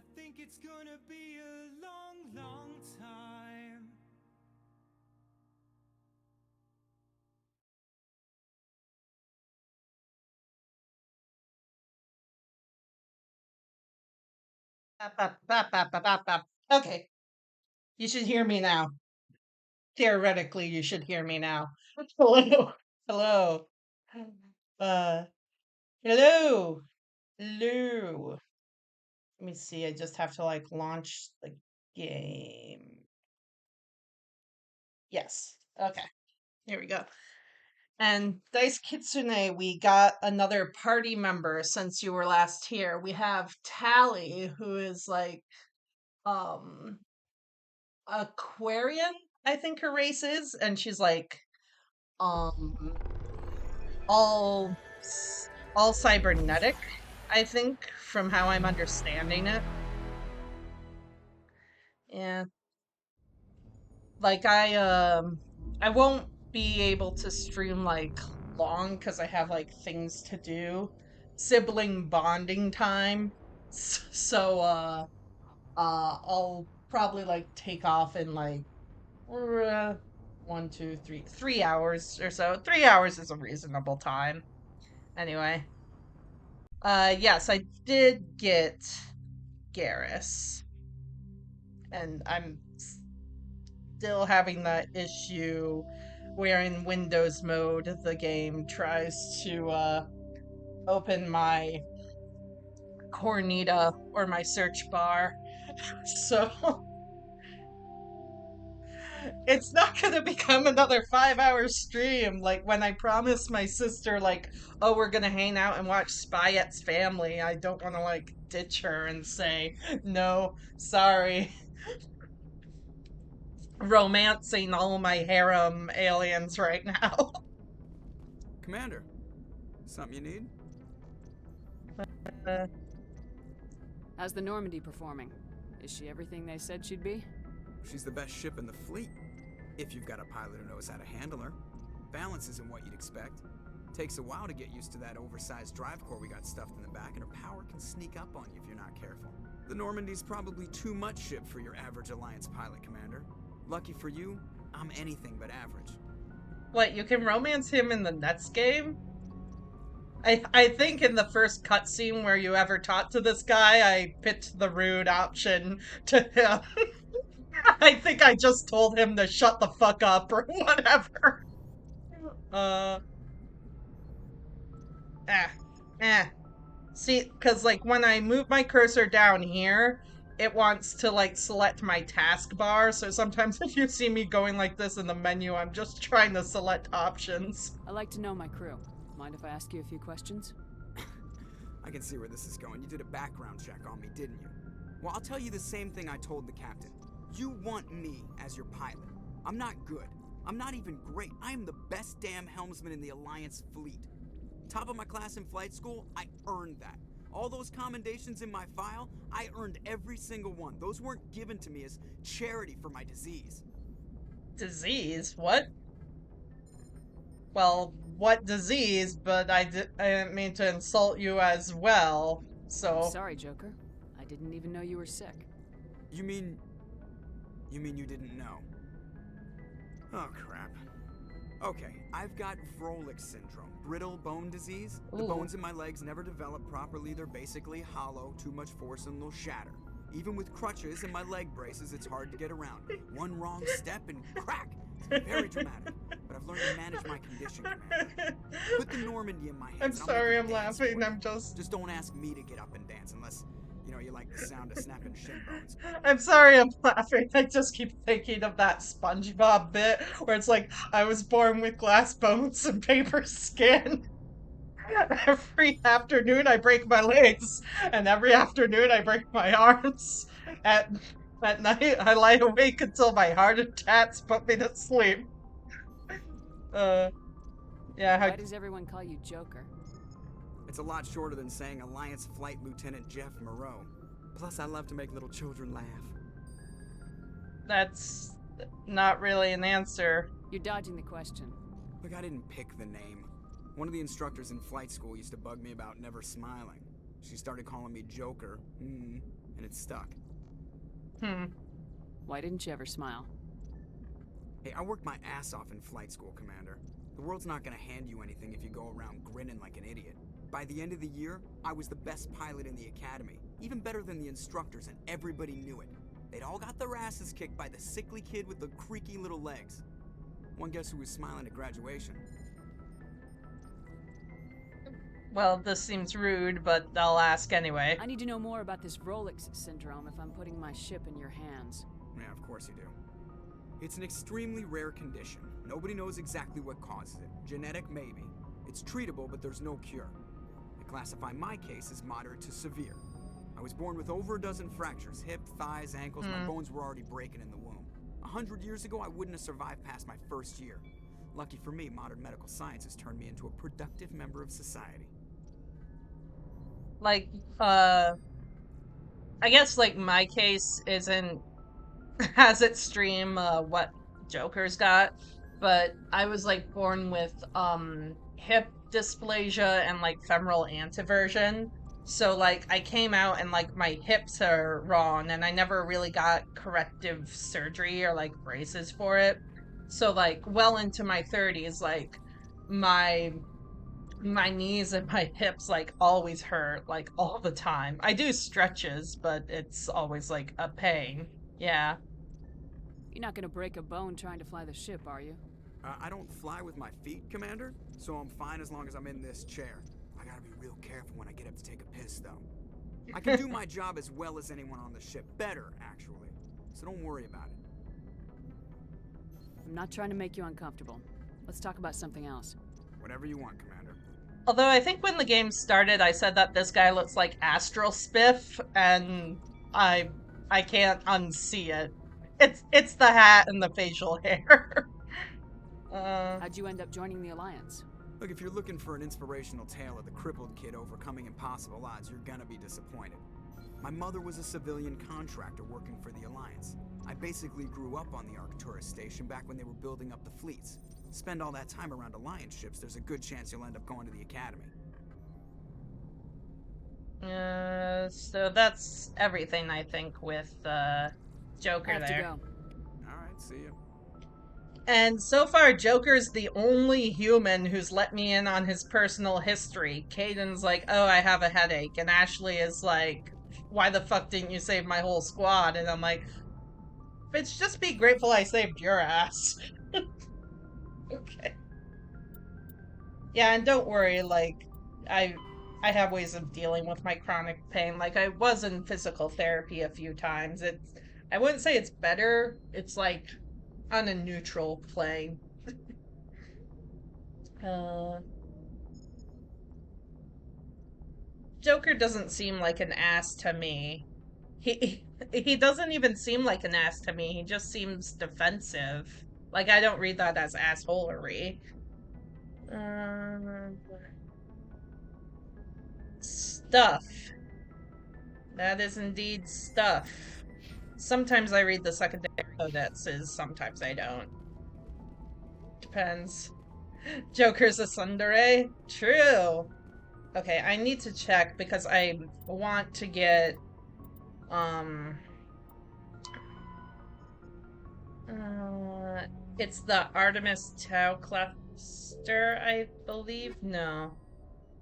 I think it's gonna be a long, long time. Bop, bop, bop, bop, bop, bop, bop. Okay, you should hear me now. Theoretically, you should hear me now. Hello. Hello. Uh, hello. Hello. Let me see. I just have to like launch the game. Yes. Okay. Here we go. And Dice Kitsune, we got another party member since you were last here. We have Tally, who is like um Aquarian, I think her race is, and she's like um all all cybernetic, I think, from how I'm understanding it. Yeah. Like I won't be able to stream like long cuz I have like things to do. Sibling bonding time. I'll probably like take off in like uh, 1, 2, 3 hours or so. 3 hours is a reasonable time. Anyway, yes, I did get Garrus, and I'm still having that issue where in Windows mode the game tries to open my Cornita or my search bar. So it's not gonna become another 5 hour stream. Like when I promised my sister, like, oh, we're gonna hang out and watch Spy X Family. I don't want to like ditch her and say no, sorry, romancing all my harem aliens right now. Commander, something you need? Uh, How's the Normandy performing? Is she everything they said she'd be? She's the best ship in the fleet. If you've got a pilot who knows how to handle her. Balance isn't what you'd expect. Takes a while to get used to that oversized drive core we got stuffed in the back, and her power can sneak up on you if you're not careful. The Normandy's probably too much ship for your average Alliance pilot, Commander. Lucky for you, I'm anything but average. what, you can romance him in the next game? I think in the first cutscene where you ever talk to this guy, I picked the rude option to him. I think I just told him to shut the fuck up or whatever. Uh, eh, eh. See, because like when I move my cursor down here, it wants to like select my taskbar. So sometimes if you see me going like this in the menu, I'm just trying to select options. I like to know my crew. Mind if I ask you a few questions? I can see where this is going. You did a background check on me, didn't you? Well, I'll tell you the same thing I told the captain. You want me as your pilot. I'm not good. I'm not even great. I am the best damn helmsman in the Alliance fleet. Top of my class in flight school, I earned that. All those commendations in my file, I earned every single one. Those weren't given to me as charity for my disease. Disease? What? Well, what disease? But I didn't mean to insult you as well. I'm So, sorry, Joker. I didn't even know you were sick. You mean... You mean you didn't know? Oh, crap. Okay, I've got Vrolik syndrome, brittle bone disease. The ooh. bones in my legs never develop properly. They're basically hollow, too much force and they'll shatter. Even with crutches and my leg braces, it's hard to get around. One wrong step and crack! It's very dramatic, but I've learned to manage my condition, Commander. Put the Normandy in my hands. I'm and I'll sorry, make I'm a dance for laughing. you. I'm just. Just don't ask me to get up and dance unless, you like the sound of snapping shin bones. I'm sorry, I'm laughing. I just keep thinking of that SpongeBob bit where it's like, I was born with glass bones and paper skin. Every afternoon I break my legs, and every afternoon I break my arms. At at night I lie awake until my heart attacks put me to sleep. Uh, yeah, Why does everyone call you Joker? It's a lot shorter than saying Alliance Flight Lieutenant Jeff Moreau. Plus, I love to make little children laugh. that's not really an answer. You're dodging the question. Look, I didn't pick the name. One of the instructors in flight school used to bug me about never smiling. She started calling me Joker, and and it's stuck. Why didn't you ever smile? Hey, I worked my ass off in flight school, Commander. The world's not gonna hand you anything if you go around grinning like an idiot. By the end of the year, I was the best pilot in the academy, even better than the instructors, and everybody knew it. They'd all got their asses kicked by the sickly kid with the creaky little legs. One guess who was smiling at graduation? Well, this seems rude, but I'll ask anyway. I need to know more about this Rolex syndrome if I'm putting my ship in your hands. Yeah, of course you do. It's an extremely rare condition. Nobody knows exactly what causes it. Genetic, maybe. It's treatable, but there's no cure. They classify my case as moderate to severe. I was born with over a dozen fractures, hip, thighs, ankles. My bones were already breaking in the womb. 100 years ago, I wouldn't have survived past my first year. Lucky for me, modern medical science has turned me into a productive member of society. Like, I guess, like, my case isn't as extreme, what Joker's got, but I was, like, born with, hip dysplasia and, like, femoral anteversion. So, like, I came out and, like, my hips are wrong, and I never really got corrective surgery or, like, braces for it. So, like, well into my 30s, like, my knees and my hips, like, always hurt, like, all the time. I do stretches, but it's always, like, a pain. Yeah. You're not gonna break a bone trying to fly the ship, are you? I don't fly with my feet, Commander, so I'm fine as long as I'm in this chair. I gotta be real careful when I get up to take a piss, though. I can do my job as well as anyone on the ship. Better, actually. So don't worry about it. I'm not trying to make you uncomfortable. Let's talk about something else. Whatever you want, Commander. Although I think when the game started, I said that this guy looks like Astral Spiff, and I can't unsee it. It's the hat and the facial hair. How'd you end up joining the Alliance? Look, if you're looking for an inspirational tale of the crippled kid overcoming impossible odds, you're gonna be disappointed. My mother was a civilian contractor working for the Alliance. I basically grew up on the Arcturus station back when they were building up the fleets. Spend all that time around Alliance ships, there's a good chance you'll end up going to the Academy. So that's everything, I think, with Joker I have there. to go. Alright, see ya. And so far, Joker's the only human who's let me in on his personal history. Caden's like, oh, I have a headache. And Ashley is like, why the fuck didn't you save my whole squad? And I'm like, bitch, just be grateful I saved your ass. Okay. Yeah, and don't worry, like, I have ways of dealing with my chronic pain. Like, I was in physical therapy a few times. I wouldn't say it's better. It's like on a neutral plane. Joker doesn't seem like an ass to me. He doesn't even seem like an ass to me. He just seems defensive. Like, I don't read that as assholery. Stuff. That is indeed stuff. Sometimes I read the secondary codexes, sometimes I don't. Depends. Joker's a tsundere? True. Okay, I need to check because I want to get, it's the Artemis Tau cluster, I believe? No.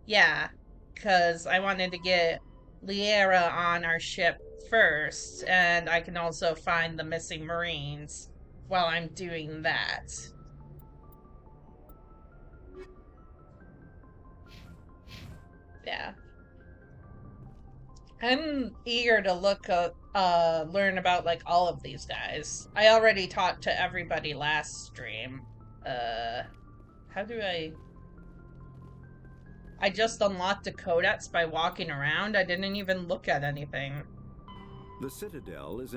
Yeah, because I wanted to get Liara on our ship first, and I can also find the missing Marines while I'm doing that. Yeah. I'm eager to learn about, like, all of these guys. I already talked to everybody last stream. How do I just unlocked a codex by walking around? I didn't even look at anything. The Citadel is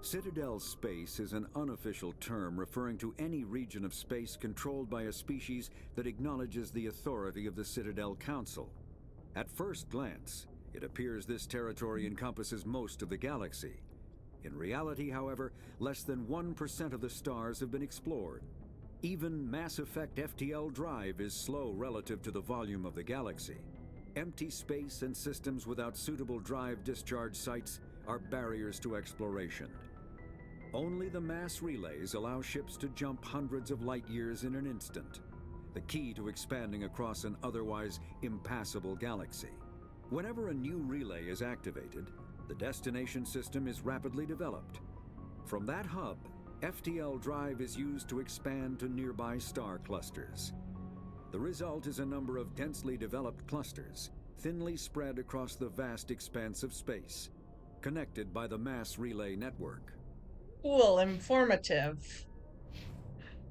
Citadel space is an unofficial term referring to any region of space controlled by a species that acknowledges the authority of the Citadel Council. At first glance, it appears this territory encompasses most of the galaxy. In reality, however, less than 1% of the stars have been explored. Even Mass Effect FTL drive is slow relative to the volume of the galaxy. Empty space and systems without suitable drive discharge sites are barriers to exploration. Only the mass relays allow ships to jump hundreds of light years in an instant, the key to expanding across an otherwise impassable galaxy. Whenever a new relay is activated, the destination system is rapidly developed. From that hub, FTL drive is used to expand to nearby star clusters. The result is a number of densely developed clusters, thinly spread across the vast expanse of space, connected by the mass relay network. Cool, informative.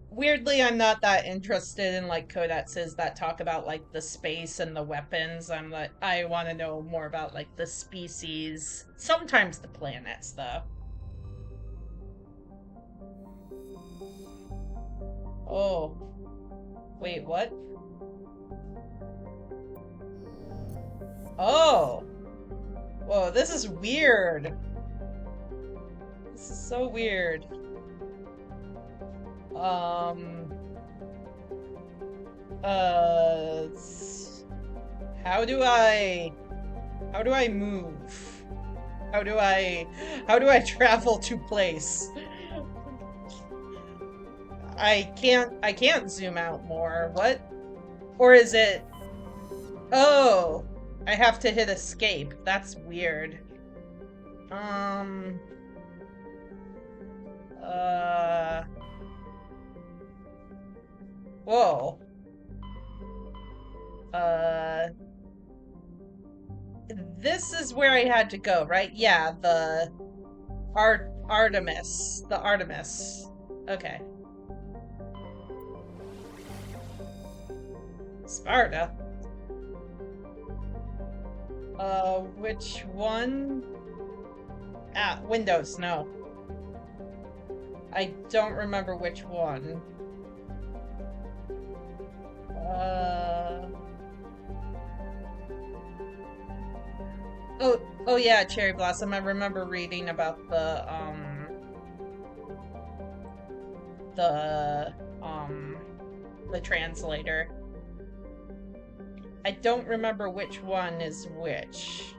Weirdly, I'm not that interested in like codexes that talk about like the space and the weapons. I want to know more about like the species. Sometimes the planets, though. Oh. Wait, what? Oh. Whoa, this is weird. This is so weird. How do I move? How do I travel to place? I can't zoom out more. What? Or is it? Oh, I have to hit escape. That's weird. Whoa. This is where I had to go, right? Yeah, the Artemis. The Artemis. Okay. Sparta. Which one? Ah, Windows, no. I don't remember which one. Oh yeah, Cherry Blossom. I remember reading about the translator. I don't remember which one is which.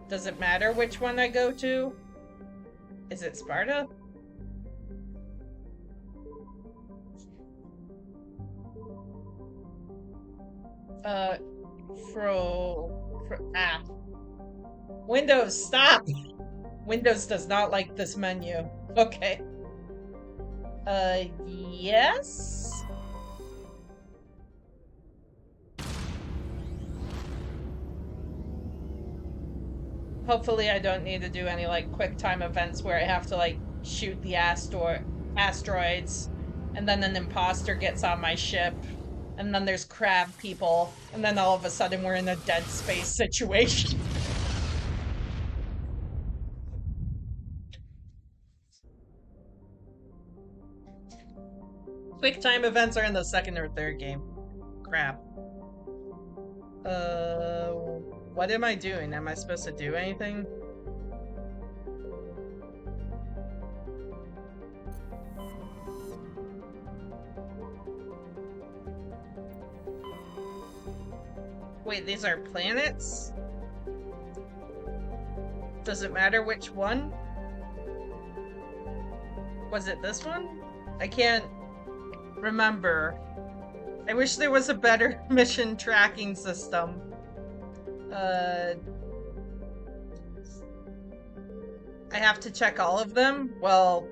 Does it matter which one I go to? Is it Sparta? Windows, stop! Windows does not like this menu. Okay. Yes? Hopefully I don't need to do any, like, quick time events where I have to, like, shoot the asteroids, and then an imposter gets on my ship, and then there's crab people, and then all of a sudden we're in a dead space situation. Quick time events are in the second or third game. Crap. What am I doing? Am I supposed to do anything? Wait, these are planets? Does it matter which one? Was it this one? I can't remember. I wish there was a better mission tracking system. I have to check all of them? Well,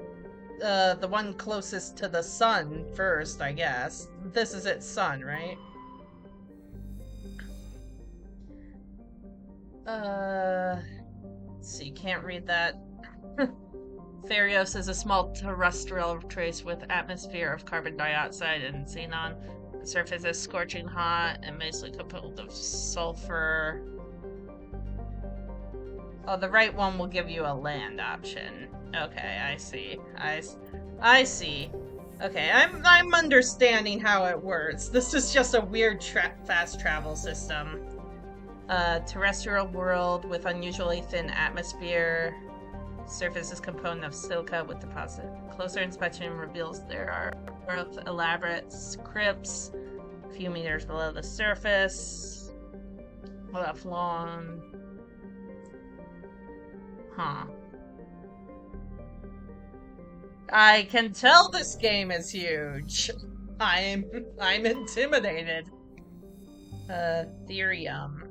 the one closest to the sun first, I guess. This is its sun, right? Let's see, can't read that. Therios is a small terrestrial trace with atmosphere of carbon dioxide and xenon. The surface is scorching hot and mostly composed of sulfur. Oh, the right one will give you a land option. Okay, I see. I see. Okay, I'm understanding how it works. This is just a weird fast travel system. Terrestrial world with unusually thin atmosphere. Surface is composed of silica with deposit. Closer inspection reveals there are elaborate crypts a few meters below the surface. Well, that's long. Huh. I can tell this game is huge. I'm intimidated. Therium.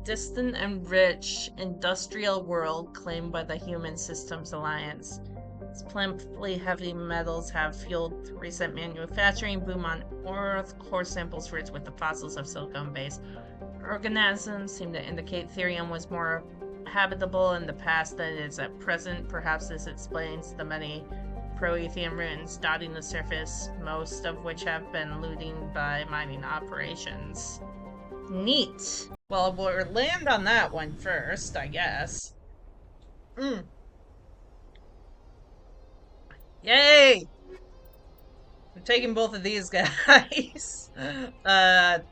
Distant and rich industrial world claimed by the Human Systems Alliance. Its plentifully heavy metals have fueled recent manufacturing boom on Earth. Core samples rich with the fossils of silicon base. Organisms seem to indicate Therium was more habitable in the past than it is at present. Perhaps this explains the many Proetherium ruins dotting the surface, most of which have been looting by mining operations. Neat. Well, we'll land on that one first, I guess. Yay! I'm taking both of these guys. Caden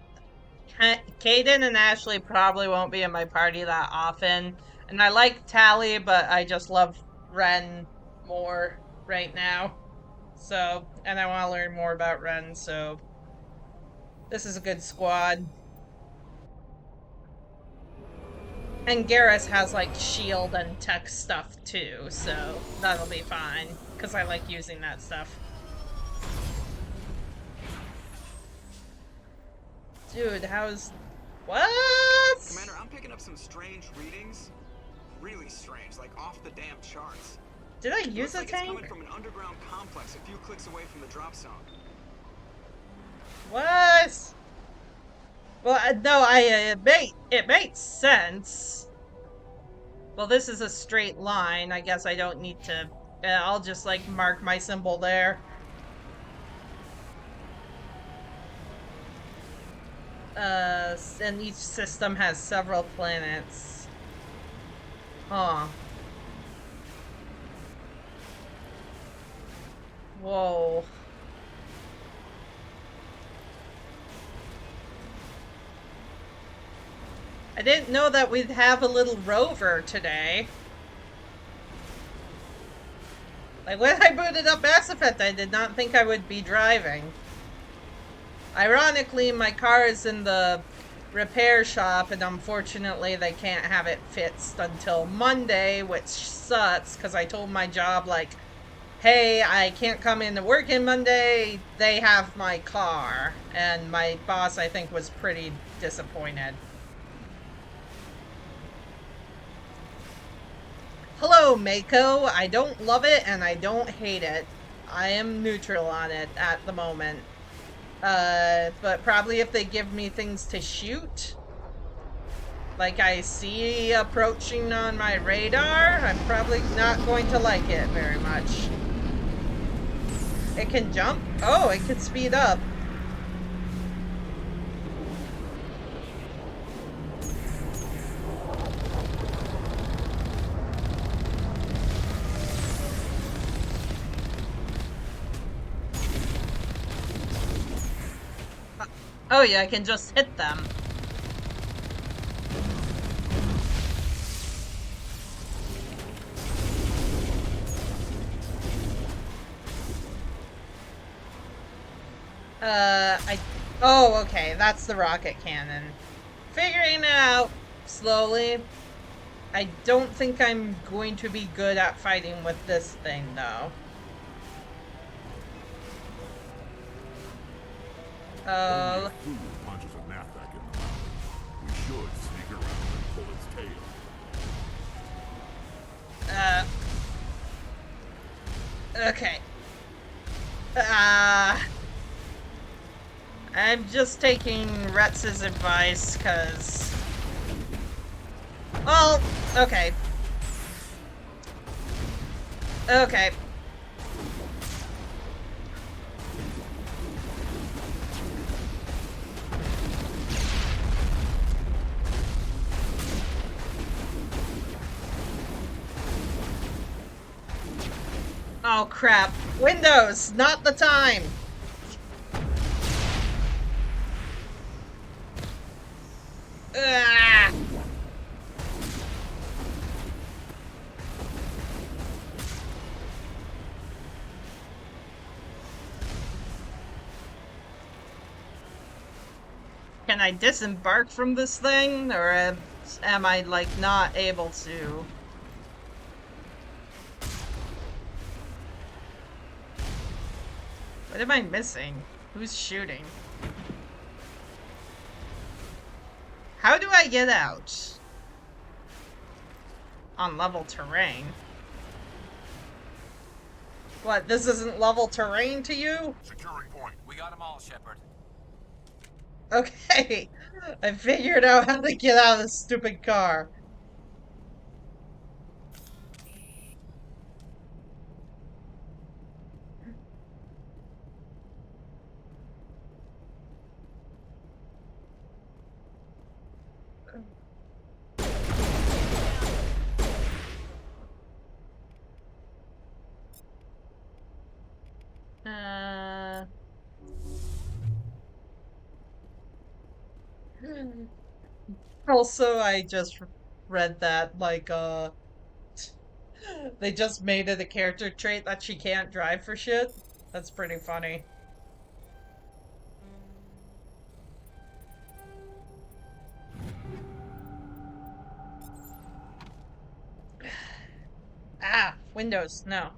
and Ashley probably won't be in my party that often. And I like Tally, but I just love Ren more right now. So, and I want to learn more about Ren, so this is a good squad. And Garrus has like shield and tech stuff too, so that'll be fine. Because I like using that stuff. Dude, how's... What? Commander, I'm picking up some strange readings. Really strange, like off the damn charts. Did I use a tank? tank? It's coming from an underground complex a few clicks away from the drop zone. What? Well, no, it makes sense. Well, this is a straight line. I guess I don't need to... I'll just, like, mark my symbol there. And each system has several planets. Huh. Whoa. I didn't know that we'd have a little rover today. Like, when I booted up Mass Effect, I did not think I would be driving. Ironically, my car is in the repair shop, and unfortunately they can't have it fixed until Monday, which sucks, because I told my job, like, hey, I can't come into work on Monday, they have my car. And my boss, I think, was pretty disappointed. Hello, Mako. I don't love it, and I don't hate it. I am neutral on it at the moment. But probably if they give me things to shoot, like I see approaching on my radar, I'm probably not going to like it very much. It can jump? Oh, it can speed up. Oh yeah, I can just hit them. Oh, okay, that's the rocket cannon. Figuring it out slowly. I don't think I'm going to be good at fighting with this thing, though. Punches a gnat back in the mouth. We should sneak around and pull its tail. Okay. I'm just taking Retz's advice, cause... Well, okay. Okay. Oh crap. Windows, not the time. Ah. Can I disembark from this thing? Or am I, like, not able to? What am I missing? Who's shooting? How do I get out? On level terrain? What, this isn't level terrain to you? Securing point. We got them all, Shepard. Okay, I figured out how to get out of this stupid car. Also, I just read that, like, they just made it a character trait that she can't drive for shit. That's pretty funny. Ah, Windows, no.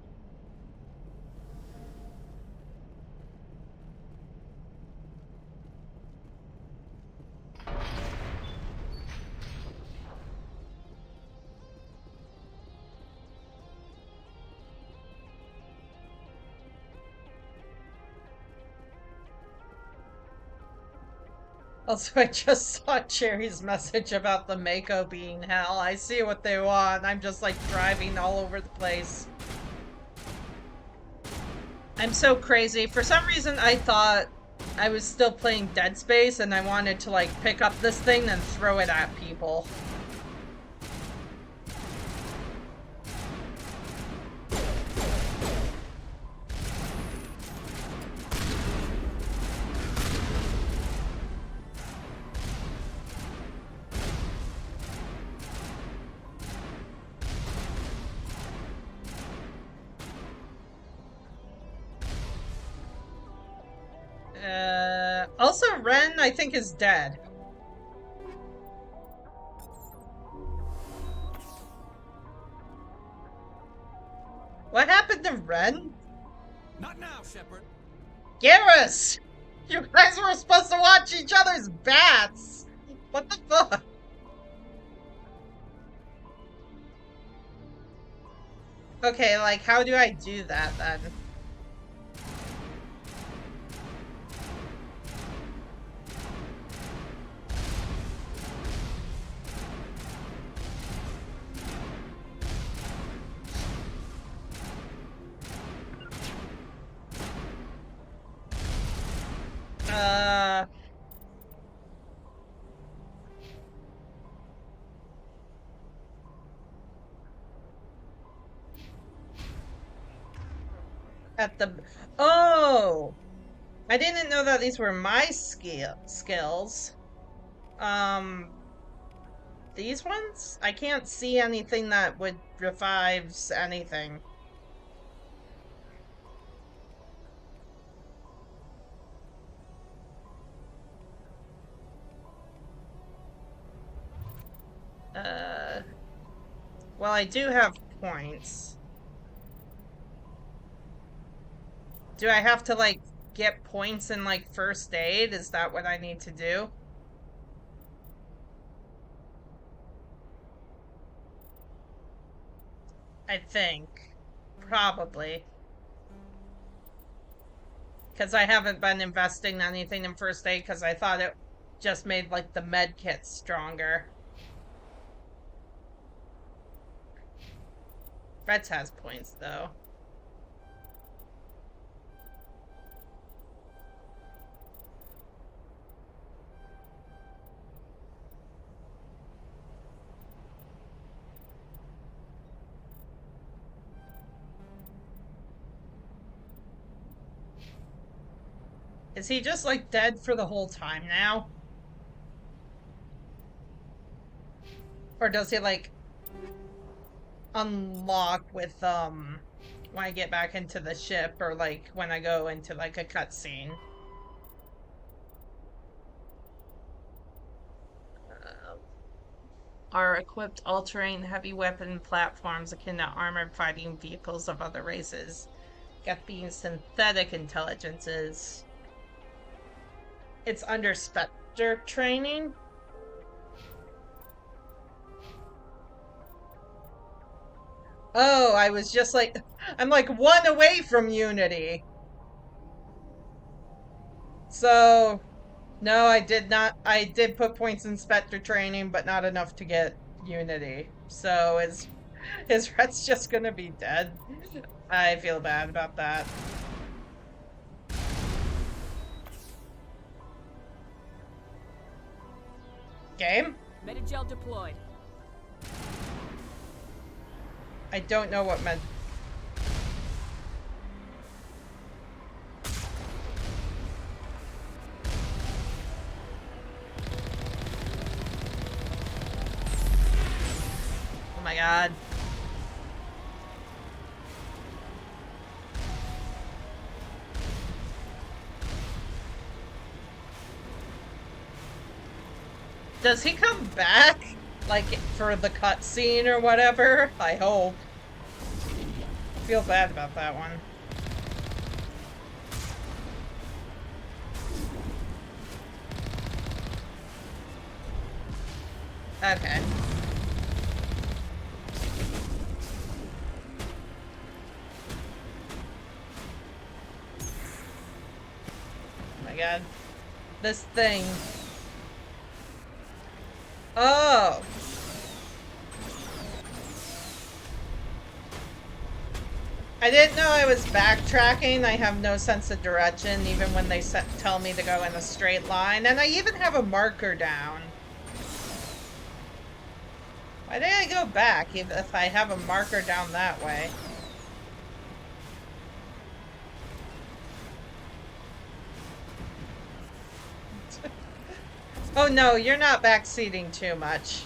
Also, I just saw Cherry's message about the Mako being hell. I see what they want. I'm just like driving all over the place. I'm so crazy. For some reason, I thought I was still playing Dead Space and I wanted to like pick up this thing and throw it at people. Also, Ren, I think, is dead. What happened to Ren? Not now, Shepard. Garrus! You guys were supposed to watch each other's bats! What the fuck? Okay, like, how do I do that, then? At the... Oh! I didn't know that these were my skills. These ones? I can't see anything that would revives anything. Well, I do have points. Do I have to, like, get points in, like, first aid? Is that what I need to do? I think. Probably. Because I haven't been investing anything in first aid because I thought it just made, like, the med kit stronger. Reds has points, though. Is he just, like, dead for the whole time now? Or does he, like, unlock with, when I get back into the ship, or, like, when I go into, like, a cutscene? are equipped all-terrain heavy weapon platforms akin to armored fighting vehicles of other races. Get being synthetic intelligences. It's under Spectre training. Oh, I was just like, I'm like one away from Unity. So, no, I did not. I did put points in Spectre training, but not enough to get Unity. So his Rhett's just gonna be dead. I feel bad about that. Game? Metagel deployed. I don't know what meant. Oh my god. Does he come back? Like, for the cutscene or whatever? I hope. I feel bad about that one. Okay. Oh my god. This thing. Oh! I didn't know I was backtracking. I have no sense of direction, even when they tell me to go in a straight line. And I even have a marker down. Why did I go back if I have a marker down that way? Oh no, you're not backseating too much.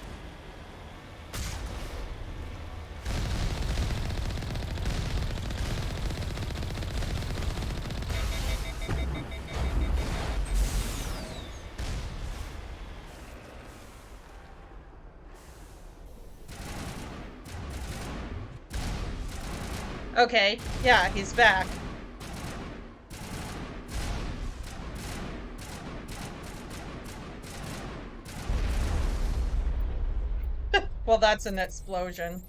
Okay, yeah, he's back. Well, that's an explosion.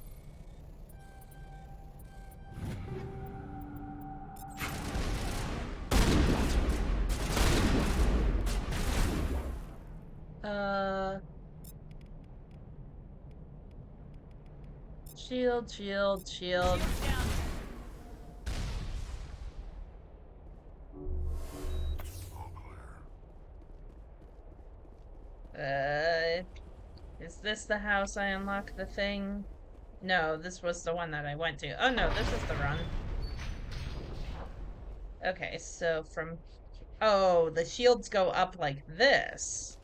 Shield, shield, shield. Is this the house I unlocked the thing? No, this was the one that I went to. Oh no, this is the run. Okay, so from... Oh, the shields go up like this.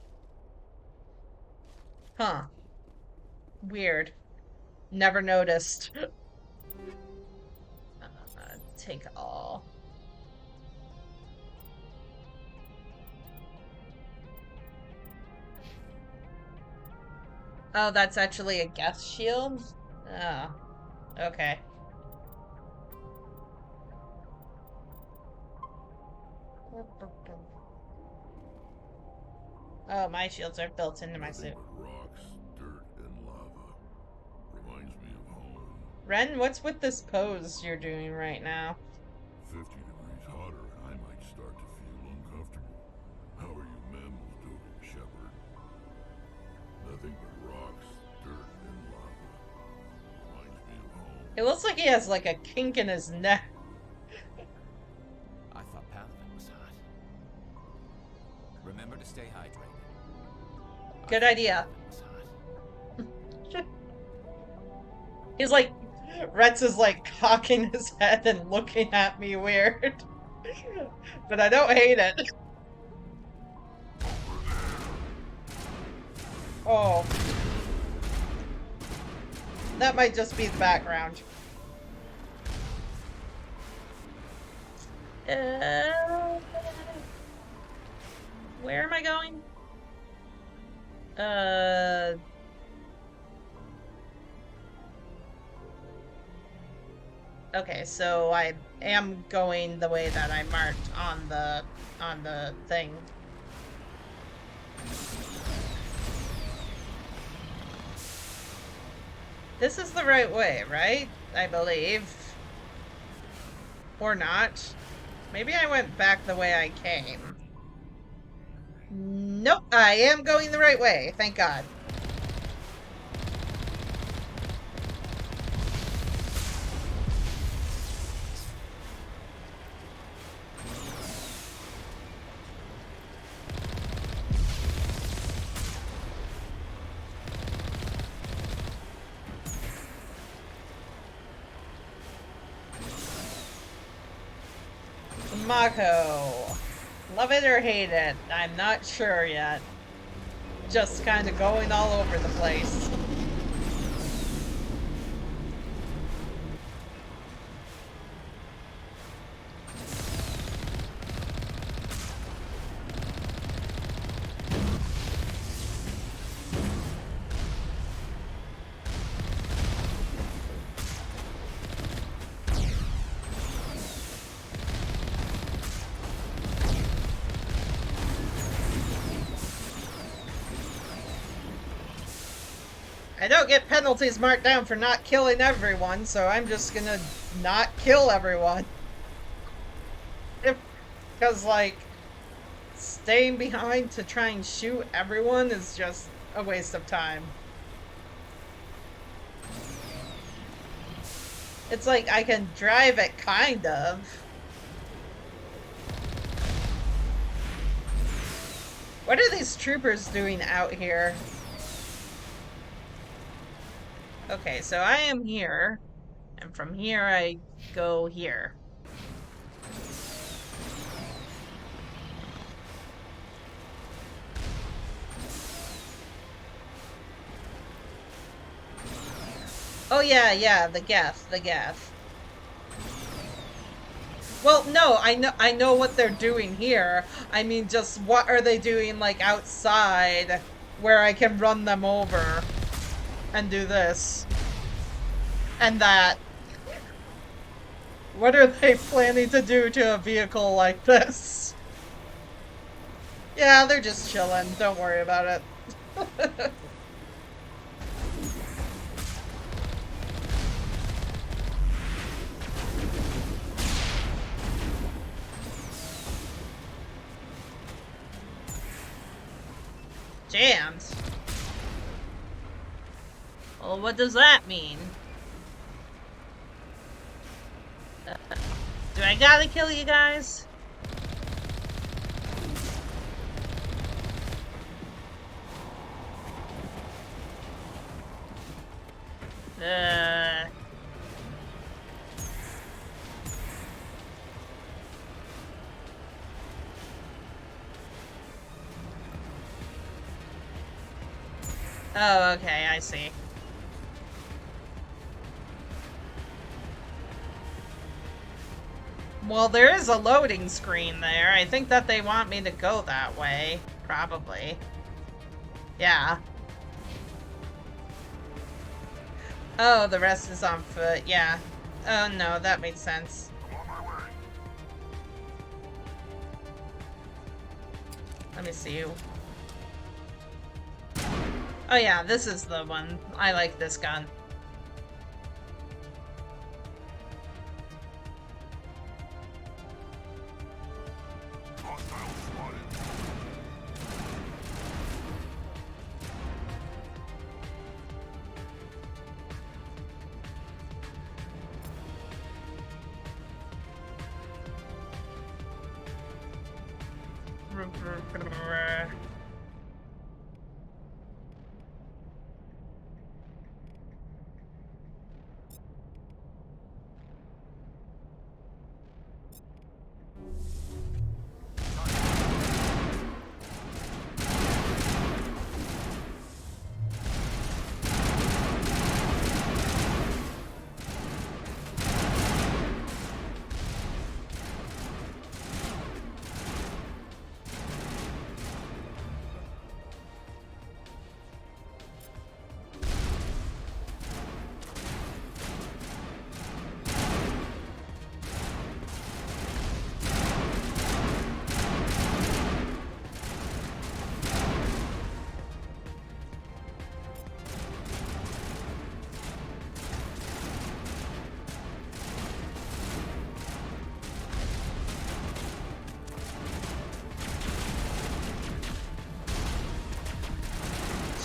Huh. Weird. Never noticed. Take all. Oh, that's actually a guest shield? Oh, okay. Oh, my shields are built into my suit. Rocks, dirt, and lava. Reminds me of home. Ren, what's with this pose you're doing right now? 50 degrees hotter and I might start to feel uncomfortable. How are you mammals doing, Shepard? Nothing but rocks, dirt, and lava. Reminds me of home. It looks like he has like a kink in his neck. I thought Paladin was hot. Remember to stay hydrated. Good idea. Paladin was hot. He's like, Retz is like cocking his head and looking at me weird. But I don't hate it. Oh. That might just be the background. Where am I going? Okay, so I am going the way that I marked on the thing. This is the right way, right? I believe. Or not. Maybe I went back the way I came. Nope, I am going the right way, thank God. Mako. Love it or hate it, I'm not sure yet. Just kind of going all over the place. I don't get penalties marked down for not killing everyone, so I'm just gonna not kill everyone. Because, like, staying behind to try and shoot everyone is just a waste of time. It's like I can drive it, kind of. What are these troopers doing out here? Okay, so I am here, and from here I go here. Oh yeah, the Geth. Well, no, I know what they're doing here. I mean, just what are they doing, like, outside where I can run them over and do this and that? What are they planning to do to a vehicle like this? Yeah, they're just chilling. Don't worry about it. Jammed? Well, what does that mean? Do I gotta kill you guys? Oh, okay, I see. Well, there is a loading screen there. I think that they want me to go that way. Probably. Yeah. Oh, the rest is on foot. Yeah. Oh, no, that makes sense. Let me see you. Oh yeah, this is the one. I like this gun.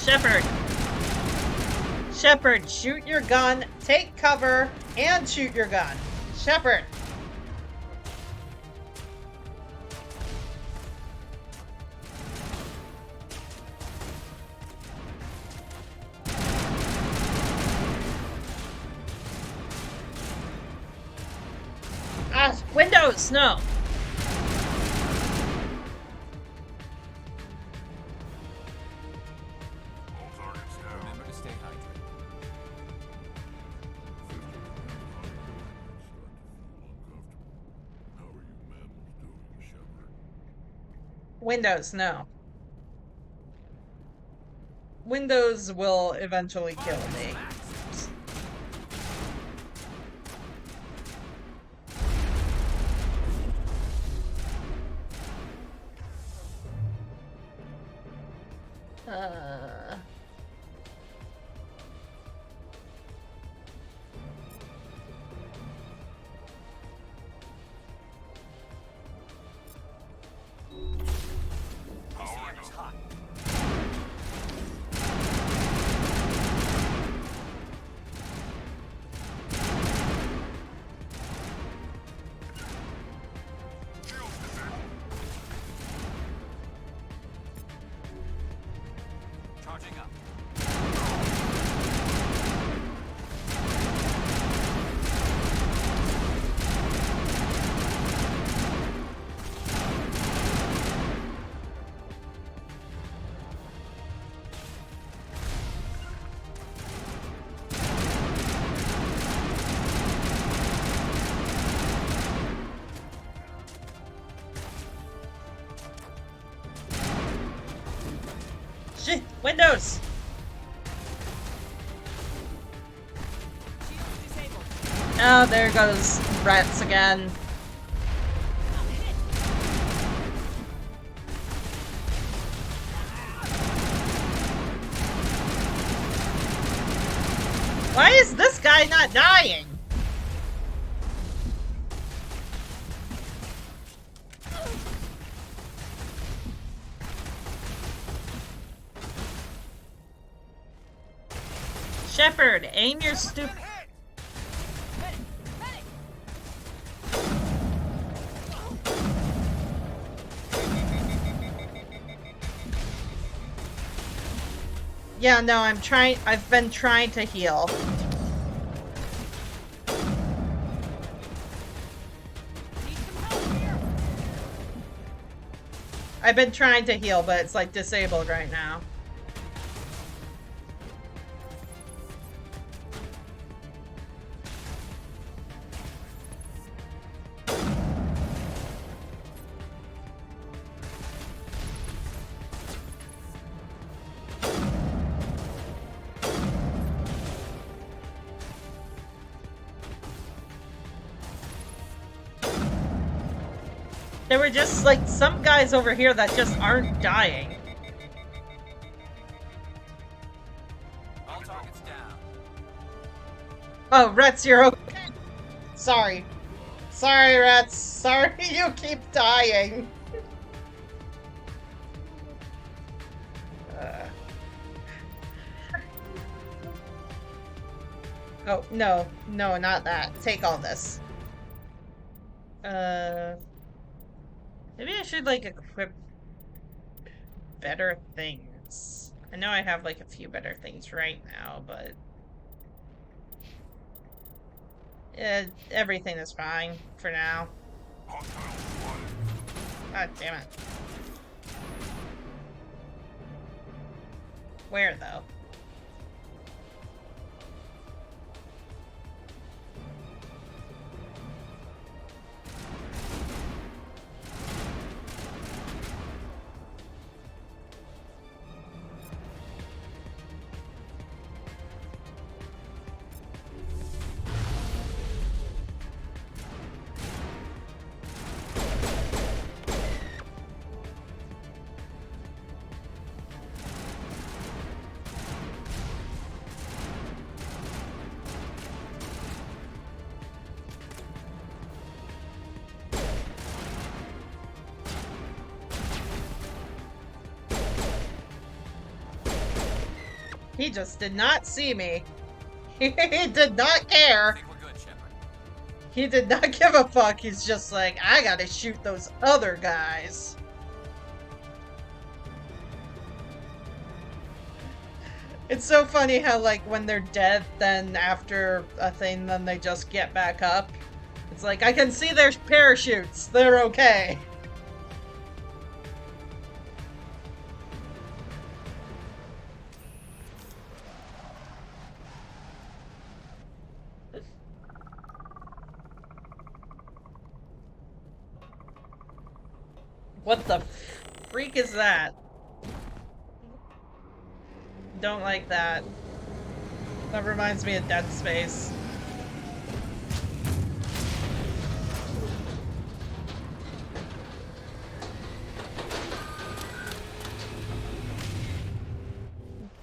Shepard! Shepard, shoot your gun, take cover, and shoot your gun. Shepard! Ah, Windows, no! All targets down. Remember to stay hydrated. How are you mammals doing, Shepard? Windows, no. Windows will eventually kill me. Powering up. Hot. Shields disabled. Charging up. Shit, Windows! Shields disabled. Oh, there goes rats again. Why is this guy not dying? Shepard, aim your stupid. Yeah, no, I've been trying to heal. Need some help here. I've been trying to heal, but it's like disabled right now. There were just like some guys over here that just aren't dying. All targets down. Oh, Rets, you're okay. Sorry. Sorry, Rets. Sorry you keep dying. Oh, no. No, not that. Take all this. Maybe I should, like, equip better things. I know I have, like, a few better things right now, but... everything is fine for now. Hostile spotted. God damn it. Where, though? He just did not see me. He did not I care. think we're good, Shepard. He did not give a fuck. He's just like, I gotta shoot those other guys. It's so funny how, like, when they're dead, then after a thing, then they just get back up. It's like, I can see their parachutes. They're okay. What the freak is that? Don't like that. That reminds me of Dead Space.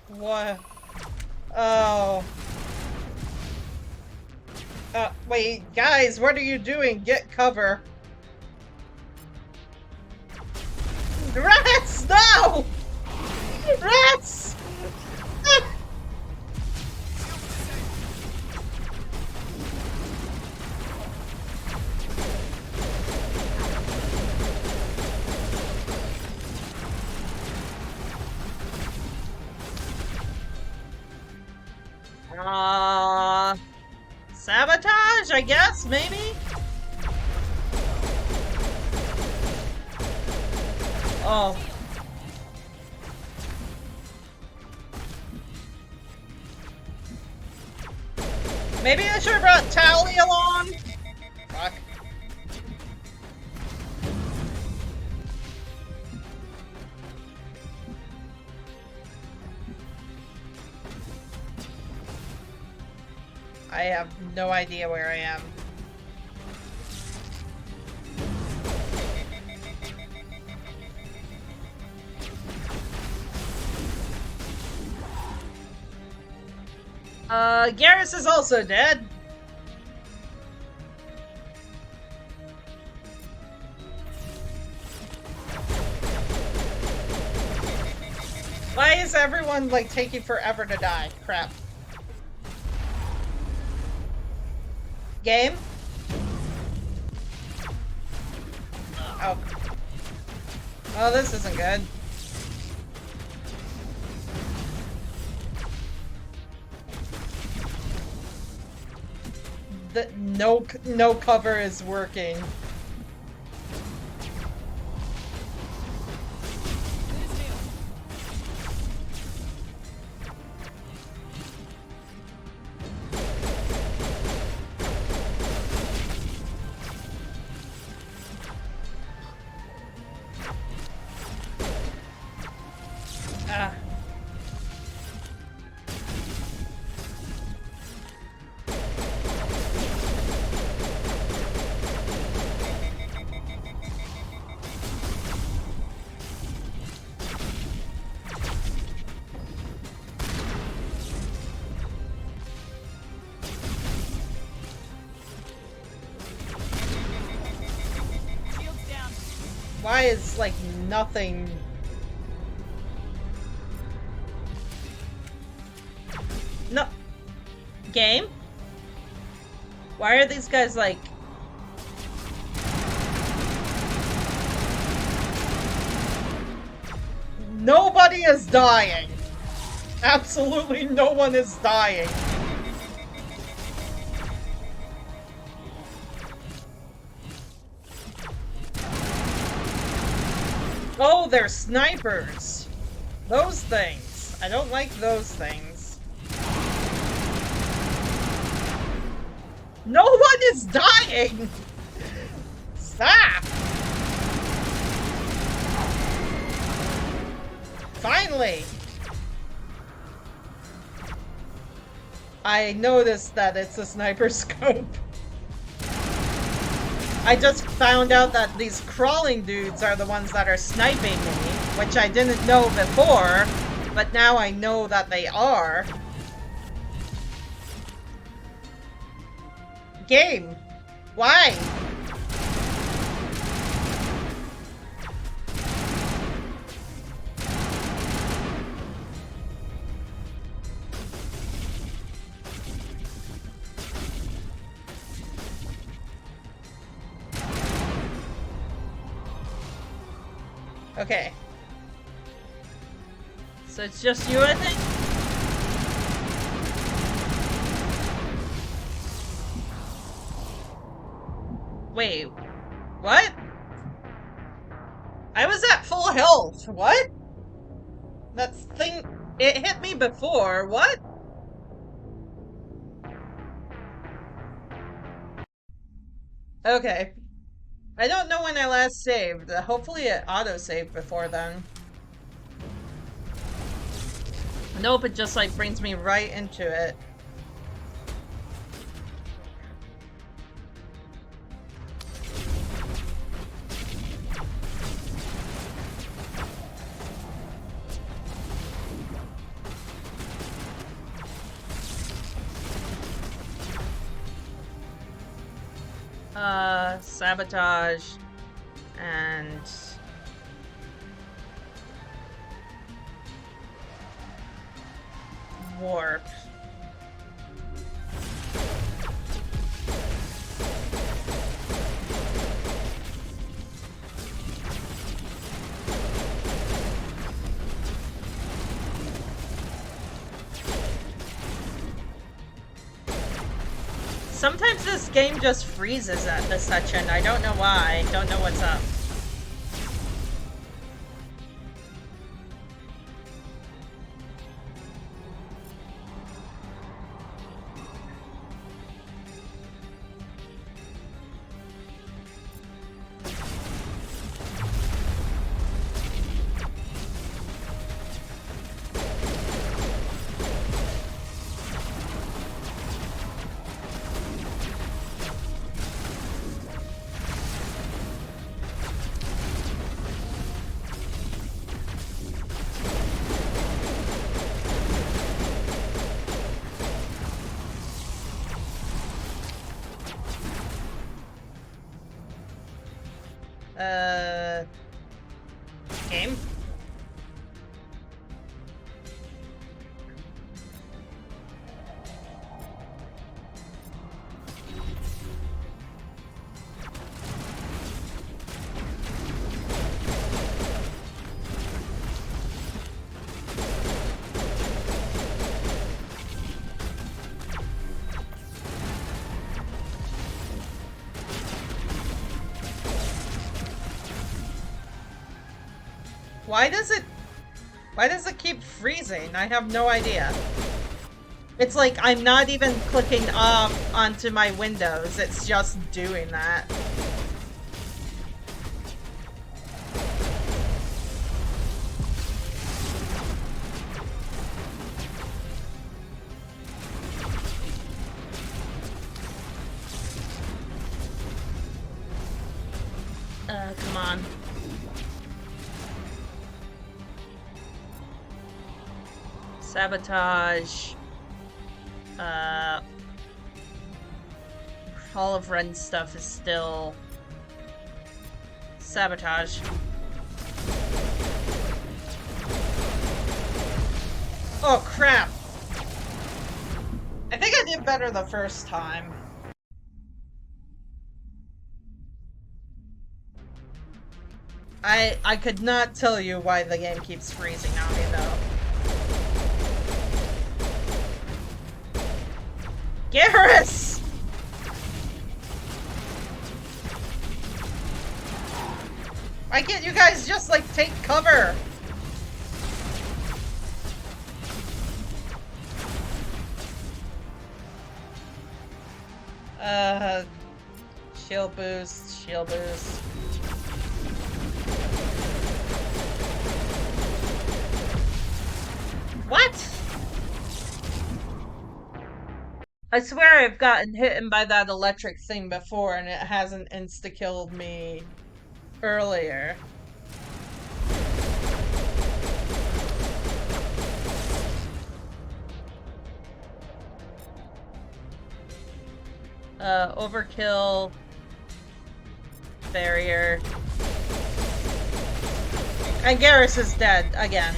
What? Oh. Wait, guys, what are you doing? Get cover. Rats! No! Rats! Sabotage, I guess, maybe? Oh. Maybe I should have brought Tally along? Fuck. I have no idea where I am. Garrus is also dead. Why is everyone, like, taking forever to die? Crap. Game? Oh. Oh, this isn't good. No cover is working. Ah. Why is, like, nothing... No... Game? Why are these guys, like... Nobody is dying! Absolutely no one is dying! Oh, they're snipers! Those things. I don't like those things. No one is dying! Stop! Finally! I noticed that it's a sniper scope. I just found out that these crawling dudes are the ones that are sniping me, which I didn't know before, but now I know that they are. Game. Why? Okay. So it's just you, I think? Wait. What? I was at full health. What? That thing... It hit me before. What? Okay. I don't know when I last saved. Hopefully it auto-saved before then. Nope, it just like brings me right into it. Sabotage and warp. Sometimes this game just freezes at this section. I don't know why. Don't know what's up. Game? Why does it keep freezing? I have no idea. It's like I'm not even clicking off onto my windows. It's just doing that. Come on. Sabotage. All of Ren's stuff is still sabotage. Oh crap! I think I did better the first time. I could not tell you why the game keeps freezing on me though. Garrus! Why can't you guys just like take cover? Shield boost, shield boost. What? I swear I've gotten hit by that electric thing before and it hasn't insta-killed me earlier. Overkill. Barrier. And Garrus is dead again.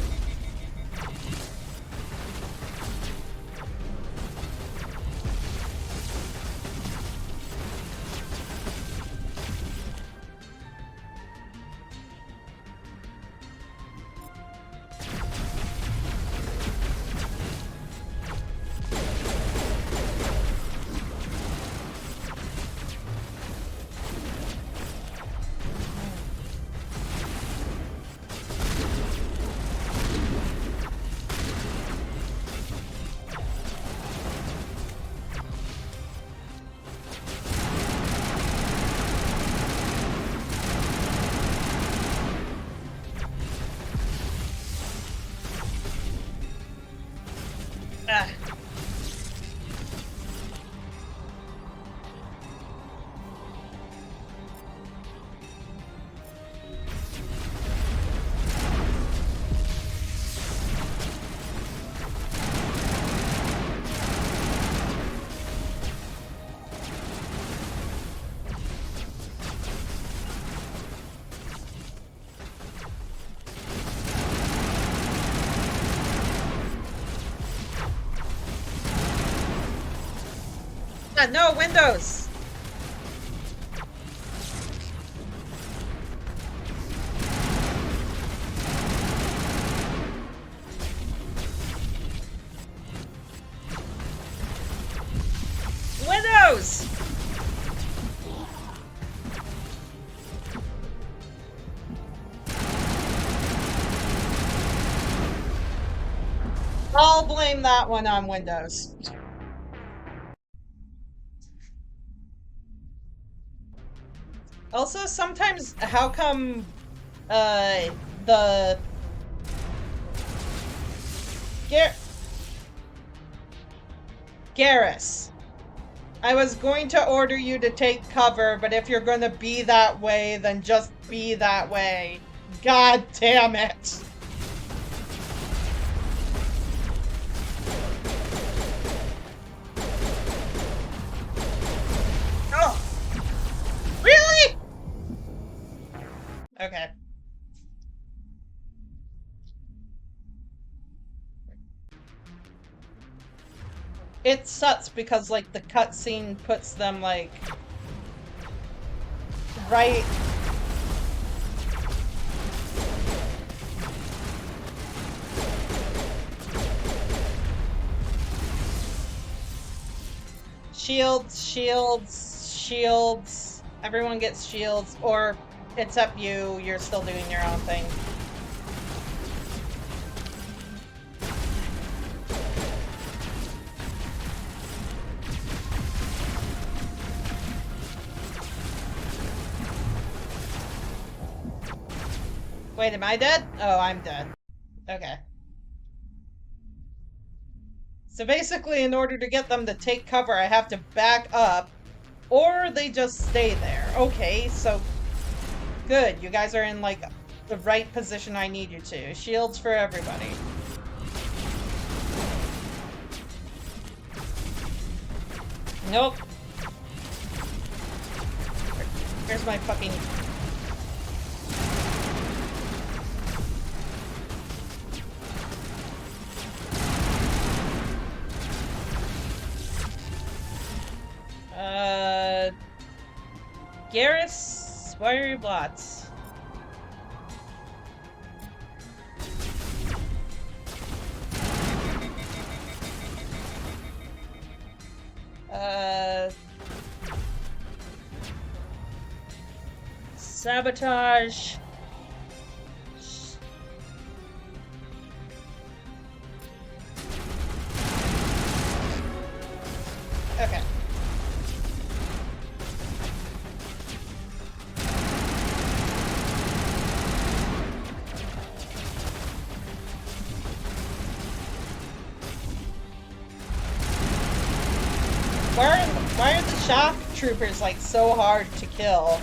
Ah, no, windows! Windows! I'll blame that one on Windows. Also, sometimes, how come, the... Garrus. I was going to order you to take cover, but if you're gonna be that way, then just be that way. God damn it! Oh! Really? Okay. It sucks because, like, the cutscene puts them, like, right... Shields, shields, shields. Everyone gets shields, or except you, you're still doing your own thing. Wait, am I dead? Oh, I'm dead. Okay. So basically, in order to get them to take cover, I have to back up, or they just stay there. Okay, so good. You guys are in, like, the right position I need you to. Shields for everybody. Nope. Here's my fucking... Garrus, why are you bots? Sabotage. Okay. Why are the shock troopers, like, so hard to kill?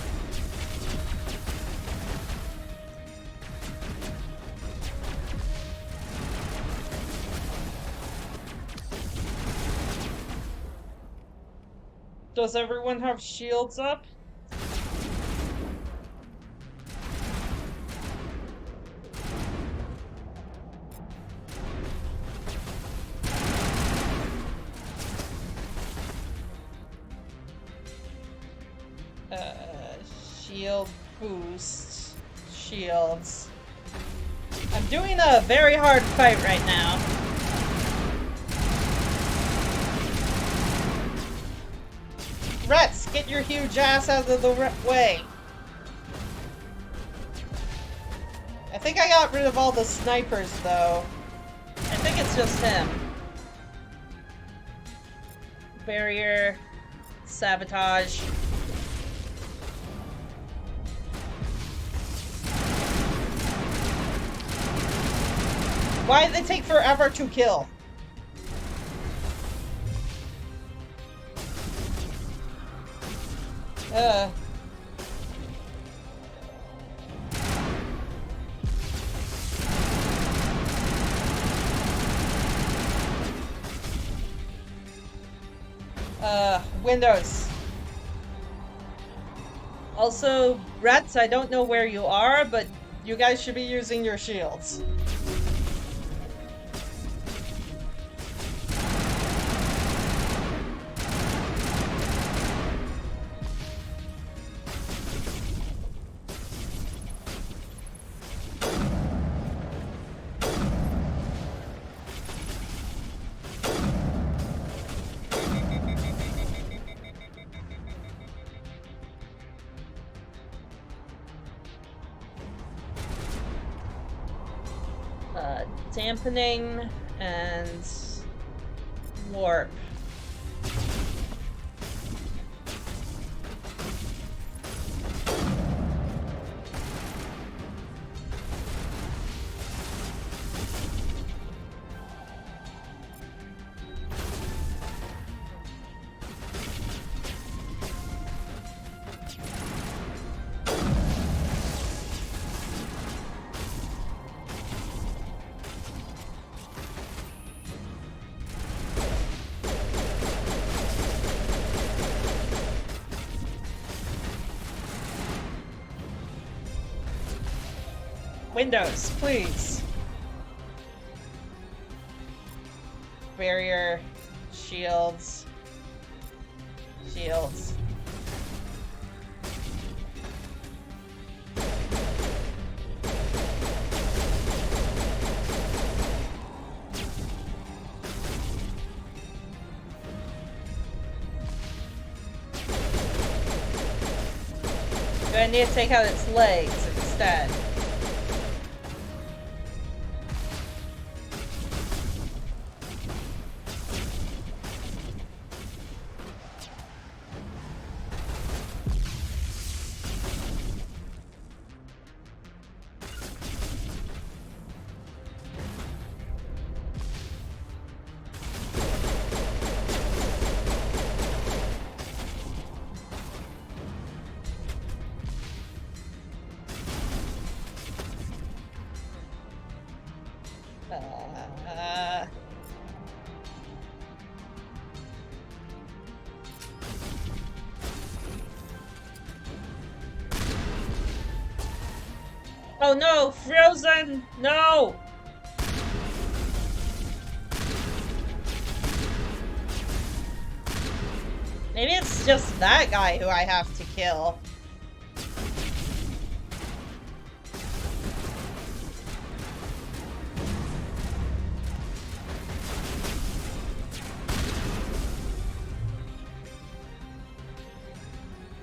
Does everyone have shields up? Shield boost. Shields. I'm doing a very hard fight right now. Rats, get your huge ass out of the way. I think I got rid of all the snipers, though. I think it's just him. Barrier. Sabotage. Why do they take forever to kill? Windows. Also, rats, I don't know where you are, but you guys should be using your shields. Dampening and warp. Windows, please. Barrier, shields, shields. Do I need to take out its legs instead? Oh no, Frozen! No! Maybe it's just that guy who I have to kill.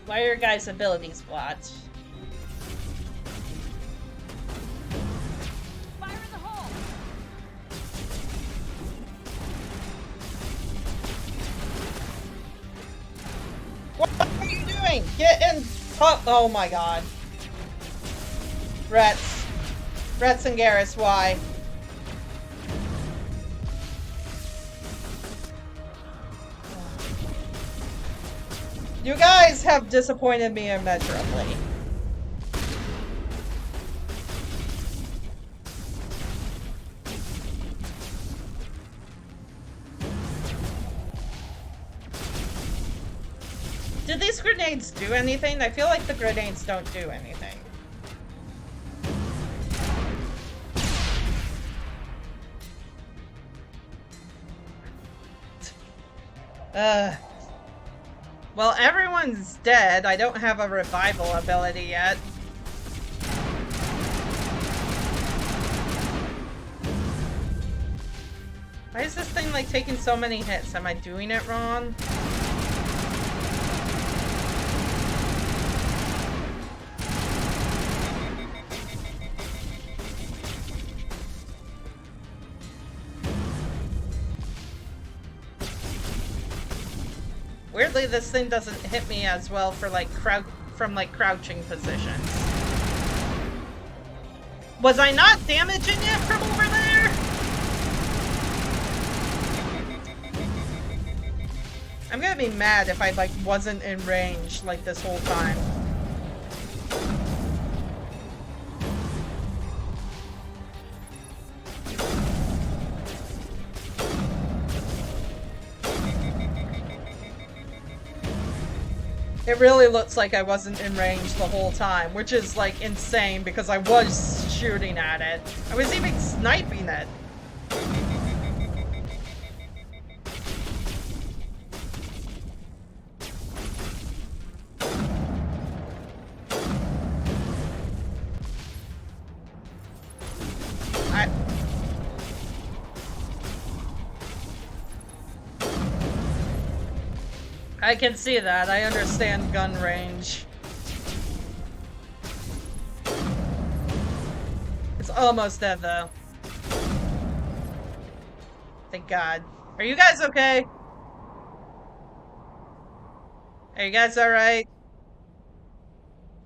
Why are your guys' abilities blocked? Fire in the hole! What are you doing? Get in! Oh my god. Rets. Rets and Garrus, why? You guys have disappointed me immeasurably. Did these grenades do anything? I feel like the grenades don't do anything. Well, everyone's dead. I don't have a revival ability yet. Why is this thing like taking so many hits? Am I doing it wrong? Weirdly, this thing doesn't hit me as well for like crouching positions. Was I not damaging it from over there? I'm gonna be mad if I like wasn't in range like this whole time. It really looks like I wasn't in range the whole time, which is like insane because I was shooting at it. I was even sniping it. I can see that. I understand gun range. It's almost dead, though. Thank God. Are you guys okay? Are you guys alright?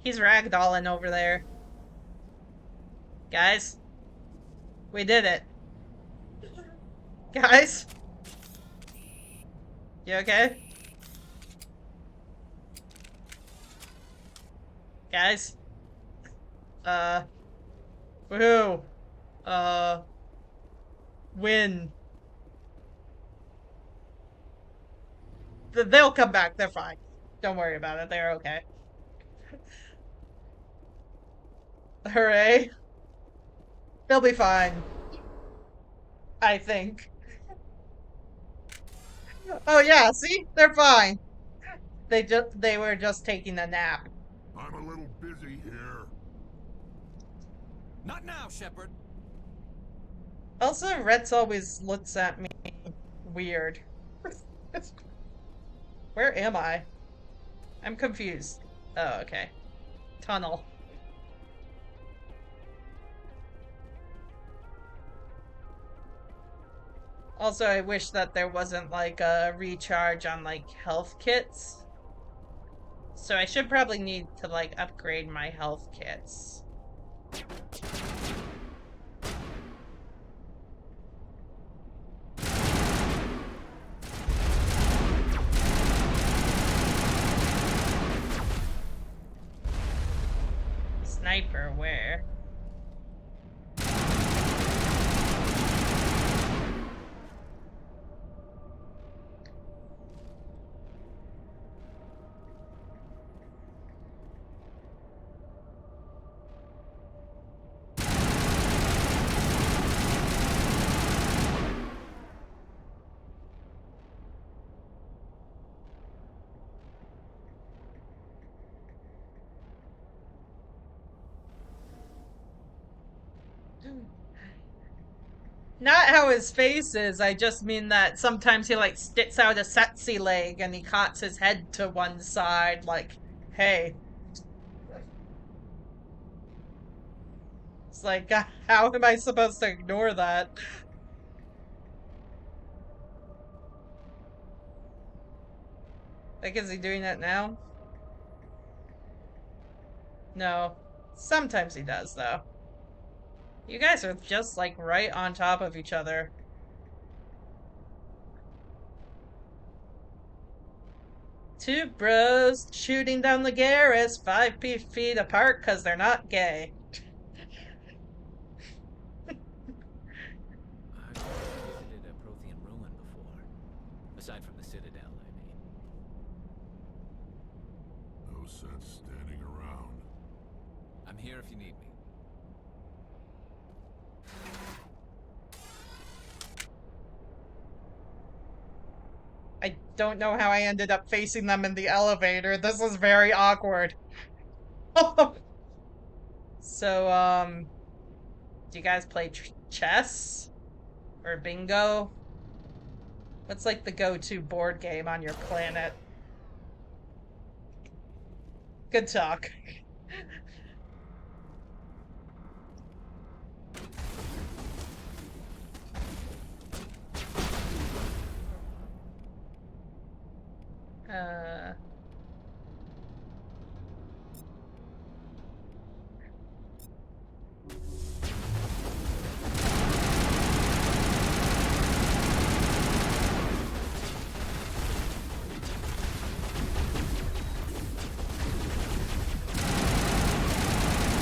He's ragdolling over there. Guys? We did it. Guys? You okay? Guys? Woohoo! Win. They'll come back. They're fine. Don't worry about it. They're okay. Hooray. They'll be fine. I think. Oh yeah, see? They're fine. They were just taking a nap. I'm a little busy here. Not now, Shepard. Also, Rex always looks at me weird. Where am I? I'm confused. Oh, okay. Tunnel. Also, I wish that there wasn't like a recharge on like health kits. So I should probably need to like upgrade my health kits. Sniper, where? Not how his face is, I just mean that sometimes he like sticks out a sexy leg and he cocks his head to one side like, hey. It's like, how am I supposed to ignore that? Like, is he doing that now? No. Sometimes he does, though. You guys are just, like, right on top of each other. Two bros shooting down the Garrus 5 feet apart because they're not gay. I've never visited a Prothean ruin before. Aside from the Citadel, I mean. No sense standing around. I'm here if you need me. I don't know how I ended up facing them in the elevator. This is very awkward. So, do you guys play chess? Or bingo? What's like the go-to board game on your planet? Good talk.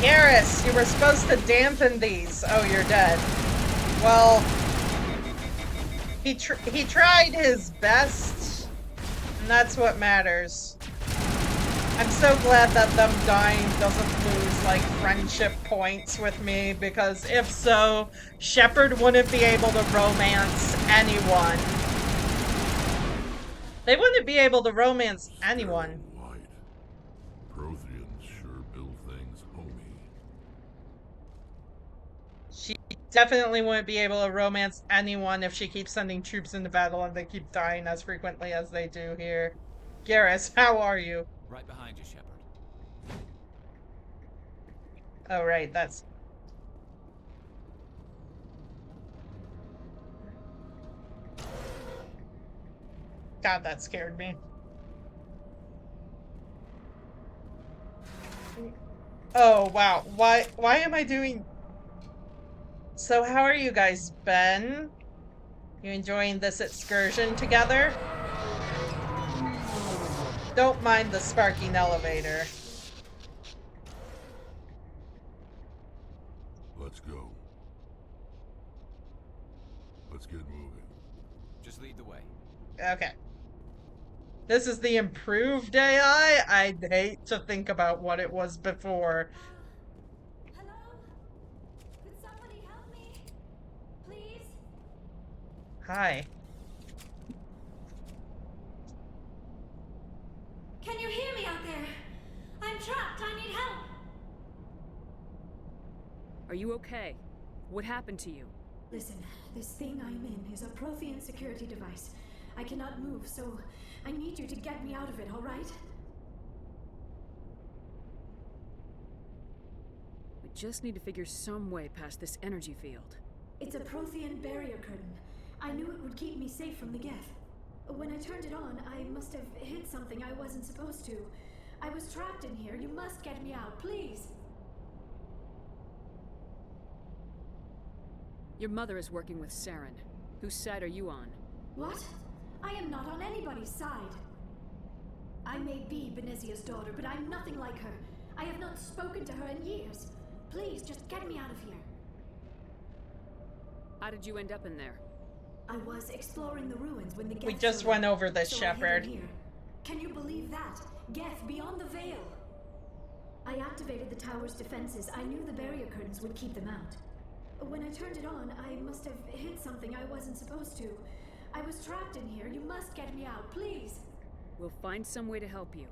Garrus, you were supposed to dampen these. Oh, you're dead. Well, he tried his best, and that's what matters. I'm so glad that them dying doesn't lose, like, friendship points with me, because if so, Shepard wouldn't be able to romance anyone. They wouldn't be able to romance anyone. Light. Protheans sure build things homey. She definitely wouldn't be able to romance anyone if she keeps sending troops into battle and they keep dying as frequently as they do here. Garrus, how are you? Right behind you, Shepard. Oh, right, that's... God, that scared me. Oh, wow. Why am I doing... So how are you guys, Ben? You enjoying this excursion together? Don't mind the sparking elevator. Let's go. Let's get moving. Just lead the way. Okay. This is the improved AI? I'd hate to think about what it was before. Hello? Could somebody help me? Please? Hi. Can you hear me out there? I'm trapped. I need help. Are you okay? What happened to you? Listen, this thing I'm in is a Prothean security device. I cannot move, so I need you to get me out of it, all right? We just need to figure some way past this energy field. It's a Prothean barrier curtain. I knew it would keep me safe from the Geth. When I turned it on, I must have hit something I wasn't supposed to. I was trapped in here. You must get me out, please. Your mother is working with Saren. Whose side are you on? What? I am not on anybody's side. I may be Benezia's daughter, but I'm nothing like her. I have not spoken to her in years. Please, just get me out of here. How did you end up in there? I was exploring the ruins when the Geth We just showed went up, over this, so I hid in Shepard. here. Can you believe that? Geth beyond the veil. I activated the tower's defenses. I knew the barrier curtains would keep them out. When I turned it on, I must have hit something I wasn't supposed to. I was trapped in here. You must get me out, please. We'll find some way to help you.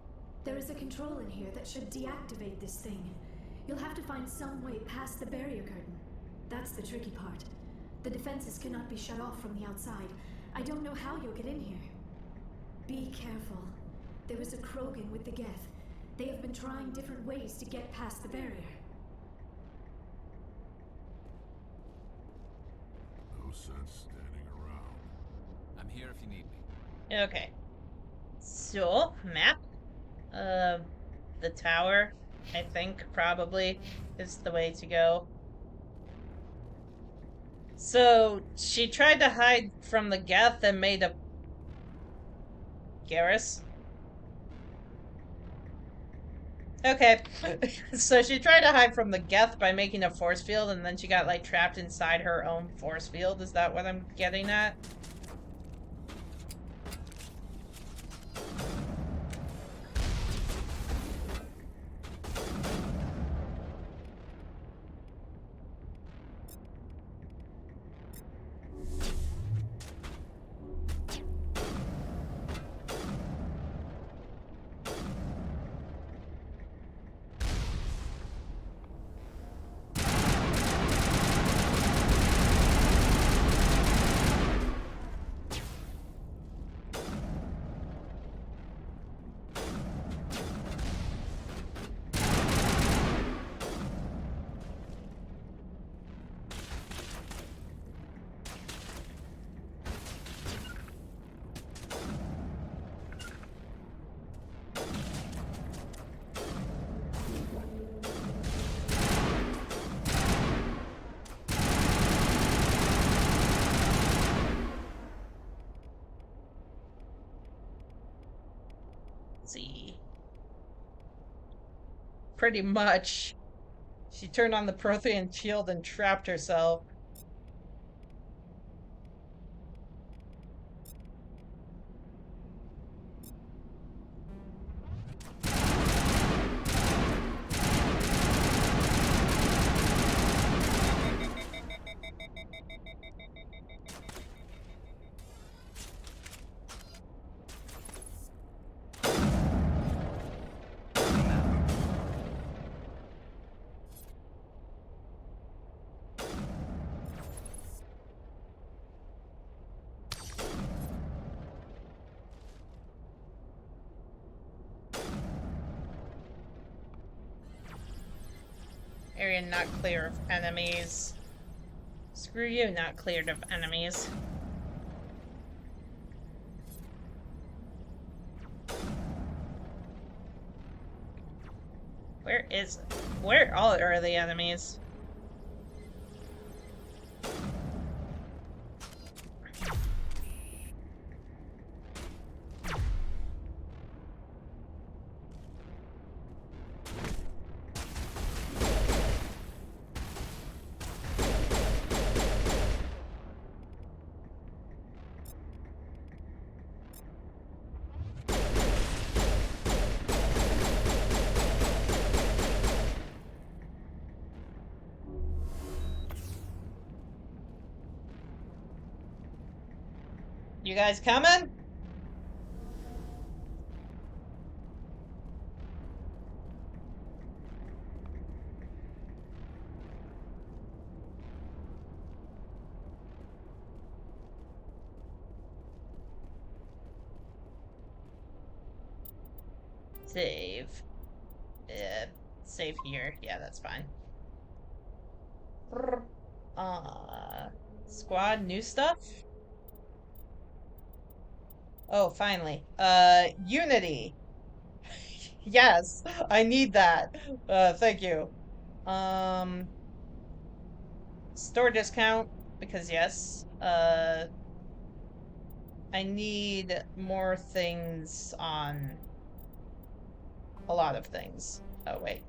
There is a control in here that should deactivate this thing. You'll have to find some way past the barrier curtain. That's the tricky part. The defenses cannot be shut off from the outside. I don't know how you'll get in here. Be careful. There is a Krogan with the Geth. They have been trying different ways to get past the barrier. No sense standing around. I'm here if you need me. Okay. So, map. The tower, I think, probably is the way to go. So, she tried to hide from the Geth and made a... Garrus? Okay. So she tried to hide from the Geth by making a force field, and then she got, like, trapped inside her own force field. Is that what I'm getting at? See. Pretty much. She turned on the Prothean shield and trapped herself. Area not clear of enemies. Screw you, not cleared of enemies. Where all are the enemies? You guys coming? Save. Save here. Yeah, that's fine. Squad, new stuff? Oh, finally. Unity. Yes, I need that. Thank you. Store discount, because yes. I need more things on a lot of things. Oh, wait.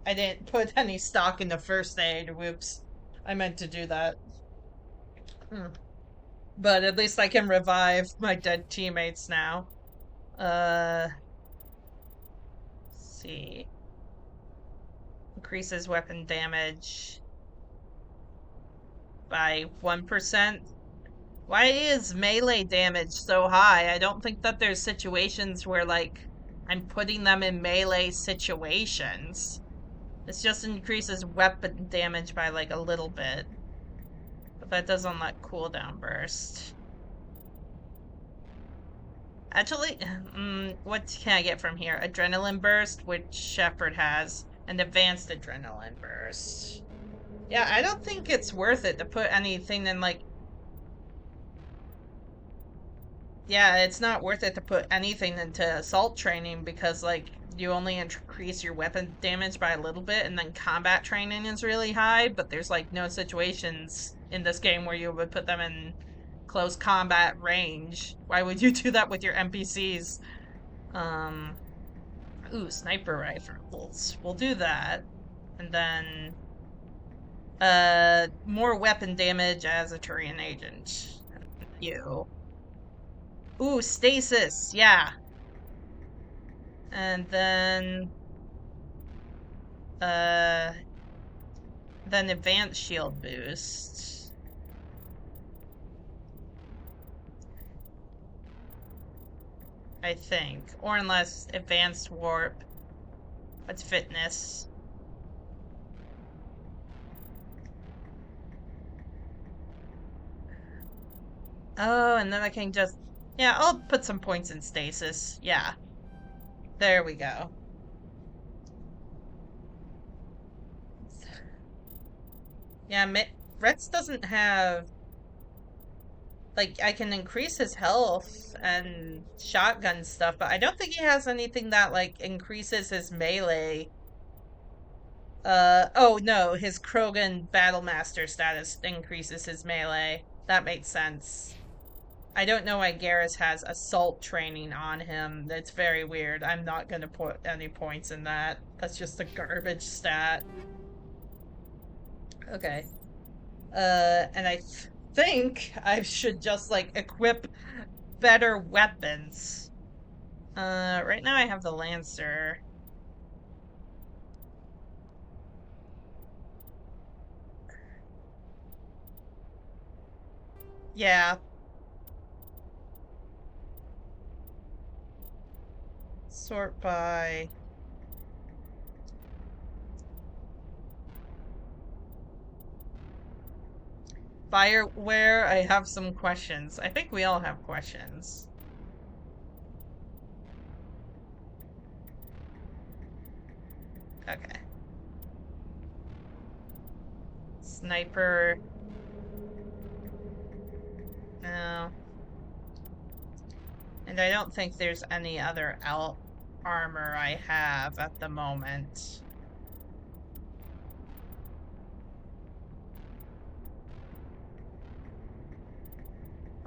I didn't put any stock in the first aid. Whoops. I meant to do that. But at least I can revive my dead teammates now. Let's see. Increases weapon damage by 1%. Why is melee damage so high? I don't think that there's situations where, like, I'm putting them in melee situations. This just increases weapon damage by, like, a little bit. But that does unlock cooldown burst. Actually, what can I get from here? Adrenaline burst, which Shepard has, and advanced adrenaline burst. Yeah, I don't think it's worth it to put anything in, like... Yeah, it's not worth it to put anything into assault training because, like, you only increase your weapon damage by a little bit, and then combat training is really high, but there's, like, no situations in this game where you would put them in close combat range. Why would you do that with your NPCs? Ooh, sniper rifles. We'll do that. And then, more weapon damage as a Turian agent. You. Ooh, stasis, yeah. And then advanced shield boost. I think. Or unless advanced warp. What's fitness? Oh, and then I can just... Yeah, I'll put some points in stasis. Yeah. There we go. Yeah, Rex doesn't have... Like, I can increase his health and shotgun stuff, but I don't think he has anything that, like, increases his melee. Oh no, his Krogan Battlemaster status increases his melee. That makes sense. I don't know why Garrus has assault training on him. That's very weird. I'm not gonna put any points in that. That's just a garbage stat. Okay. And I think I should just, like, equip better weapons. Right now I have the Lancer. Yeah. Sort by... Fireware, I have some questions. I think we all have questions. Okay. Sniper. No. And I don't think there's any other armor I have at the moment.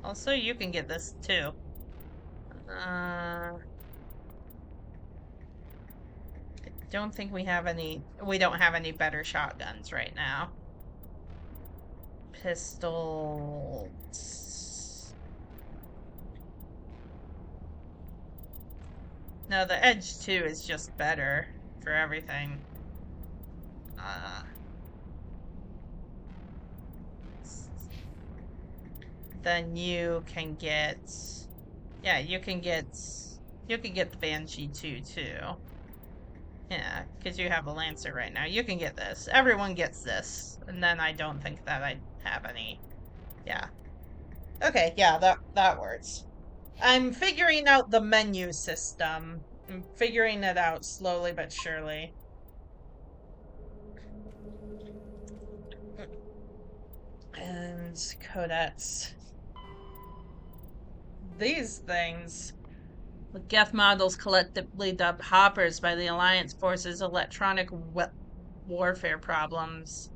Also, you can get this too. I don't think we don't have any better shotguns right now. Pistols. No, the Edge 2 is just better for everything. Then you can get... Yeah, you can get the Banshee 2 too. Yeah, because you have a Lancer right now. You can get this. Everyone gets this. And then I don't think that I have any. Yeah. Okay, yeah, that works. I'm figuring out the menu system. I'm figuring it out slowly but surely. And codex. These things. The Geth models collectively dubbed Hoppers by the Alliance Force's electronic warfare problems.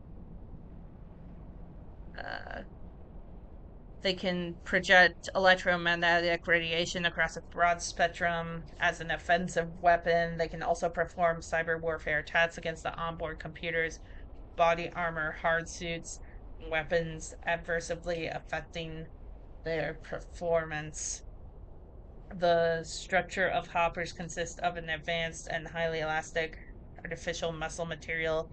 They can project electromagnetic radiation across a broad spectrum as an offensive weapon. They can also perform cyber warfare attacks against the onboard computers, body armor, hard suits, weapons, adversely affecting their performance. The structure of hoppers consists of an advanced and highly elastic artificial muscle material.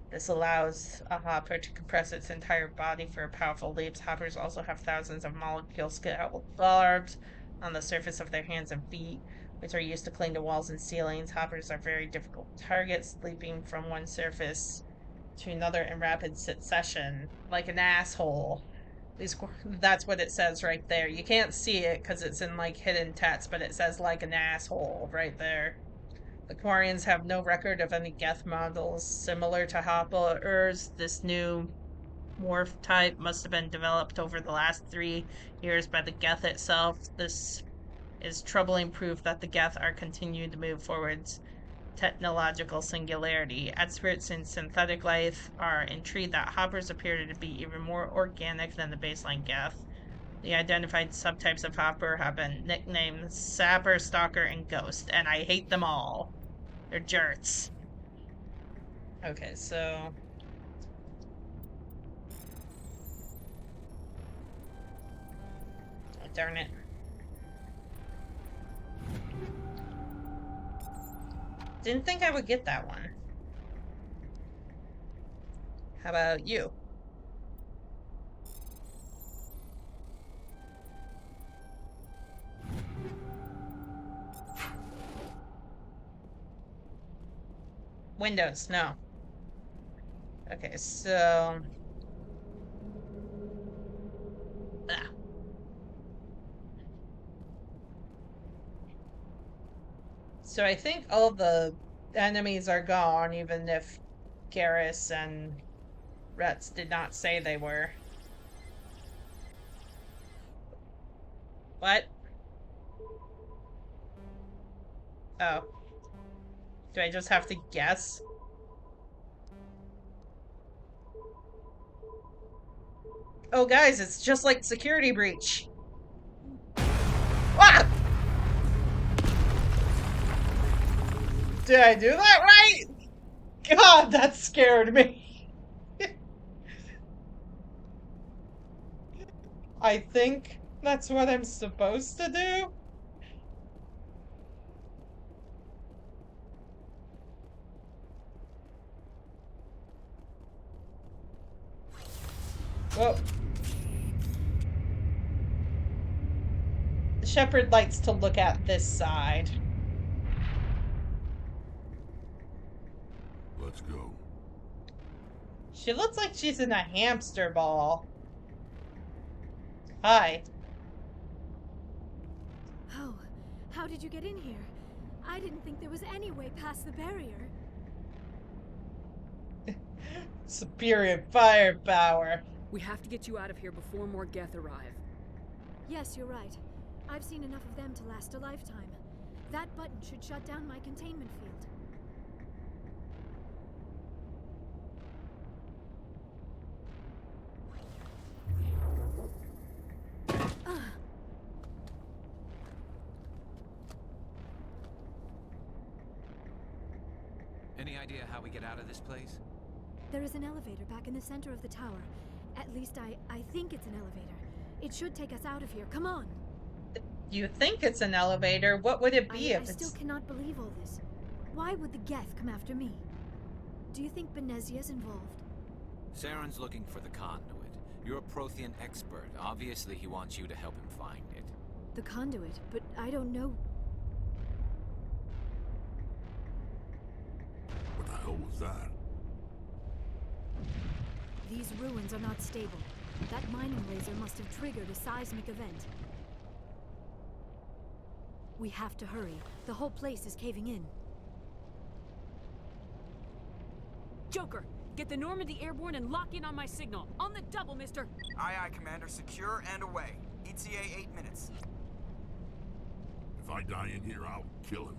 This allows a hopper to compress its entire body for powerful leaps. Hoppers also have thousands of molecule scale barbs on the surface of their hands and feet, which are used to cling to walls and ceilings. Hoppers are very difficult targets, leaping from one surface to another in rapid succession, like an asshole. That's what it says right there. You can't see it because it's in like hidden text, but it says like an asshole right there. The Quarians have no record of any Geth models similar to Hoppers. This new morph type must have been developed over the last 3 years by the Geth itself. This is troubling proof that the Geth are continuing to move forwards technological singularity. Experts in synthetic life are intrigued that Hoppers appear to be even more organic than the baseline Geth. The identified subtypes of Hopper have been nicknamed Sapper, Stalker, and Ghost, and I hate them all. They're jerks. Okay, so... Oh, darn it. Didn't think I would get that one. How about you? Windows, no. Okay, so... So I think all the enemies are gone, even if Garrus and Retz did not say they were. What? Oh. Do I just have to guess? Oh guys, it's just like Security Breach. Ah! Did I do that right? God, that scared me. I think that's what I'm supposed to do. Whoa. Shepard likes to look at this side. Let's go. She looks like she's in a hamster ball. Hi. Oh, how did you get in here? I didn't think there was any way past the barrier. Superior firepower. We have to get you out of here before more Geth arrive. Yes, you're right. I've seen enough of them to last a lifetime. That button should shut down my containment field. Any idea how we get out of this place? There is an elevator back in the center of the tower. At least I think it's an elevator. It should take us out of here. Come on! You think it's an elevator? What would it be I if it's... still cannot believe all this. Why would the Geth come after me? Do you think Benezia's involved? Saren's looking for the conduit. You're a Prothean expert. Obviously, he wants you to help him find it. The conduit, but I don't know. What the hell was that? These ruins are not stable. That mining laser must have triggered a seismic event. We have to hurry. The whole place is caving in. Joker, get the Normandy airborne and lock in on my signal. On the double, mister. Aye, aye, Commander. Secure and away. ETA 8 minutes. If I die in here, I'll kill him.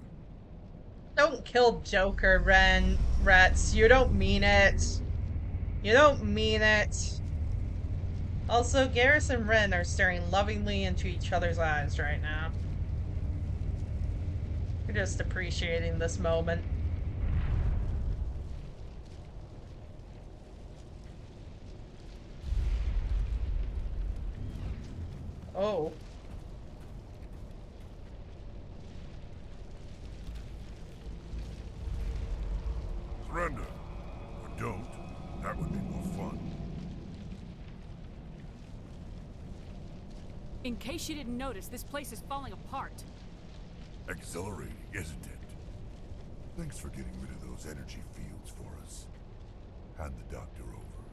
Don't kill Joker, Rats. You don't mean it. You don't mean it. Also, Garrus and Ren are staring lovingly into each other's eyes right now. We're just appreciating this moment. Oh. Surrender. Or don't. That would be more fun. In case you didn't notice, this place is falling apart. Exhilarating, isn't it? Thanks for getting rid of those energy fields for us. Hand the doctor over.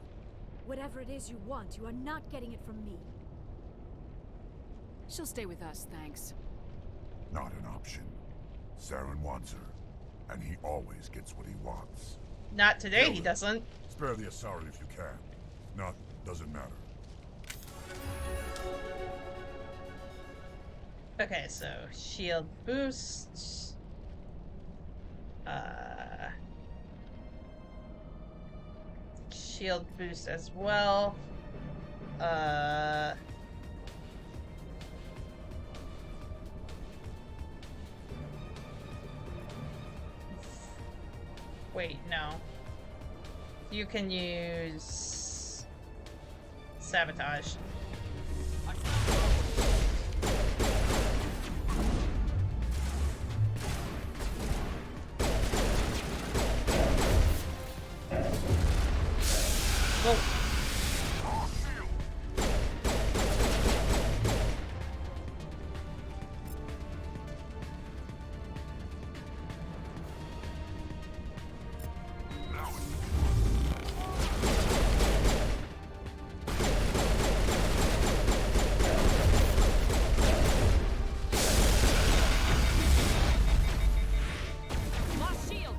Whatever it is you want, you are not getting it from me. She'll stay with us, thanks. Not an option. Saren wants her, and he always gets what he wants. Not today, Kill he him. doesn't. Spare the Asari if you can. If not, doesn't matter. Okay, so shield boost. Shield boost as well. Wait, no. You can use sabotage. Whoa. Lost shield!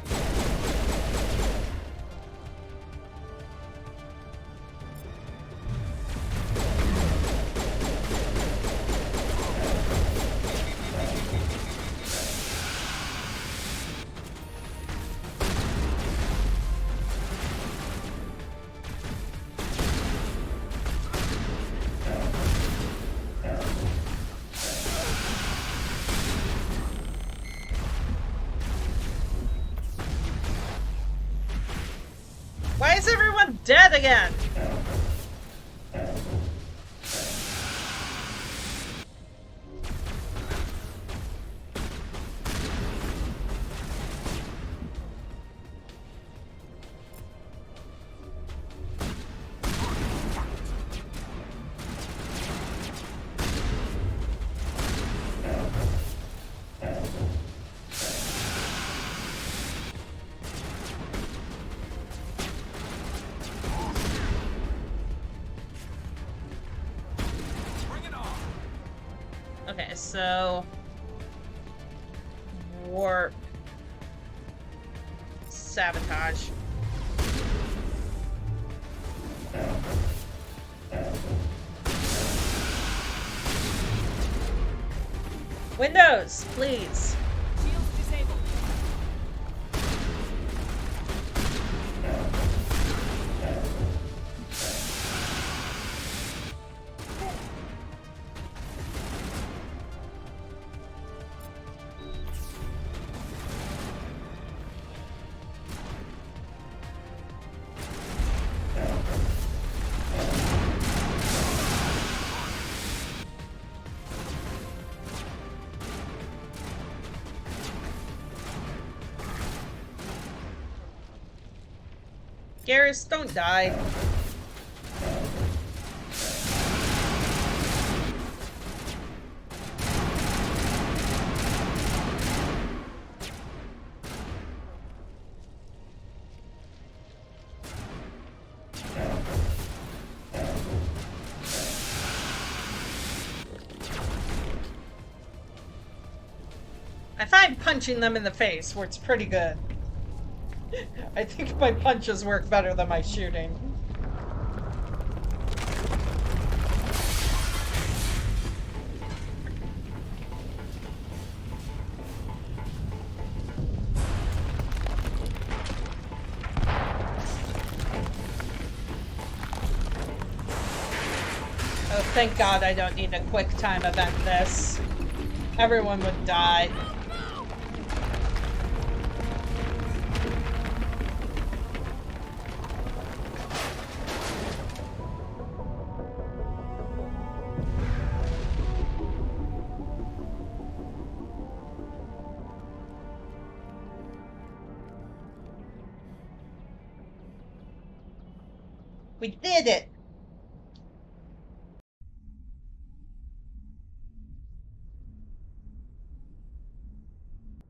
Why is everyone dead again? Okay, so warp sabotage. Windows, please. Garrus, don't die. I find punching them in the face works pretty good. I think my punches work better than my shooting. Oh, thank God I don't need a quick time event this. Everyone would die. We did it!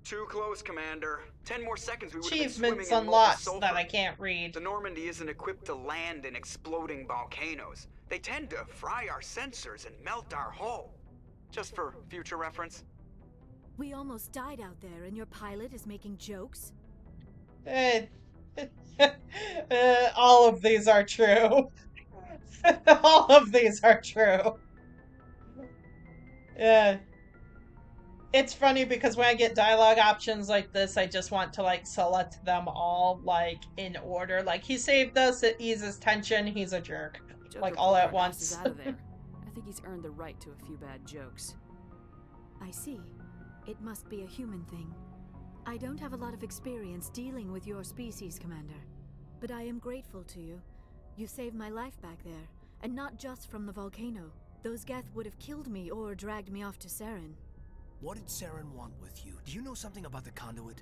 Too close, Commander. 10 more seconds, we would have been Achievements swimming in molten unlocked sulfur. that I can't read. The Normandy isn't equipped to land in exploding volcanoes. They tend to fry our sensors and melt our hull. Just for future reference. We almost died out there, and your pilot is making jokes? All of these are true. All of these are true. Yeah. It's funny because when I get dialogue options like this, I just want to like select them all like in order. Like, he saved us, it eases tension, he's a jerk. Joker Like all pulled at our once. asses out of there. I think he's earned the right to a few bad jokes. I see. It must be a human thing. I don't have a lot of experience dealing with your species, Commander. But I am grateful to you. You saved my life back there, and not just from the volcano. Those Geth would have killed me or dragged me off to Saren. What did Saren want with you? Do you know something about the conduit?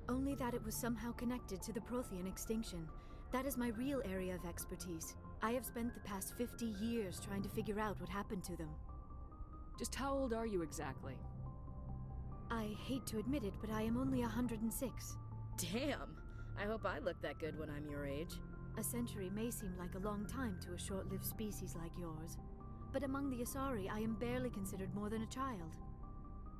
Only that it was somehow connected to the Prothean extinction. That is my real area of expertise. I have spent the past 50 years trying to figure out what happened to them. Just how old are you exactly? I hate to admit it, but I am only 106. Damn! I hope I look that good when I'm your age. A century may seem like a long time to a short-lived species like yours, but among the Asari, I am barely considered more than a child.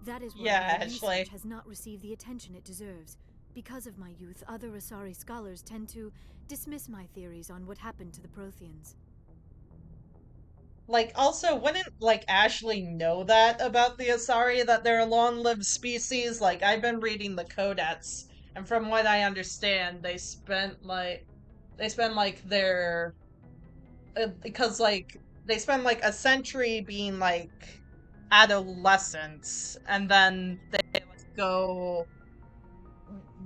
That is why my research has not received the attention it deserves. Because of my youth, other Asari scholars tend to dismiss my theories on what happened to the Protheans. Like, also, wouldn't, like, Ashley know that about the Asari, that they're a long-lived species? Like, I've been reading the Codex, and from what I understand, they spend, like, their... because, like, they spend, like, a century being, like, adolescents, and then they go...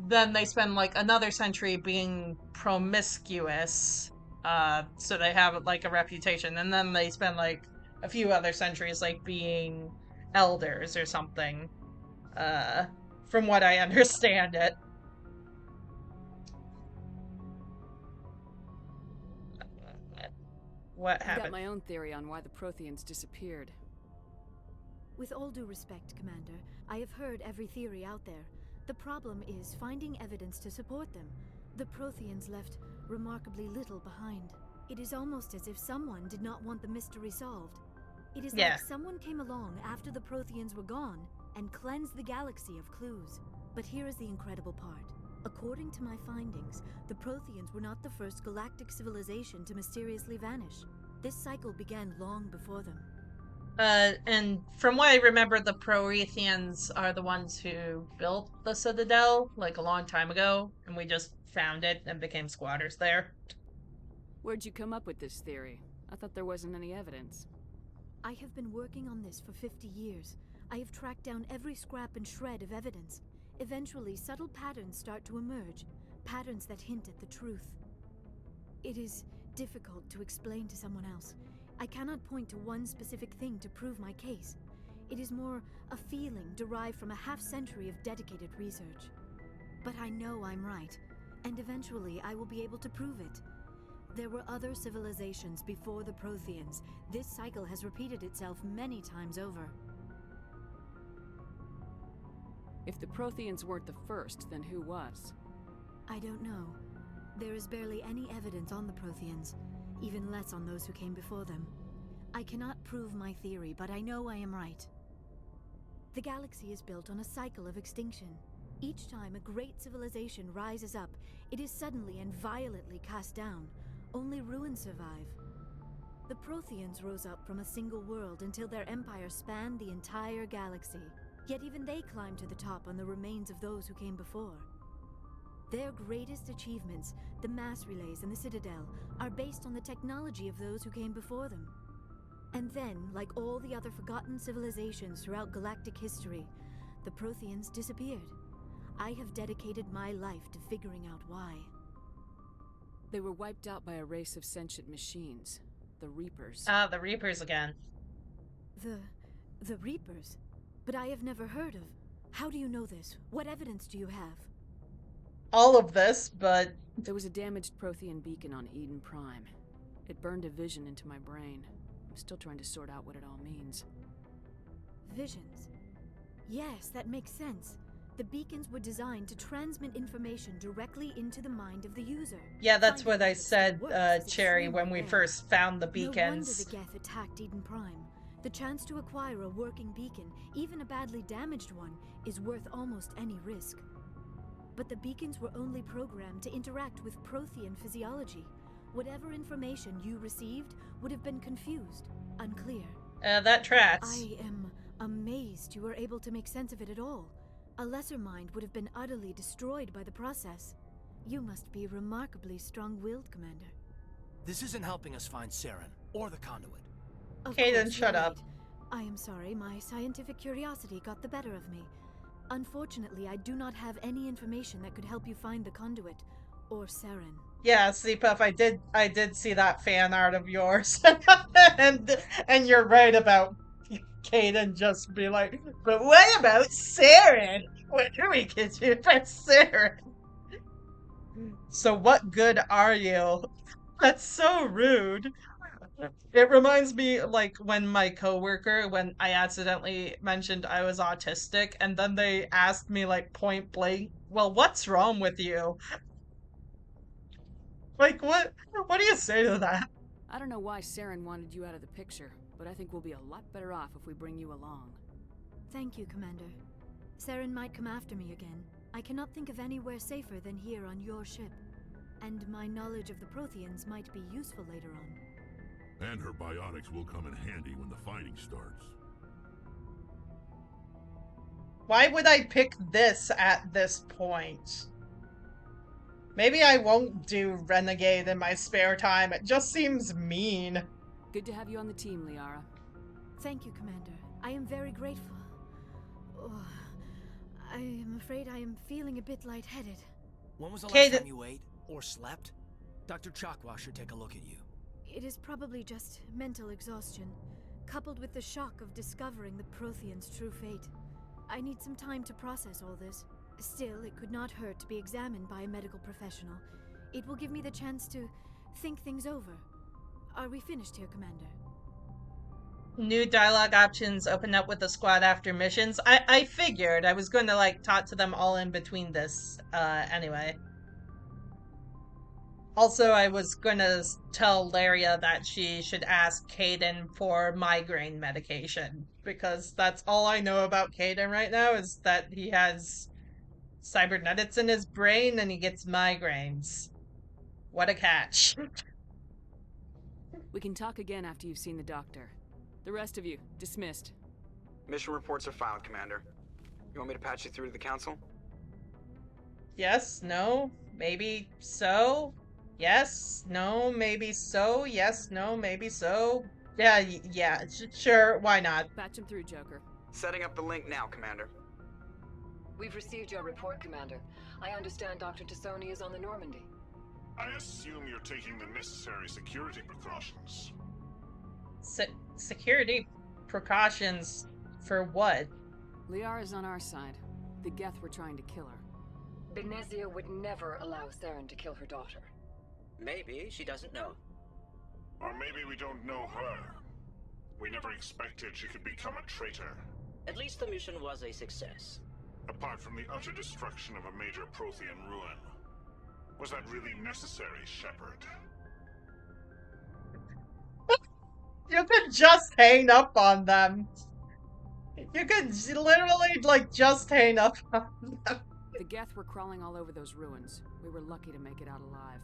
Then they spend, like, another century being promiscuous. So they have like a reputation, and then they spend like a few other centuries like being elders or something. From what I understand it. What happened? I've got my own theory on why the Protheans disappeared. With all due respect, Commander, I have heard every theory out there. The problem is finding evidence to support them. The Protheans left remarkably little behind. It is almost as if someone did not want the mystery solved. It is like someone came along after the Protheans were gone and cleansed the galaxy of clues. But here is the incredible part. According to my findings, the Protheans were not the first galactic civilization to mysteriously vanish. This cycle began long before them. And from what I remember, the Protheans are the ones who built the Citadel, like a long time ago, and we just found it and became squatters there. Where'd you come up with this theory? I thought there wasn't any evidence. I have been working on this for 50 years. I have tracked down every scrap and shred of evidence. Eventually, subtle patterns start to emerge, patterns that hint at the truth. It is difficult to explain to someone else. I cannot point to one specific thing to prove my case. It is more a feeling derived from a half-century of dedicated research. But I know I'm right, and eventually I will be able to prove it. There were other civilizations before the Protheans. This cycle has repeated itself many times over. If the Protheans weren't the first, then who was? I don't know. There is barely any evidence on the Protheans, even less on those who came before them. I cannot prove my theory, but I know I am right. The galaxy is built on a cycle of extinction. Each time a great civilization rises up, it is suddenly and violently cast down. Only ruins survive. The Protheans rose up from a single world until their empire spanned the entire galaxy. Yet even they climbed to the top on the remains of those who came before. Their greatest achievements, the mass relays and the Citadel, are based on the technology of those who came before them. And then, like all the other forgotten civilizations throughout galactic history, the Protheans disappeared. I have dedicated my life to figuring out why. They were wiped out by a race of sentient machines, the Reapers. Ah, the Reapers again. The Reapers? But I have never heard of. How do you know this? What evidence do you have? All of this, but... There was a damaged Prothean beacon on Eden Prime. It burned a vision into my brain. I'm still trying to sort out what it all means. Visions. Yes, that makes sense. The beacons were designed to transmit information directly into the mind of the user. Yeah, that's what I said, Cherry, when we first found the beacons. No wonder the Geth attacked Eden Prime. The chance to acquire a working beacon, even a badly damaged one, is worth almost any risk. But the beacons were only programmed to interact with Prothean physiology. Whatever information you received would have been confused, unclear. That tracks. I am amazed you were able to make sense of it at all. A lesser mind would have been utterly destroyed by the process. You must be remarkably strong-willed, Commander. This isn't helping us find Saren, or the conduit. Kaden, shut up. I am sorry, my scientific curiosity got the better of me. Unfortunately, I do not have any information that could help you find the conduit, or Saren. Yeah, Sleepuff, I did see that fan art of yours. and you're right about Kaden just be like, but what about Saren? What do we get you about Saren? So what good are you? That's so rude. It reminds me, like, when my coworker, when I accidentally mentioned I was autistic, and then they asked me, like, point blank, well, what's wrong with you? Like, what do you say to that? I don't know why Saren wanted you out of the picture, but I think we'll be a lot better off if we bring you along. Thank you, Commander. Saren might come after me again. I cannot think of anywhere safer than here on your ship. And my knowledge of the Protheans might be useful later on. And her biotics will come in handy when the fighting starts. Why would I pick this at this point? Maybe I won't do Renegade in my spare time. It just seems mean. Good to have you on the team, Liara. Thank you, Commander. I am very grateful. Oh, I am afraid I am feeling a bit lightheaded. When was the last time you ate or slept? Dr. Chakwa should take a look at you. It is probably just mental exhaustion, coupled with the shock of discovering the Protheans' true fate. I need some time to process all this. Still, it could not hurt to be examined by a medical professional. It will give me the chance to think things over. Are we finished here, Commander? New dialogue options open up with the squad after missions. I figured I was going to, like, talk to them all in between this, anyway. Also, I was gonna tell Laria that she should ask Kaden for migraine medication, because that's all I know about Kaden right now, is that he has cybernetics in his brain and he gets migraines. What a catch. We can talk again after you've seen the doctor. The rest of you, dismissed. Mission reports are filed, Commander. You want me to patch you through to the Council? Yes, no, maybe so. Yes, no, maybe so. Yes, no, maybe so. Yeah, sure, why not? Patch him through, Joker. Setting up the link now, Commander. We've received your report, Commander. I understand Dr. Tassoni is on the Normandy. I assume you're taking the necessary security precautions. Security precautions for what? Liara's on our side. The Geth were trying to kill her. Benezia would never allow Saren to kill her daughter. Maybe she doesn't know. Or maybe we don't know her. We never expected she could become a traitor. At least the mission was a success. Apart from the utter destruction of a major Prothean ruin. Was that really necessary, Shepard? You could just hang up on them. You could literally, like, just hang up on them. The Geth were crawling all over those ruins. We were lucky to make it out alive.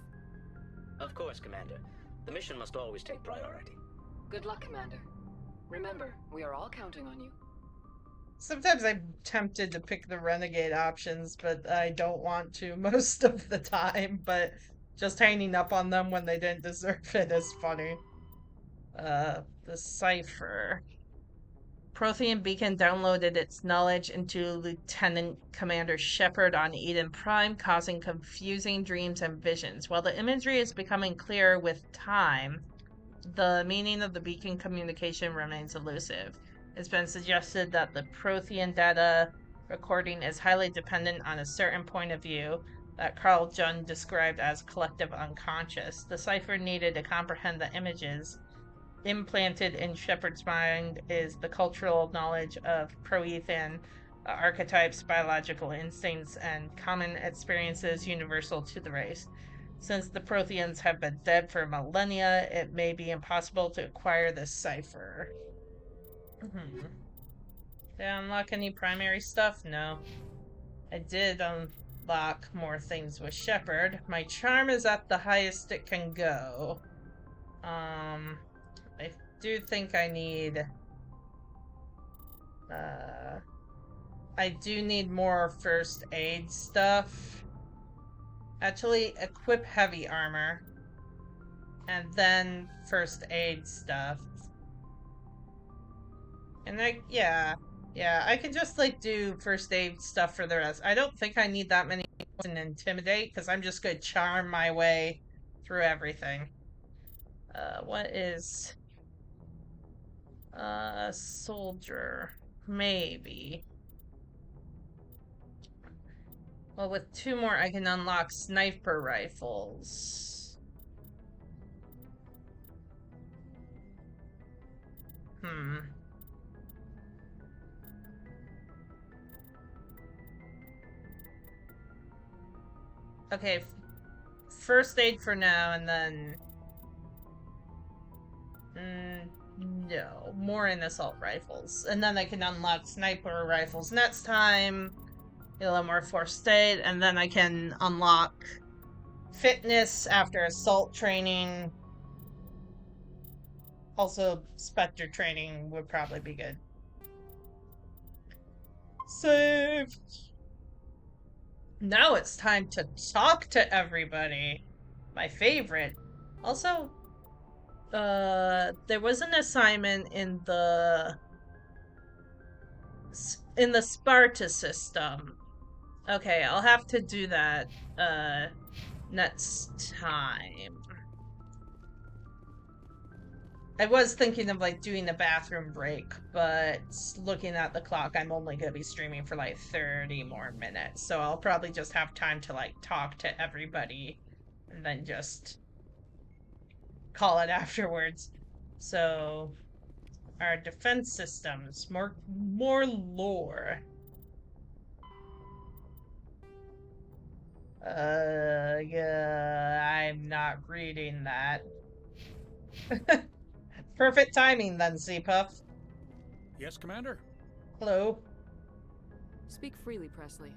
Of course, Commander. The mission must always take priority. Good luck, Commander. Remember, we are all counting on you. Sometimes I'm tempted to pick the renegade options, but I don't want to most of the time. But just hanging up on them when they didn't deserve it is funny. The cipher. Prothean Beacon downloaded its knowledge into Lieutenant Commander Shepard on Eden Prime, causing confusing dreams and visions. While the imagery is becoming clearer with time, the meaning of the beacon communication remains elusive. It's been suggested that the Prothean data recording is highly dependent on a certain point of view that Carl Jung described as collective unconscious. The cipher needed to comprehend the images implanted in Shepard's mind is the cultural knowledge of Proethan archetypes, biological instincts, and common experiences universal to the race. Since the Protheans have been dead for millennia, it may be impossible to acquire this cipher. Did I unlock any primary stuff? No. I did unlock more things with Shepard. My charm is at the highest it can go. I do think I need... I do need more first aid stuff. Actually, equip heavy armor. And then first aid stuff. And yeah, I can just, like, do first aid stuff for the rest. I don't think I need that many in Intimidate, because I'm just gonna charm my way through everything. What is... soldier. Maybe. Well, with 2 more, I can unlock sniper rifles. Okay, first aid for now, and then... no, more in assault rifles. And then I can unlock sniper rifles next time. A little more first aid, and then I can unlock fitness after assault training. Also, Spectre training would probably be good. Save! Now it's time to talk to everybody. My favorite. Also, there was an assignment in the Sparta system. Okay, I'll have to do that, next time. I was thinking of, like, doing a bathroom break, but looking at the clock, I'm only gonna be streaming for, like, 30 more minutes, so I'll probably just have time to, like, talk to everybody, and then just call it afterwards. So, our defense systems, more lore. Yeah, I'm not reading that. Perfect timing then, Puff. Yes, Commander? Hello. Speak freely, Presley.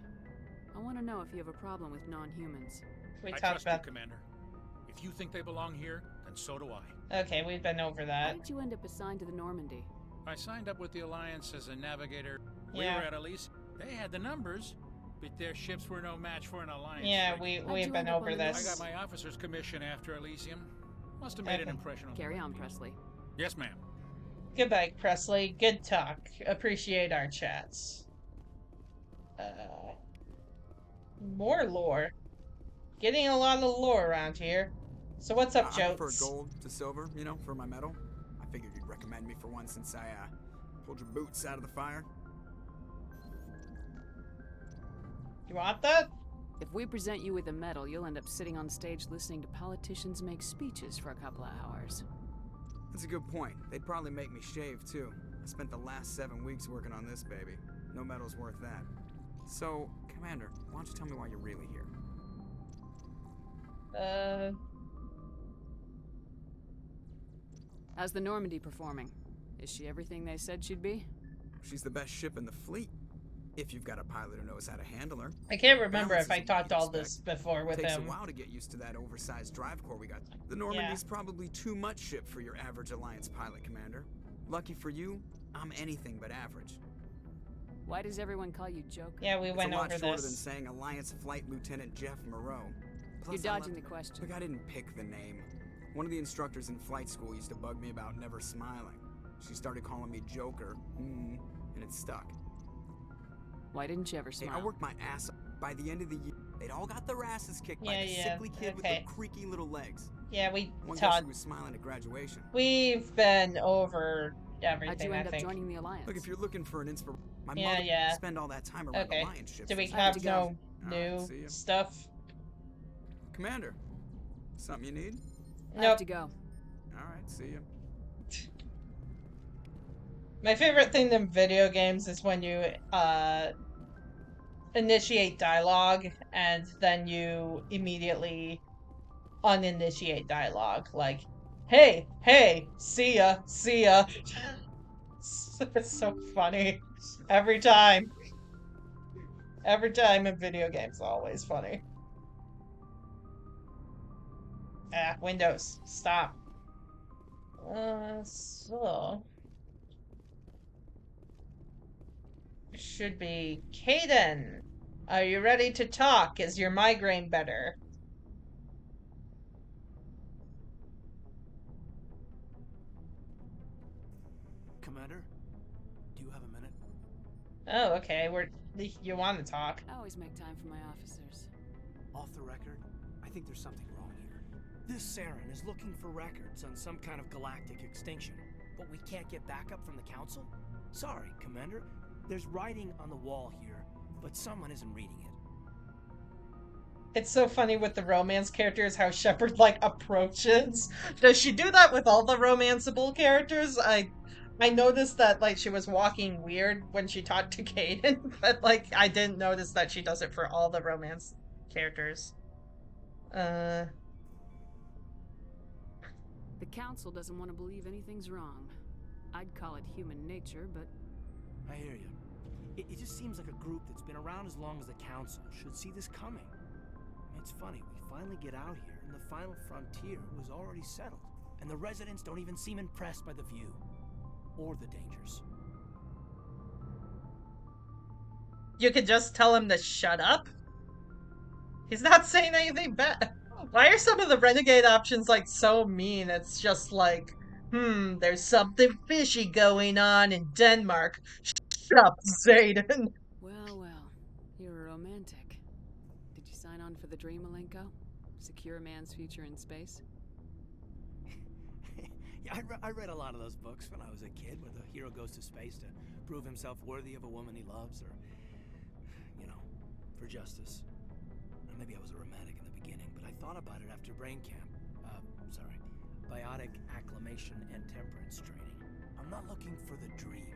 I want to know if you have a problem with non-humans. We I talked trust about... you, Commander. If you think they belong here, then so do I. Okay, we've been over that. How did you end up assigned to the Normandy? I signed up with the Alliance as a navigator. We Yeah. were at Elise. They had the numbers, but their ships were no match for an Alliance. Yeah, frigate. we've been over this. I got my officer's commission after Elysium. Must have made an impression on Carry the on, people. Presley. Yes, ma'am. Goodbye, Presley. Good talk. Appreciate our chats. More lore. Getting a lot of lore around here. So what's up, I prefer Jokes? gold to silver, you know, for my medal. I figured you'd recommend me for one since I, pulled your boots out of the fire. You want that? If we present you with a medal, you'll end up sitting on stage listening to politicians make speeches for a couple of hours. That's a good point. They'd probably make me shave, too. I spent the last 7 weeks working on this baby. No medal's worth that. So, Commander, why don't you tell me why you're really here? How's the Normandy performing? Is she everything they said she'd be? She's the best ship in the fleet. If you've got a pilot who knows how to handle her. I can't remember if I talked all this before with him. It takes a while to get used to that oversized drive core we got. The Normandy's probably too much ship for your average Alliance pilot, Commander. Lucky for you, I'm anything but average. Why does everyone call you Joker? Yeah, we went over this. It's a lot shorter than saying Alliance Flight Lieutenant Jeff Moreau. You're dodging the question. Look, I didn't pick the name. One of the instructors in flight school used to bug me about never smiling. She started calling me Joker, and it stuck. Why didn't you ever smile? Hey, I worked my ass off. By the end of the year, they'd all got their asses kicked by the sickly kid with the creaky little legs. Yeah, we One guy who was smiling at graduation. We've been over everything. How'd you end up joining the Alliance? Look, if you're looking for an inspiration, my mother spend all that time around Alliance ships. Do we have no new stuff? Commander, something you need? I have to go. All right, see you. My favorite thing in video games is when you initiate dialogue and then you immediately uninitiate dialogue. Like, hey, see ya. It's so funny. Every time. Every time in video games, always funny. Windows, stop. So... should be Caden. Are you ready to talk? Is your migraine better? Commander, do you have a minute? Oh, okay. You want to talk? I always make time for my officers. Off the record, I think there's something wrong here. This Saren is looking for records on some kind of galactic extinction, but we can't get backup from the Council? Sorry, Commander. There's writing on the wall here, but someone isn't reading it. It's so funny with the romance characters, how Shepard, like, approaches. Does she do that with all the romanceable characters? I noticed that, like, she was walking weird when she talked to Caden, but, like, I didn't notice that she does it for all the romance characters. The Council doesn't want to believe anything's wrong. I'd call it human nature, but... I hear you. It just seems like a group that's been around as long as the Council should see this coming. It's funny, we finally get out here, and the final frontier was already settled. And the residents don't even seem impressed by the view. Or the dangers. You could just tell him to shut up? He's not saying anything bad. Why are some of the renegade options, like, so mean? It's just like, there's something fishy going on in Denmark. Shut up, Zayden. Well, you're a romantic. Did you sign on for the dream, Malenko? Secure a man's future in space? Yeah, I read a lot of those books when I was a kid, where the hero goes to space to prove himself worthy of a woman he loves, or, you know, for justice. Or maybe I was a romantic in the beginning, but I thought about it after brain camp. Biotic acclimation and temperance training. I'm not looking for the dream.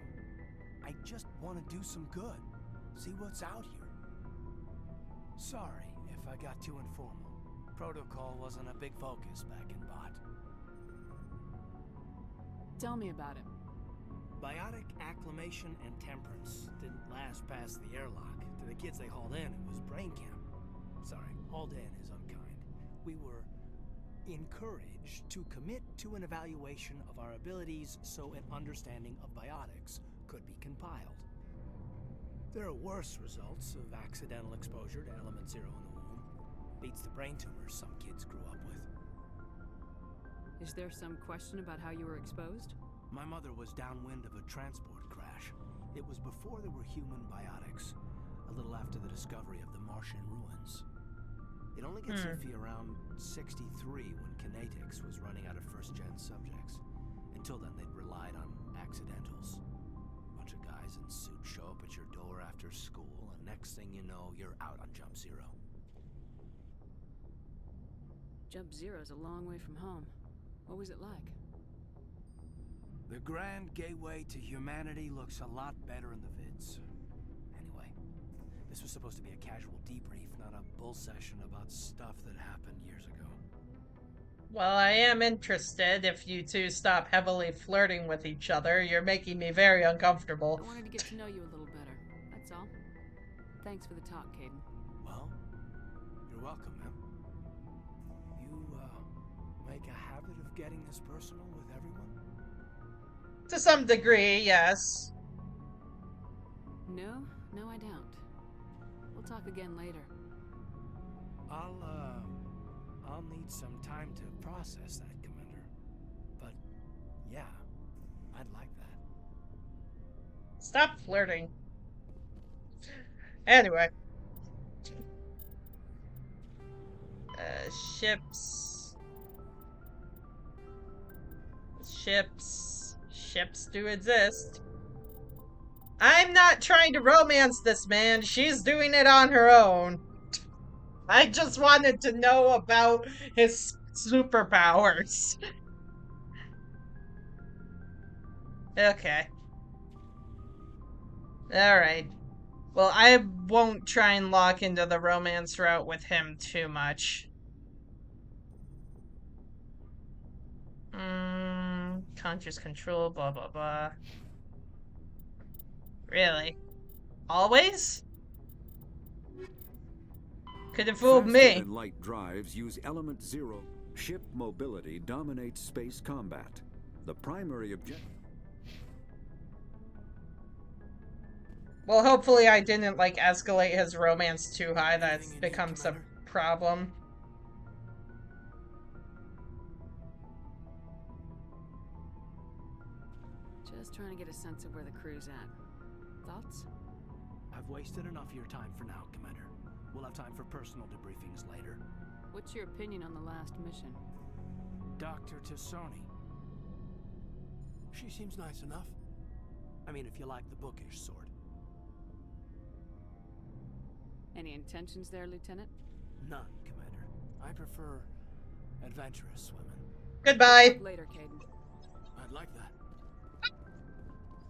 I just want to do some good. See what's out here. Sorry if I got too informal. Protocol wasn't a big focus back in Bot. Tell me about it. Biotic acclimation and temperance didn't last past the airlock. To the kids they hauled in, it was brain camp. Sorry, hauled in is unkind. We were encouraged to commit to an evaluation of our abilities so an understanding of biotics could be compiled. There are worse results of accidental exposure to element 0 in the womb. Beats the brain tumors some kids grew up with. Is there some question about how you were exposed? My mother was downwind of a transport crash. It was before there were human biotics, a little after the discovery of the Martian ruins. It only gets iffy around 63 when kinetics was running out of first-gen subjects. Until then, they'd relied on accidentals. Bunch of guys in suits show up at your door after school, and next thing you know, you're out on Jump Zero. Jump Zero's a long way from home. What was it like? The grand gateway to humanity looks a lot better in the vids. Anyway, this was supposed to be a casual debrief, not a bull session about stuff that happened years ago. Well, I am interested if you two stop heavily flirting with each other. You're making me very uncomfortable. I wanted to get to know you a little better, that's all. Thanks for the talk, Caden. Well, you're welcome, man. You, make a habit of getting this personal with everyone? To some degree, yes. No, I don't. We'll talk again later. I'll need some time to process that, Commander. But, yeah, I'd like that. Stop flirting. Anyway. Ships. Ships do exist. I'm not trying to romance this man. She's doing it on her own. I just wanted to know about his superpowers. Okay. Alright. Well, I won't try and lock into the romance route with him too much. Conscious control, blah blah blah. Really? Always? Could have fooled me. Faster than light drives use element 0. Ship mobility dominates space combat. The primary objective. Well, hopefully I didn't, like, escalate his romance too high that it becomes a problem. Just trying to get a sense of where the crew's at. Thoughts? I've wasted enough of your time for now, Commander. We'll have time for personal debriefings later. What's your opinion on the last mission? Dr. Tassoni. She seems nice enough. I mean, if you like the bookish sort. Any intentions there, Lieutenant? None, Commander. I prefer adventurous women. Goodbye. Later, Caden. I'd like that.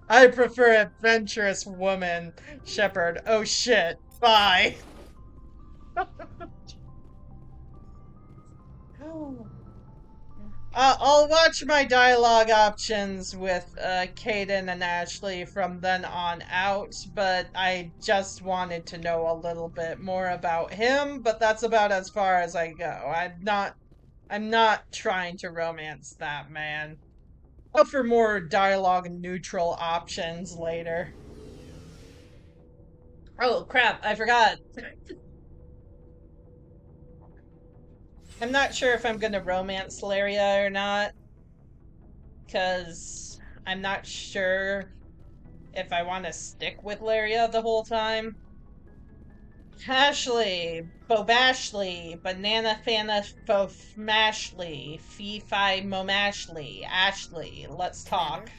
I prefer adventurous woman, Shepard. Oh shit. Bye. I'll watch my dialogue options with Caden and Ashley from then on out, but I just wanted to know a little bit more about him, but that's about as far as I go. I'm not trying to romance that man. I'll for more dialogue neutral options later. Oh crap, I forgot. I'm not sure if I'm gonna romance Liara or not, because I'm not sure if I want to stick with Liara the whole time. Ashley, Bobashley, Banana Fana Fofmashley, Fee-Fi Momashley, Ashley, let's talk.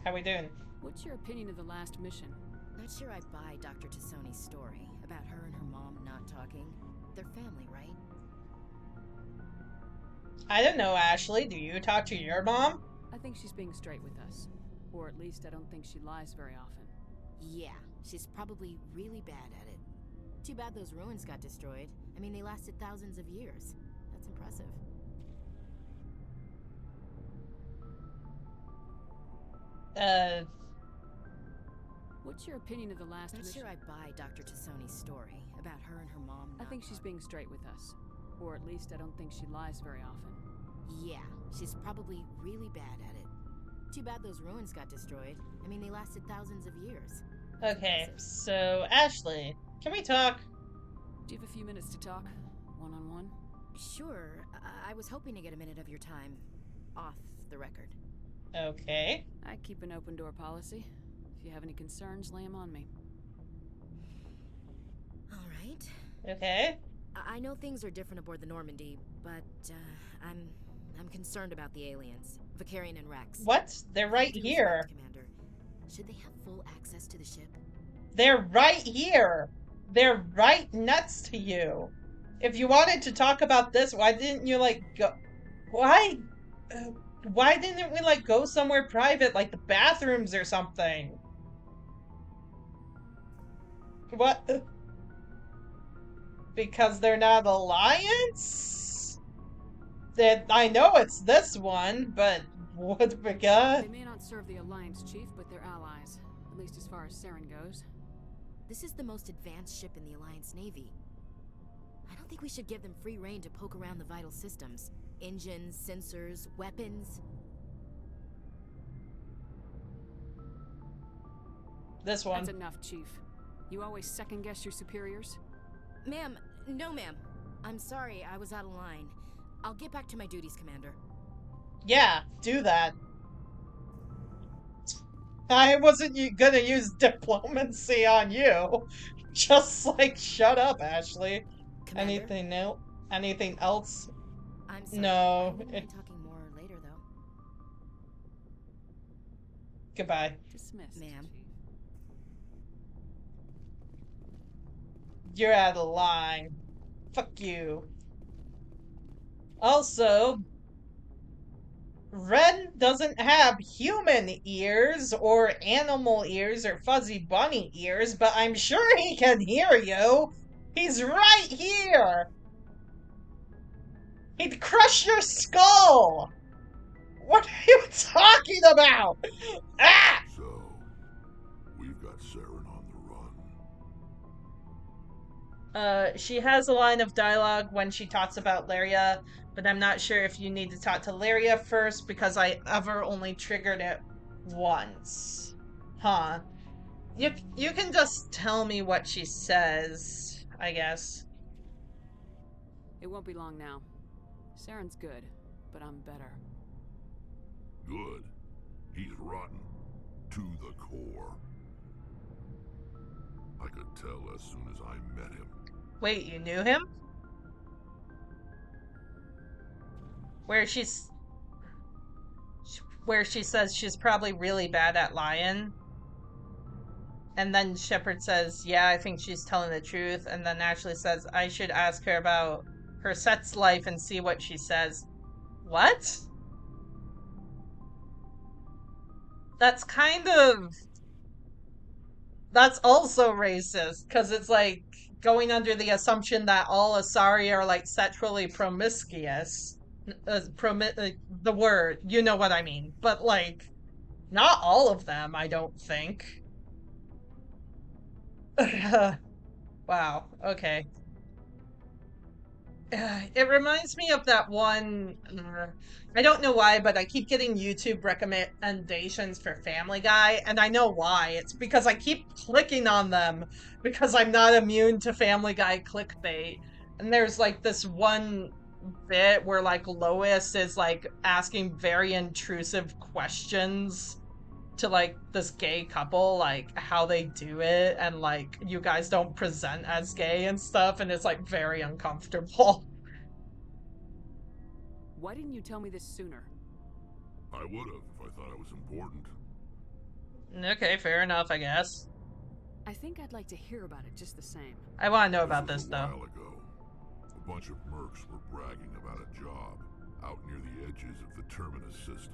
How we doing? What's your opinion of the last mission? Not sure I buy Dr. Tassoni's story about her and her mom not talking. They're family, right? I don't know, Ashley. Do you talk to your mom? I think she's being straight with us. Or at least I don't think she lies very often. Yeah, she's probably really bad at it. Too bad those ruins got destroyed. I mean, they lasted thousands of years. That's impressive. What's your opinion of the last mission? Not sure I buy Dr. Tassoni's story about her and her mom not I think she's being straight with us. Or at least I don't think she lies very often. Yeah, she's probably really bad at it. Too bad those ruins got destroyed. I mean, they lasted thousands of years. Okay, so Ashley, can we talk? Do you have a few minutes to talk? One-on-one? Sure. I was hoping to get a minute of your time off the record. Okay. I keep an open door policy. If you have any concerns, lay them on me. All right. Okay. I know things are different aboard the Normandy, but I'm concerned about the aliens, Vicarian and Rex. What? They're right here. Commander, should they have full access to the ship? They're right here. They're right next to you. If you wanted to talk about this, why didn't you, like, go... Why... why didn't we, like, go somewhere private, like the bathrooms or something? What? Because they're not alliance? That I know it's this one, but what we got? They may not serve the Alliance, Chief, but they're allies. At least as far as Saren goes. This is the most advanced ship in the Alliance Navy. I don't think we should give them free rein to poke around the vital systems. Engines, sensors, weapons. This one. That's enough, Chief. You always second-guess your superiors? Ma'am, no ma'am. I'm sorry, I was out of line. I'll get back to my duties, Commander. Yeah, do that. I wasn't gonna use diplomacy on you. Just like, shut up, Ashley. Commander? Anything else? I'm sorry. No. I wouldn't mind talking more later, though. Goodbye. Dismissed, ma'am. You're out of line. Fuck you. Also, Ren doesn't have human ears or animal ears or fuzzy bunny ears, but I'm sure he can hear you. He's right here. He'd crush your skull. What are you talking about? Ah! So, we've got Saren on the run. She has a line of dialogue when she talks about Liara, but I'm not sure if you need to talk to Liara first because I ever only triggered it once. Huh. You can just tell me what she says, I guess. It won't be long now. Saren's good, but I'm better. Good. He's rotten. To the core. I could tell as soon as I met him. Wait, you knew him? Where she says she's probably really bad at lying. And then Shepard says, yeah, I think she's telling the truth. And then Ashley says, I should ask her about her set's life and see what she says. What? That's kind of... That's also racist, because it's like going under the assumption that all Asari are like sexually promiscuous. The word, you know what I mean. But like, not all of them, I don't think. Wow, okay. It reminds me of that one, I don't know why, but I keep getting YouTube recommendations for Family Guy, and I know why. It's because I keep clicking on them, because I'm not immune to Family Guy clickbait. And there's like this one bit where like Lois is like asking very intrusive questions to like this gay couple, like how they do it, and like you guys don't present as gay and stuff, and it's like very uncomfortable. Why didn't you tell me this sooner? I would have if I thought it was important. Okay, fair enough, I guess. I think I'd like to hear about it just the same. I want to know about this though. A while ago, a bunch of mercs were bragging about a job out near the edges of the Terminus systems.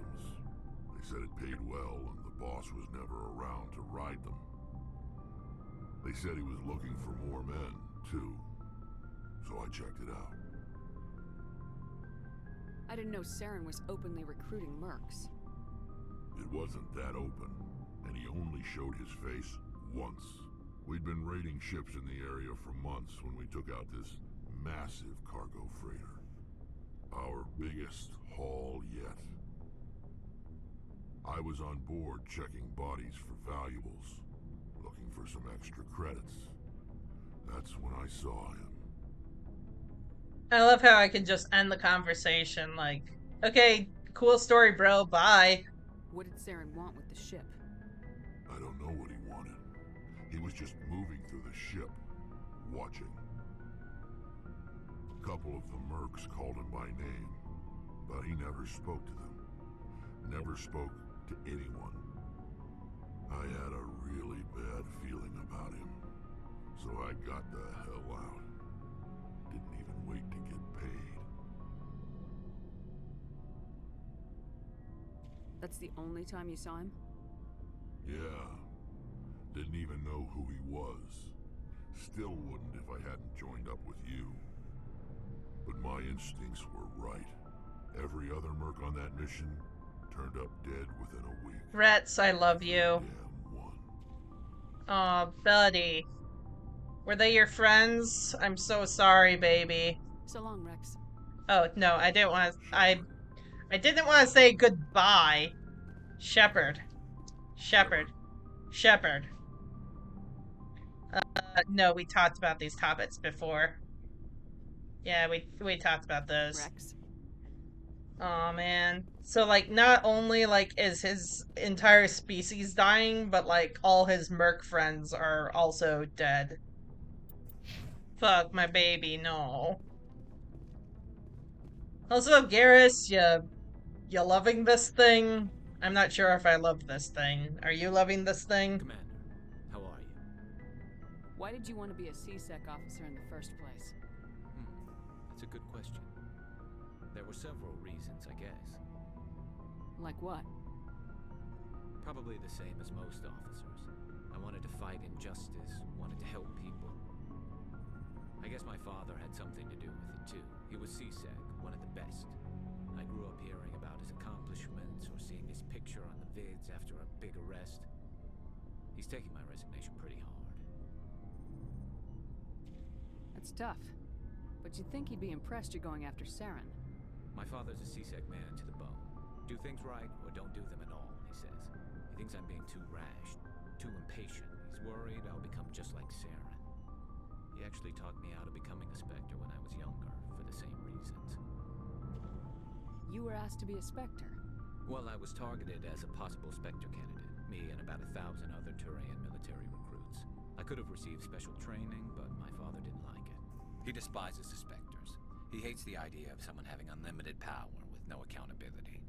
They said it paid well and the boss was never around to ride them. They said he was looking for more men, too. So I checked it out. I didn't know Saren was openly recruiting mercs. It wasn't that open, and he only showed his face once. We'd been raiding ships in the area for months when we took out this massive cargo freighter. Our biggest haul yet. I was on board checking bodies for valuables, looking for some extra credits. That's when I saw him. I love how I can just end the conversation like, okay, cool story, bro, bye. What did Saren want with the ship? I don't know what he wanted. He was just moving through the ship, watching. A couple of the mercs called him by name, but he never spoke to them. Never spoke to anyone. I had a really bad feeling about him, so I got the hell out. Didn't even wait to get paid. That's the only time you saw him? Yeah. Didn't even know who he was. Still wouldn't if I hadn't joined up with you. But my instincts were right. Every other merc on that mission turned up dead within a week. Rets, I love you. Damn one. Aw, buddy. Were they your friends? I'm so sorry, baby. So long, Rex. Oh, no, I didn't want to... I didn't want to say goodbye. Shepard. Shepard. Shepard. No, we talked about these topics before. Yeah, we talked about those. Rex. Aw, man. So, like, not only, like, is his entire species dying, but, like, all his merc friends are also dead. Fuck, my baby, no. Also, Garrus, you loving this thing? I'm not sure if I love this thing. Are you loving this thing? Commander, how are you? Why did you want to be a CSEC officer in the first place? That's a good question. There were several reasons, I guess. Like what? Probably the same as most officers. I wanted to fight injustice, wanted to help people. I guess my father had something to do with it too. He was CSEC, one of the best. I grew up hearing about his accomplishments or seeing his picture on the vids after a big arrest. He's taking my resignation pretty hard. That's tough. But you'd think he'd be impressed you're going after Saren. My father's a CSEC man to the bone. Do things right or don't do them at all, he says. He thinks I'm being too rash, too impatient. He's worried I'll become just like Saren. He actually talked me out of becoming a Spectre when I was younger, for the same reasons. You were asked to be a Spectre? Well, I was targeted as a possible Spectre candidate, me and about 1,000 other Turian military recruits. I could have received special training, but my father didn't like it. He despises the Spectres. He hates the idea of someone having unlimited power with no accountability.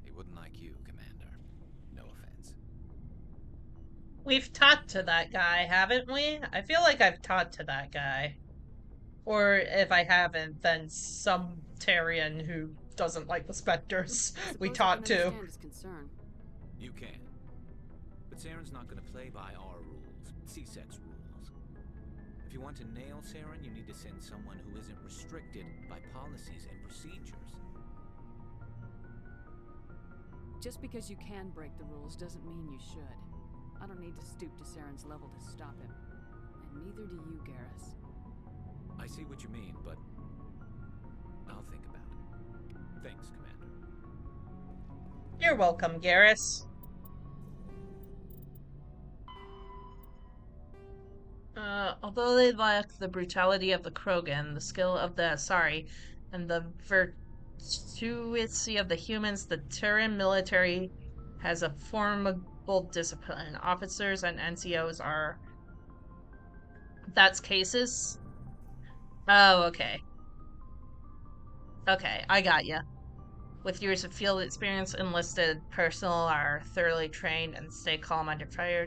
He wouldn't like you, Commander. No offense. We've talked to that guy, haven't we? I feel like I've talked to that guy. Or if I haven't, then some Tarian who doesn't like the Spectres we talked to. I understand his concern. You can. But Saren's not going to play by our rules, CSEC's rules. If you want to nail Saren, you need to send someone who isn't restricted by policies and procedures. Just because you can break the rules doesn't mean you should. I don't need to stoop to Saren's level to stop him. And neither do you, Garrus. I see what you mean, but I'll think about it. Thanks, Commander. You're welcome, Garrus. Although they lack the brutality of the Krogan, the skill of the Asari, and the virtuousy of the humans, the Terran military has a formidable discipline. Officers and NCOs are... That's cases? Oh, okay. Okay, I got ya. With years of field experience, enlisted personnel are thoroughly trained and stay calm under fire.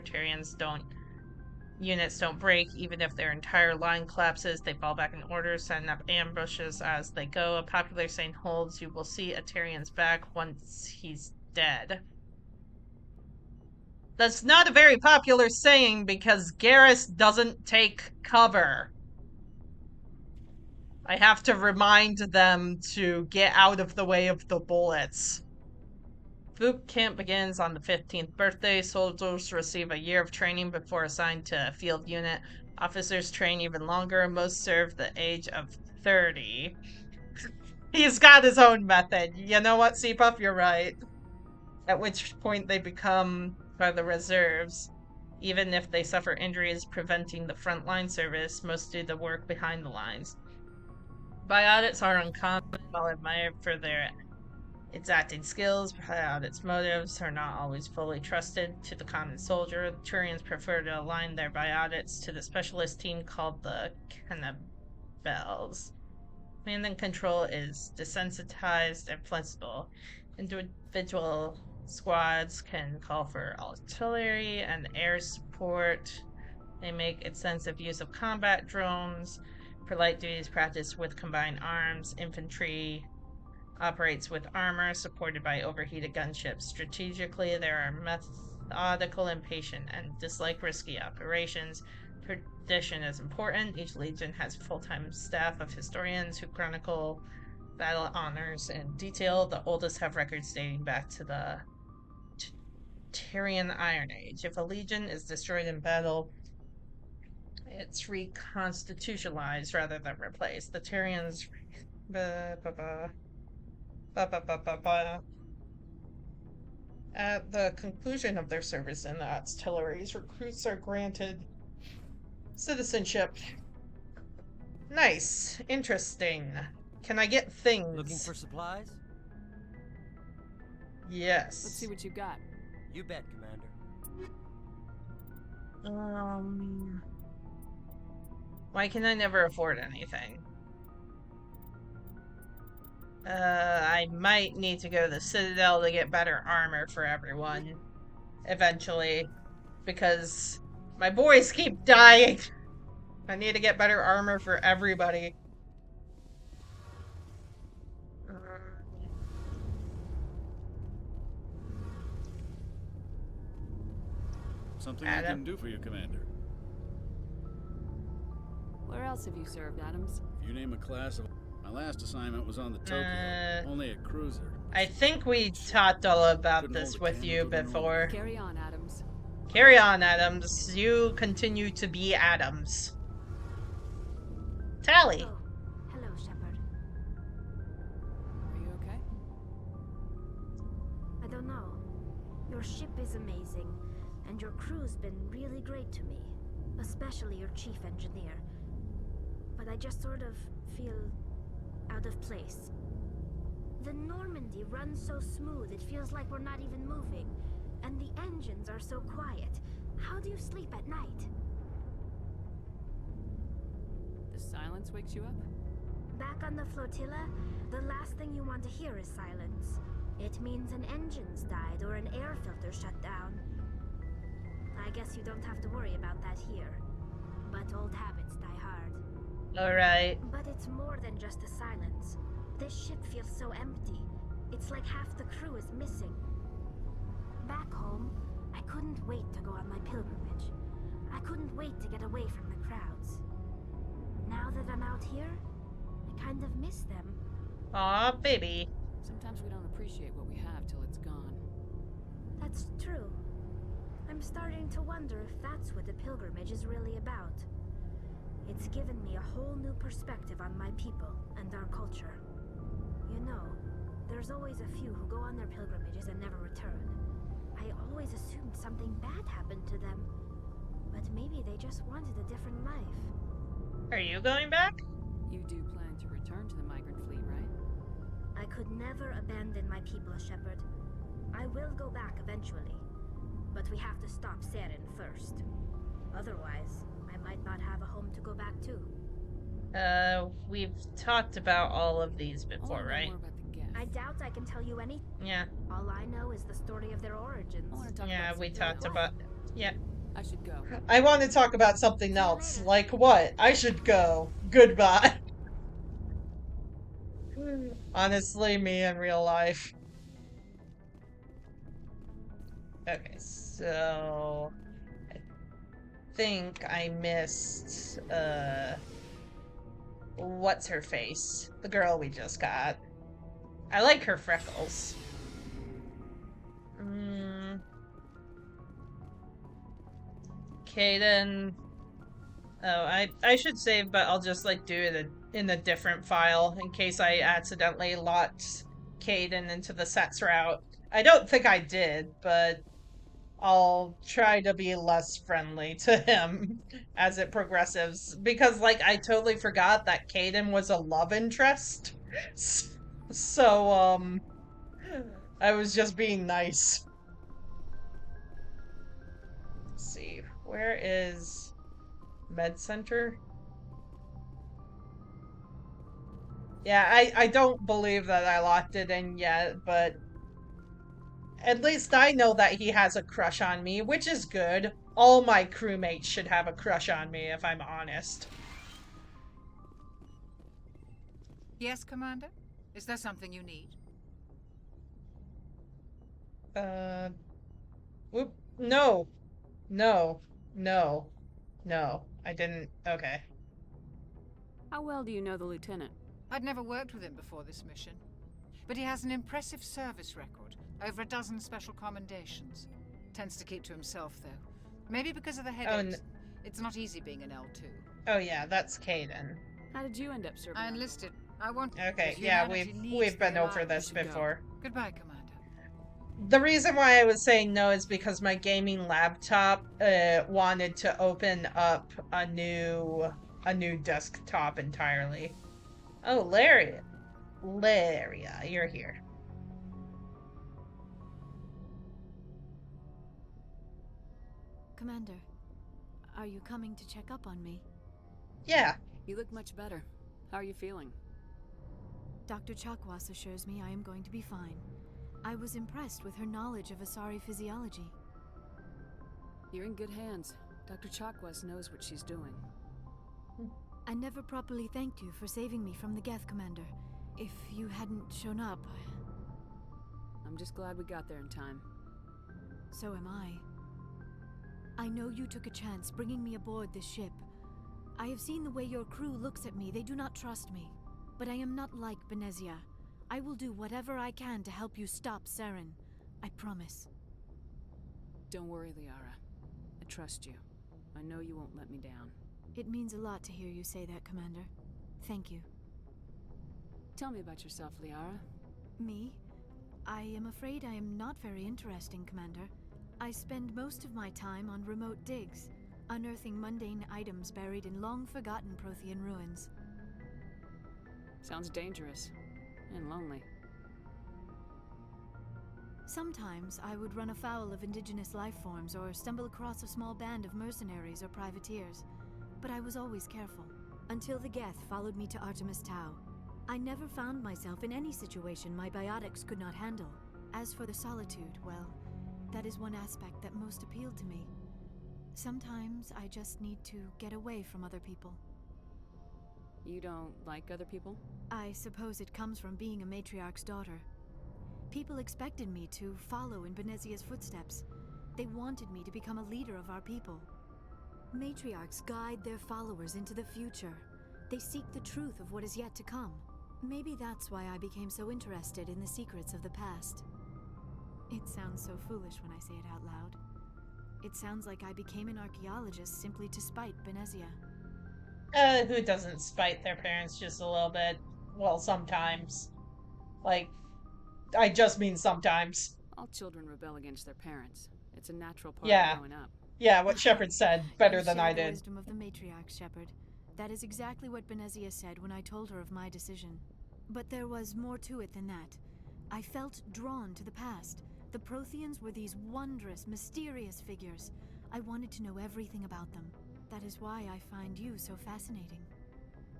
Units don't break, even if their entire line collapses. They fall back in order, setting up ambushes as they go. A popular saying holds, you will see a Tarian's back once he's dead. That's not a very popular saying because Garrus doesn't take cover. I have to remind them to get out of the way of the bullets. Boot camp begins on the 15th birthday. Soldiers receive a year of training before assigned to a field unit. Officers train even longer. Most serve the age of 30. He's got his own method. You know what, Seapuff? You're right. At which point they become part of the reserves. Even if they suffer injuries preventing the frontline service, most do the work behind the lines. Biotics are uncommon, well admired for their exacting skills. Biotics' motives are not always fully trusted to the common soldier. The Turians prefer to align their biotics to the specialist team called the Cannibals. Command and control is desensitized and flexible. Individual squads can call for artillery and air support. They make extensive use of combat drones. For light duties, practice with combined arms. Infantry operates with armor, supported by overheated gunships. Strategically, they are methodical and patient, and dislike risky operations. Tradition is important. Each legion has a full-time staff of historians who chronicle battle honors in detail. The oldest have records dating back to the Tyrian Iron Age. If a legion is destroyed in battle, it's reconstitutionalized rather than replaced. The Tyrians... At the conclusion of their service in the artilleries, recruits are granted citizenship. Nice. Interesting. Can I get things? Looking for supplies? Yes. Let's see what you got. You bet, Commander. Why can I never afford anything? I might need to go to the Citadel to get better armor for everyone. Eventually. Because my boys keep dying. I need to get better armor for everybody. Something I can do for you, Commander. Where else have you served, Adams? If you name a class of... My last assignment was on the Tokyo. Only a cruiser. I think we talked all about this with you before. Carry on, Adams. Carry on, Adams. You continue to be Adams. Tally. Oh, hello, Shepard. Are you okay? I don't know. Your ship is amazing, and your crew's been really great to me, especially your chief engineer. But I just sort of feel out of place. The Normandy runs so smooth, it feels like we're not even moving. And the engines are so quiet. How do you sleep at night? The silence wakes you up? Back on the flotilla, the last thing you want to hear is silence. It means an engine's died or an air filter shut down. I guess you don't have to worry about that here. But old habits die hard. Alright. But it's more than just the silence. This ship feels so empty. It's like half the crew is missing. Back home, I couldn't wait to go on my pilgrimage. I couldn't wait to get away from the crowds. Now that I'm out here, I kind of miss them. Aw, baby. Sometimes we don't appreciate what we have till it's gone. That's true. I'm starting to wonder if that's what the pilgrimage is really about. It's given me a whole new perspective on my people and our culture. You know, there's always a few who go on their pilgrimages and never return. I always assumed something bad happened to them. But maybe they just wanted a different life. Are you going back? You do plan to return to the migrant fleet, right? I could never abandon my people, Shepard. I will go back eventually. But we have to stop Saren first. Otherwise, I might not have a home to go back to. We've talked about all of these before, right? I doubt I can tell you anything. Yeah. All I know is the story of their origins. Yeah, we talked about... Yeah. I should go. I want to talk about something else. Like what? I should go. Goodbye. Honestly, me in real life. Okay, so... I think I missed, what's her face? The girl we just got. I like her freckles. Caden. Oh, I should save, but I'll just like do it in a different file in case I accidentally locked Caden into the sets route. I don't think I did, but I'll try to be less friendly to him as it progresses. Because, like, I totally forgot that Caden was a love interest. So, I was just being nice. Let's see, where is Med Center? Yeah, I don't believe that I locked it in yet, but at least I know that he has a crush on me, which is good. All my crewmates should have a crush on me, if I'm honest. Yes, Commander? Is there something you need? Whoop. No. No. No. No. I didn't. Okay. How well do you know the lieutenant? I'd never worked with him before this mission. But he has an impressive service record. Over a dozen special commendations. Tends to keep to himself, though. Maybe because of the headaches. It's not easy being an L2. Oh yeah, that's Caden. How did you end up serving? I enlisted. I want. Okay, yeah, we've been over this before. Goodbye, Commander. The reason why I was saying no is because my gaming laptop wanted to open up a new desktop entirely. Oh, Laria, you're here. Commander, are you coming to check up on me? Yeah. You look much better. How are you feeling? Dr. Chakwas assures me I am going to be fine. I was impressed with her knowledge of Asari physiology. You're in good hands. Dr. Chakwas knows what she's doing. I never properly thanked you for saving me from the Geth, Commander. If you hadn't shown up... I'm just glad we got there in time. So am I. I know you took a chance bringing me aboard this ship. I have seen the way your crew looks at me. They do not trust me. But I am not like Benezia. I will do whatever I can to help you stop Saren. I promise. Don't worry, Liara. I trust you. I know you won't let me down. It means a lot to hear you say that, Commander. Thank you. Tell me about yourself, Liara. Me? I am afraid I am not very interesting, Commander. I spend most of my time on remote digs, unearthing mundane items buried in long-forgotten Prothean ruins. Sounds dangerous. And lonely. Sometimes I would run afoul of indigenous life forms or stumble across a small band of mercenaries or privateers. But I was always careful, until the Geth followed me to Artemis Tau. I never found myself in any situation my biotics could not handle. As for the solitude, well, that is one aspect that most appealed to me. Sometimes I just need to get away from other people. You don't like other people? I suppose it comes from being a matriarch's daughter. People expected me to follow in Benezia's footsteps. They wanted me to become a leader of our people. Matriarchs guide their followers into the future. They seek the truth of what is yet to come. Maybe that's why I became so interested in the secrets of the past. It sounds so foolish when I say it out loud. It sounds like I became an archaeologist simply to spite Benezia. Who doesn't spite their parents just a little bit? Well, sometimes. Like, I just mean sometimes. All children rebel against their parents. It's a natural part of growing up. Yeah, what Shepard said better than I The did. wisdom of the matriarch, Shepard. That is exactly what Benezia said when I told her of my decision. But there was more to it than that. I felt drawn to the past. The Protheans were these wondrous, mysterious figures. I wanted to know everything about them. That is why I find you so fascinating.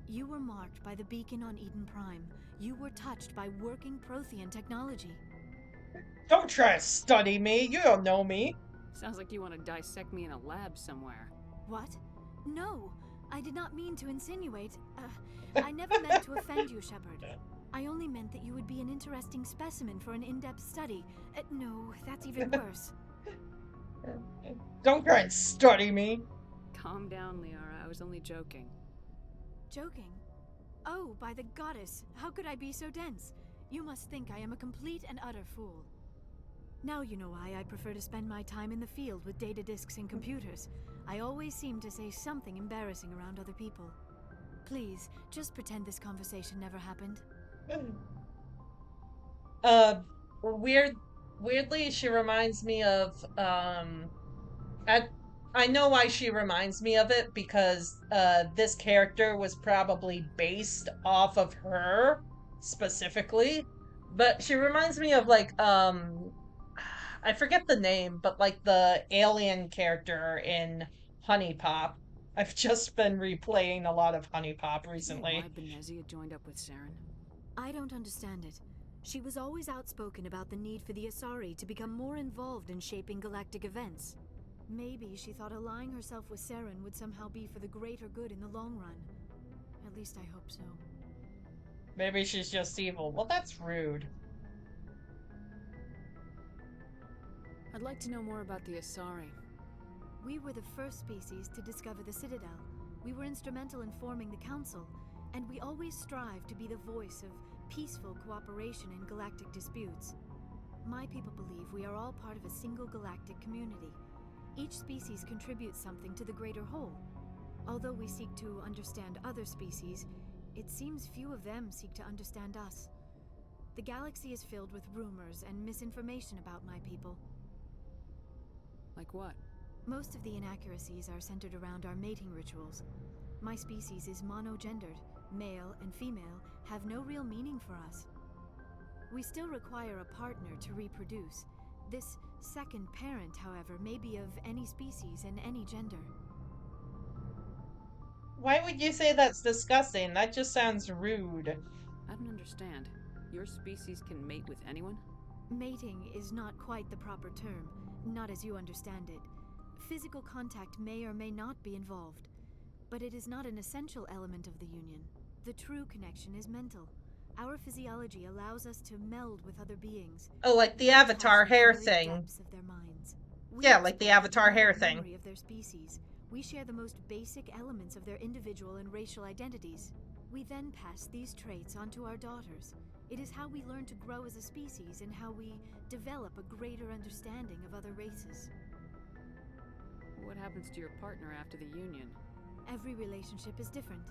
You were marked by the beacon on Eden Prime. You were touched by working Prothean technology. Don't try to study me. You don't know me. Sounds like you want to dissect me in a lab somewhere. What? No, I did not mean to insinuate. I never meant to offend you, Shepard. I only meant that you would be an interesting specimen for an in-depth study. No, that's even worse. Don't try and study me. Calm down, Liara. I was only joking. Joking? Oh, by the goddess, how could I be so dense? You must think I am a complete and utter fool. Now you know why I prefer to spend my time in the field with data disks and computers. I always seem to say something embarrassing around other people. Please, just pretend this conversation never happened. Weirdly, she reminds me of, I know why she reminds me of it, because, this character was probably based off of her, specifically. But she reminds me of, like, I forget the name, but, like, the alien character in Honey Pop. I've just been replaying a lot of Honey Pop recently. You know why Benezia joined up with Saren? I don't understand it. She was always outspoken about the need for the Asari to become more involved in shaping galactic events. Maybe she thought allying herself with Saren would somehow be for the greater good in the long run. At least I hope so. Maybe she's just evil. Well, that's rude. I'd like to know more about the Asari. We were the first species to discover the Citadel. We were instrumental in forming the Council, and we always strive to be the voice of peaceful cooperation in galactic disputes. My people believe we are all part of a single galactic community. Each species contributes something to the greater whole. Although we seek to understand other species, it seems few of them seek to understand us. The galaxy is filled with rumors and misinformation about my people. Like what? Most of the inaccuracies are centered around our mating rituals. My species is monogendered. Male and female have no real meaning for us. We still require a partner to reproduce. This second parent, however, may be of any species and any gender. Why would you say that's disgusting? That just sounds rude. I don't understand. Your species can mate with anyone? Mating is not quite the proper term, not as you understand it. Physical contact may or may not be involved, but it is not an essential element of the union. The true connection is mental. Our physiology allows us to meld with other beings. Oh, like the Avatar hair thing. Yeah, like the Avatar hair thing. Of their species. We share the most basic elements of their individual and racial identities. We then pass these traits onto our daughters. It is how we learn to grow as a species and how we develop a greater understanding of other races. What happens to your partner after the union? Every relationship is different.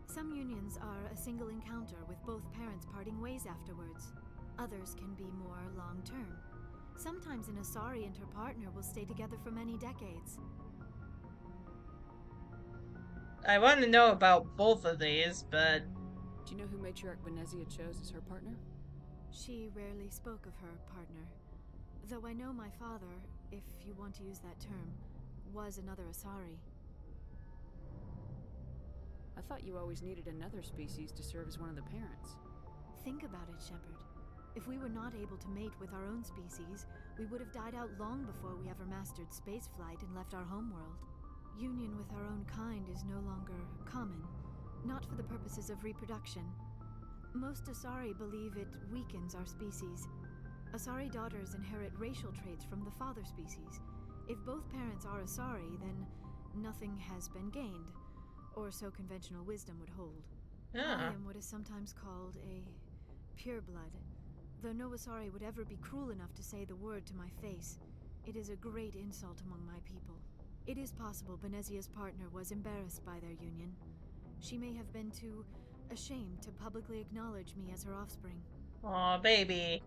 Some unions are a single encounter with both parents parting ways afterwards. Others can be more long-term. Sometimes an Asari and her partner will stay together for many decades. I want to know about both of these, but... Do you know who Matriarch Benezia chose as her partner? She rarely spoke of her partner. Though I know my father, if you want to use that term, was another Asari. I thought you always needed another species to serve as one of the parents. Think about it, Shepard. If we were not able to mate with our own species, we would have died out long before we ever mastered spaceflight and left our homeworld. Union with our own kind is no longer common, not for the purposes of reproduction. Most Asari believe it weakens our species. Asari daughters inherit racial traits from the father species. If both parents are Asari, then nothing has been gained, or so conventional wisdom would hold. I am what is sometimes called a pureblood. Though no Asari would ever be cruel enough to say the word to my face, it is a great insult among my people. It is possible Benezia's partner was embarrassed by their union. She may have been too ashamed to publicly acknowledge me as her offspring. Aw, baby.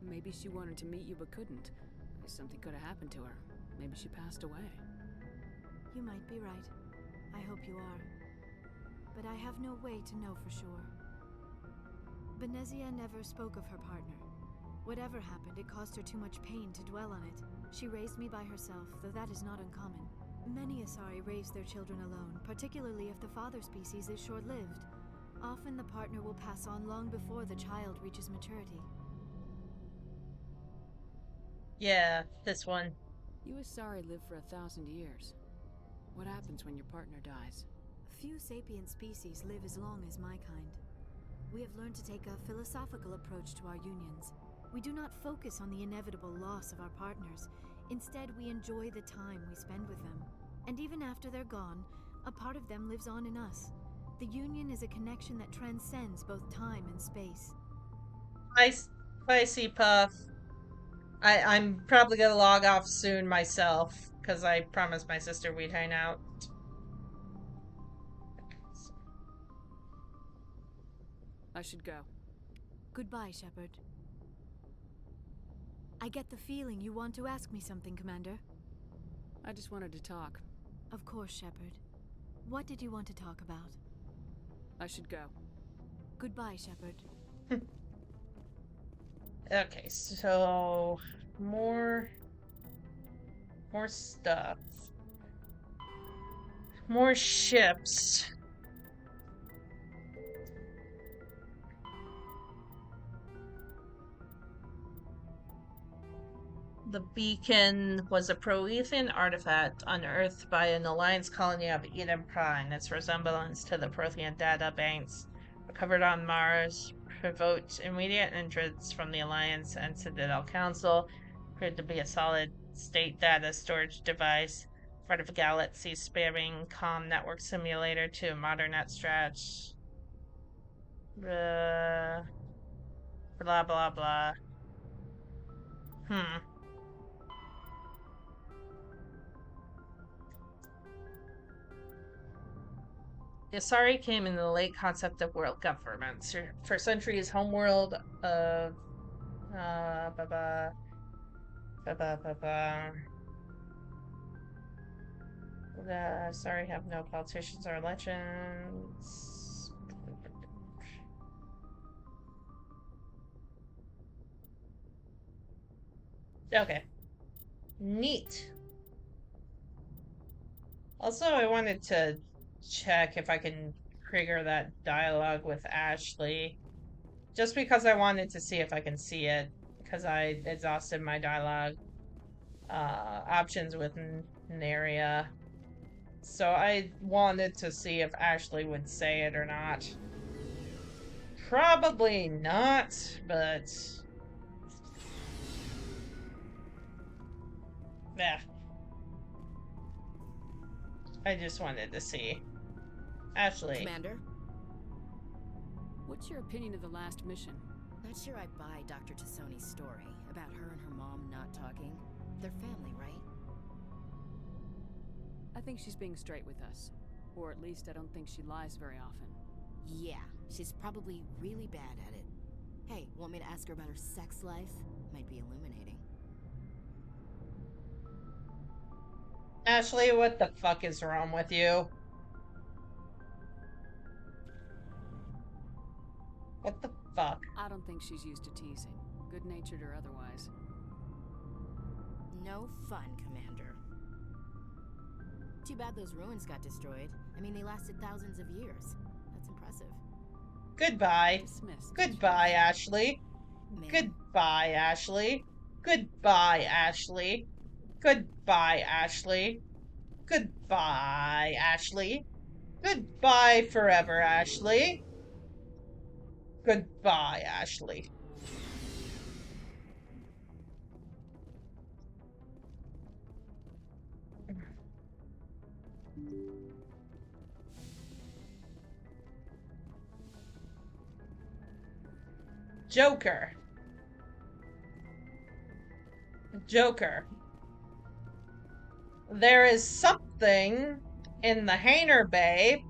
Maybe she wanted to meet you but couldn't. Something could have happened to her. Maybe she passed away. You might be right. I hope you are. But I have no way to know for sure. Benezia never spoke of her partner. Whatever happened, it caused her too much pain to dwell on it. She raised me by herself, though that is not uncommon. Many Asari raise their children alone, particularly if the father species is short-lived. Often the partner will pass on long before the child reaches maturity. Yeah, this one. You Asari live for 1,000 years. What happens when your partner dies? Few sapient species live as long as my kind. We have learned to take a philosophical approach to our unions. We do not focus on the inevitable loss of our partners. Instead, we enjoy the time we spend with them. And even after they're gone, a part of them lives on in us. The union is a connection that transcends both time and space. I see, Puff. I'm probably gonna log off soon myself, because I promised my sister we'd hang out. I should go. Goodbye, Shepard. I get the feeling you want to ask me something, Commander. I just wanted to talk. Of course, Shepard. What did you want to talk about? I should go. Goodbye, Shepard. Okay, so more stuff. More ships. The beacon was a Proethian artifact unearthed by an Alliance colony of Eden Prime. Its resemblance to the Prothean data banks recovered on Mars provoked immediate entrance from the Alliance and Citadel Council. Proved to be a solid-state data storage device, part of a galaxy-spanning comm network simulator to a modern net-stretch. Blah, blah, blah. Yasari came in the late concept of world governments. For centuries, homeworld of sorry, have no politicians or elections. Okay. Neat. Also, I wanted to check if I can trigger that dialogue with Ashley. Just because I wanted to see if I can see it. Because I exhausted my dialogue options with Naria. So I wanted to see if Ashley would say it or not. Probably not, but... yeah. I just wanted to see. Ashley. Commander? What's your opinion of the last mission? Not sure I buy Dr. Tassoni's story about her and her mom not talking. They're family, right? I think she's being straight with us. Or at least I don't think she lies very often. Yeah, she's probably really bad at it. Hey, want me to ask her about her sex life? Might be illuminating. Ashley, what the fuck is wrong with you? What the fuck? I don't think she's used to teasing, good-natured or otherwise. No fun, Commander. Too bad those ruins got destroyed. I mean, they lasted thousands of years. That's impressive. Goodbye. Dismissed. Goodbye, Ashley. Man. Goodbye, Ashley. Goodbye, Ashley. Goodbye, Ashley. Goodbye, Ashley. Goodbye forever, Ashley. Goodbye, Ashley. Joker. Joker. There is something in the hangar bay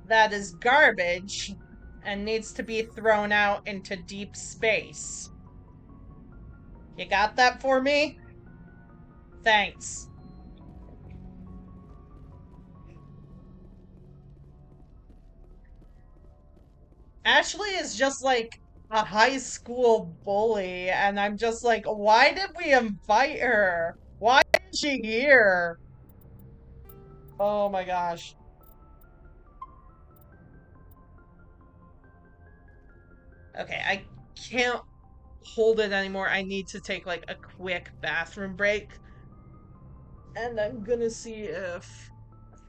that is garbage and needs to be thrown out into deep space. You got that for me? Thanks. Ashley is just like a high school bully, and I'm just like, why did we invite her? Why is she here? Oh my gosh. Okay, I can't hold it anymore. I need to take like a quick bathroom break. And I'm gonna see if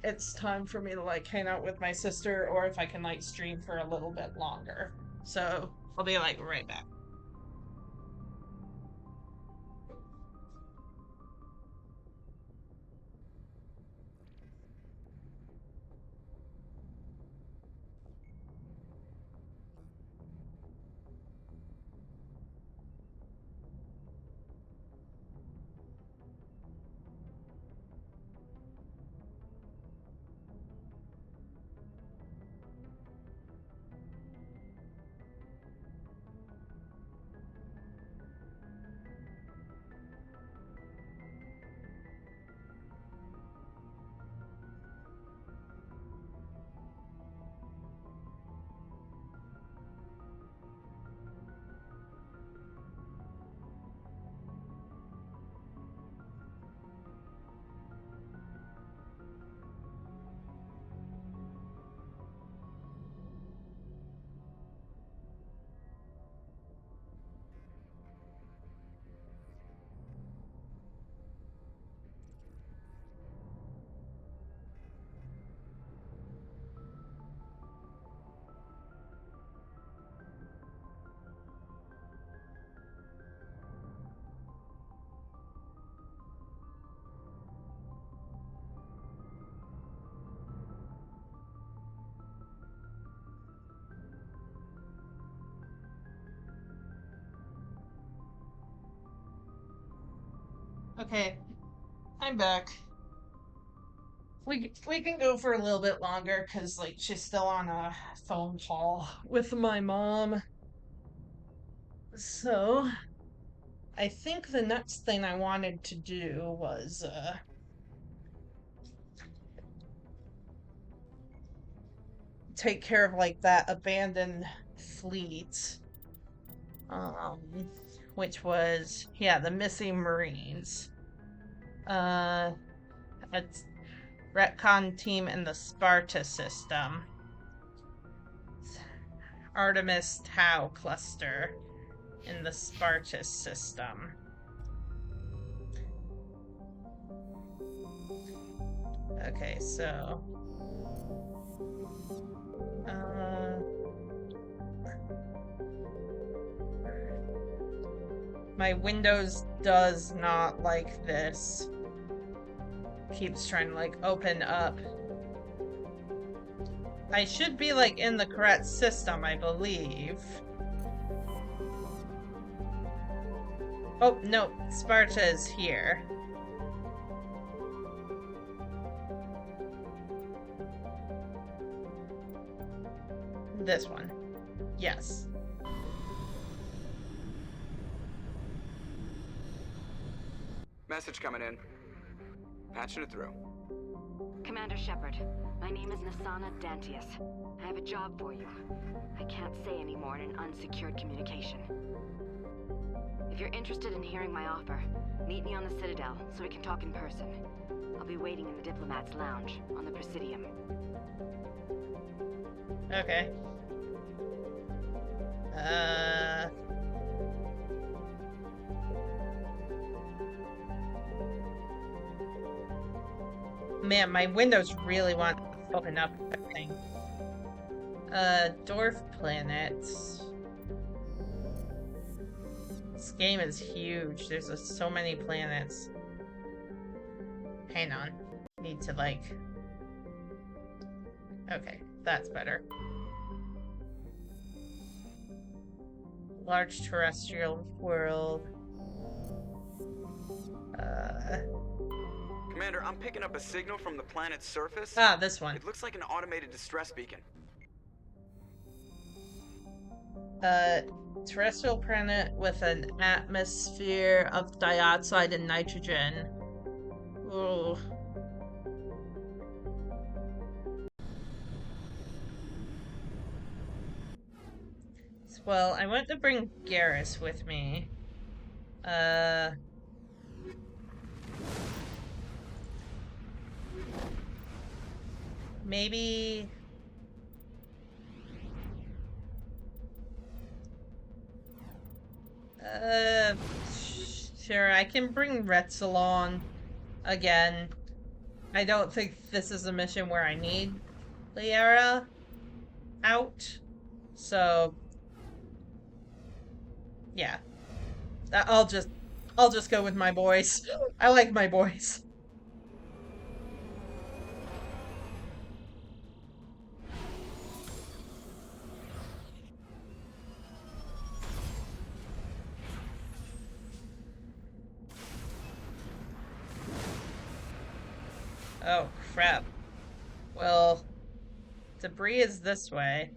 it's time for me to like hang out with my sister or if I can like stream for a little bit longer. So I'll be like right back. Okay, I'm back. We can go for a little bit longer because like she's still on a phone call with my mom. So I think the next thing I wanted to do was take care of like that abandoned fleet. Which was the missing Marines. It's retcon team in the Sparta system. Artemis Tau cluster in the Sparta system. Okay, so my Windows does not like this. Keeps trying to like open up. I should be like in the correct system, I believe. Oh, no, Sparta is here. This one. Yes. Message coming in. Patching it through. Commander Shepard, my name is Nasana Dantius. I have a job for you. I can't say any more in an unsecured communication. If you're interested in hearing my offer, meet me on the Citadel so we can talk in person. I'll be waiting in the Diplomat's Lounge on the Presidium. Okay. Man, my Windows really want to open up everything. Dwarf planets. This game is huge. There's so many planets. Hang on. Need to like... Okay, that's better. Large terrestrial world. Commander, I'm picking up a signal from the planet's surface. Ah, this one. It looks like an automated distress beacon. Terrestrial planet with an atmosphere of dioxide and nitrogen. Ooh. Well, I want to bring Garrus with me. Maybe... Sure, I can bring Retzel on again. I don't think this is a mission where I need Liara out. So, yeah. I'll just go with my boys. I like my boys. Oh, crap. Well, debris is this way.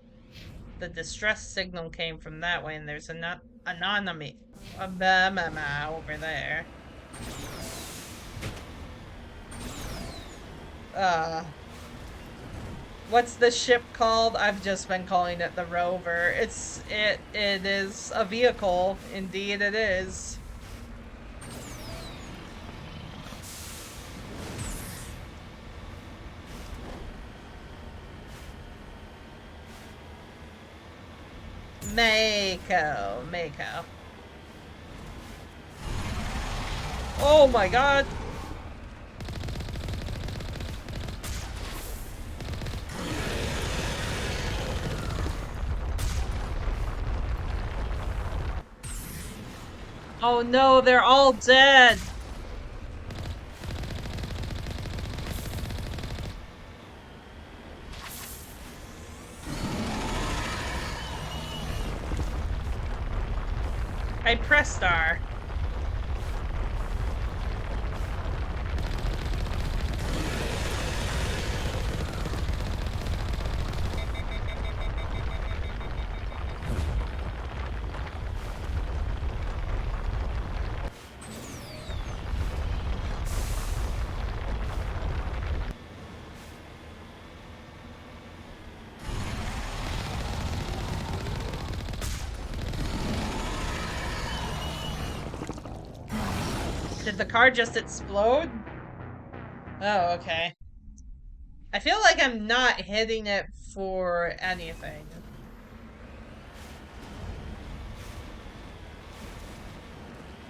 The distress signal came from that way, and there's an anonymity over there. What's the ship called? I've just been calling it the Rover. It is a vehicle. Indeed it is. Mako. Oh my god! Oh no, they're all dead! I pressed R. Did the car just explode? Oh, okay. I feel like I'm not hitting it for anything.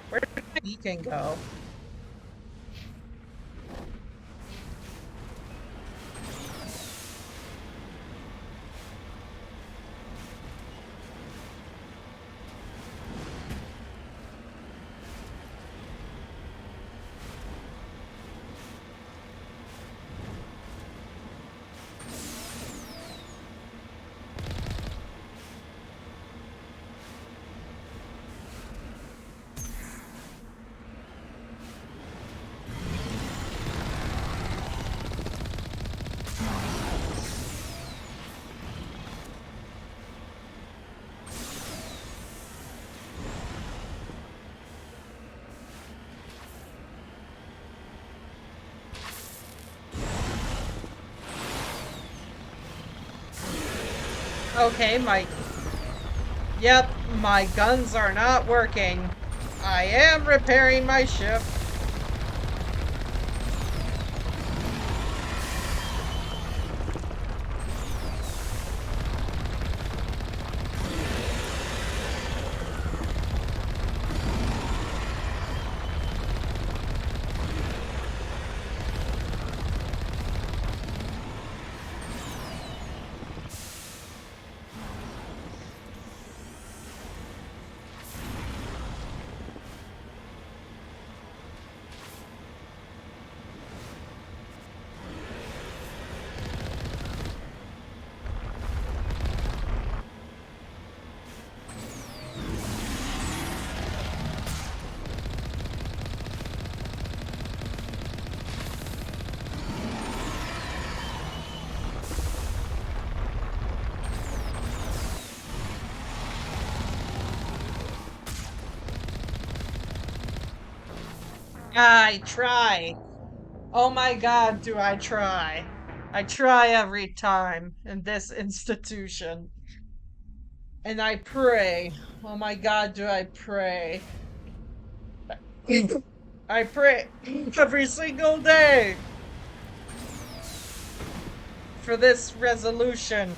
Where did my beacon go? Okay, Yep, my guns are not working. I am repairing my ship. I try. Oh my god, do I try. I try every time in this institution. And I pray. Oh my god, do I pray. I pray every single day for this resolution.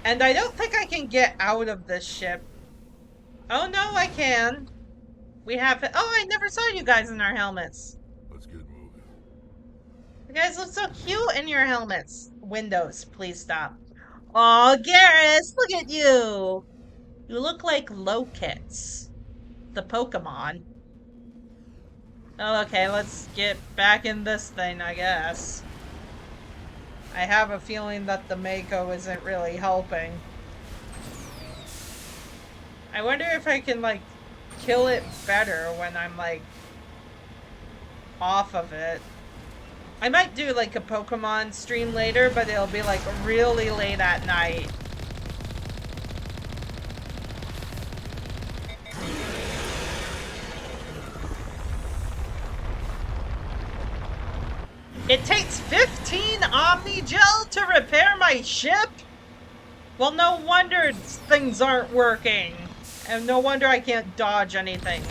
And I don't think I can get out of this ship. Oh no, I can. We have... Oh, I never saw you guys in our helmets. Let's get moving. You guys look so cute in your helmets. Windows, please stop. Aw, Garrus, look at you. You look like Lokitz, the Pokemon. Oh, okay, let's get back in this thing, I guess. I have a feeling that the Mako isn't really helping. I wonder if I can, like, kill it better when I'm, like, off of it. I might do, like, a Pokemon stream later, but it'll be, like, really late at night. It takes 15 Omni Gel to repair my ship? Well, no wonder things aren't working. And no wonder I can't dodge anything.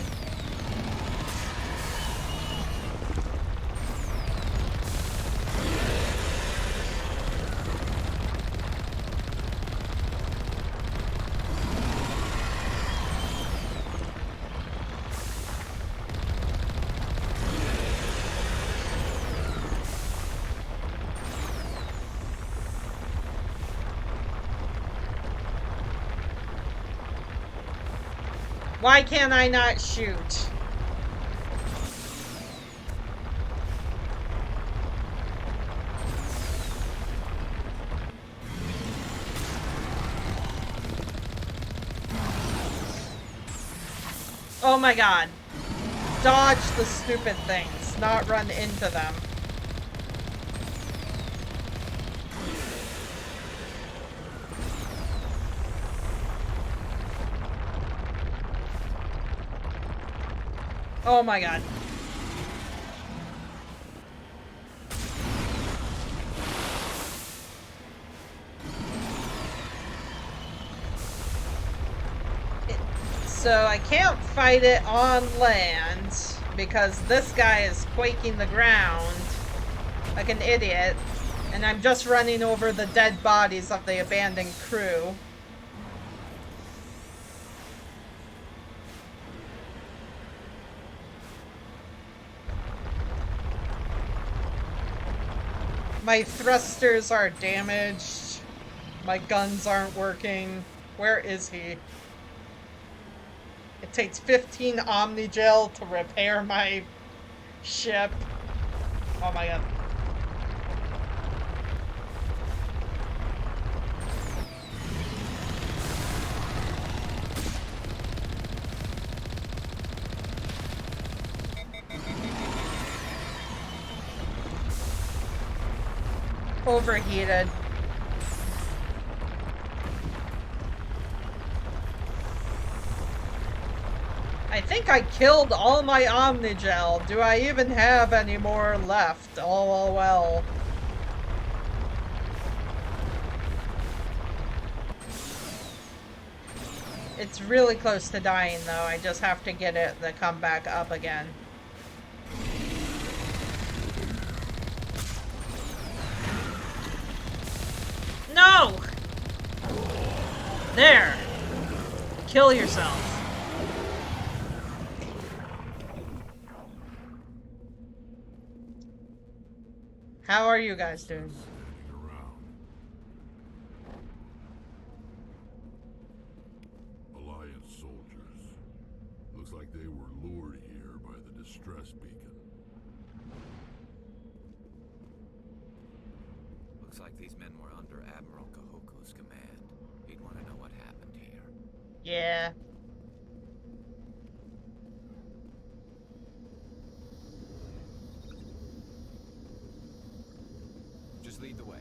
Why can't I not shoot? Oh my god. Dodge the stupid things, not run into them. Oh my god. It's So I can't fight it on land because this guy is quaking the ground like an idiot, and I'm just running over the dead bodies of the abandoned crew. My thrusters are damaged. My guns aren't working. Where is he? It takes 15 Omnigel to repair my ship. Oh my god. Overheated. I think I killed all my Omnigel. Do I even have any more left? Oh, well. It's really close to dying, though. I just have to get it to come back up again. No! There! Kill yourself. How are you guys doing? Alliance soldiers. Looks like they were lured here by the distress beacon. Looks like these men were under Admiral Kahoku's command. He'd want to know what happened here. Yeah. Just lead the way.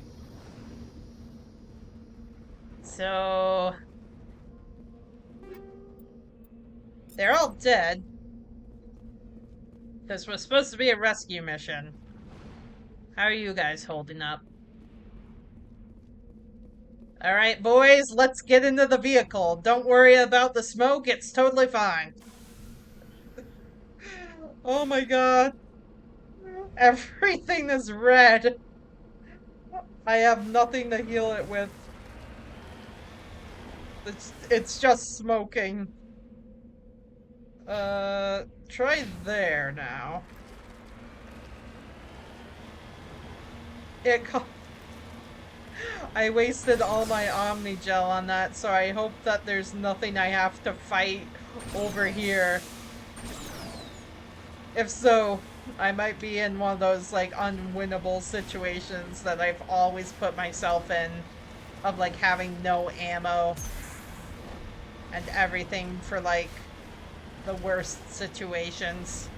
So... they're all dead. This was supposed to be a rescue mission. How are you guys holding up? Alright, boys, let's get into the vehicle. Don't worry about the smoke, it's totally fine. Oh my god. Everything is red. I have nothing to heal it with. It's just smoking. Try there now. I wasted all my Omnigel on that, so I hope that there's nothing I have to fight over here. If so, I might be in one of those, like, unwinnable situations that I've always put myself in, of, like, having no ammo and everything for, like, the worst situations.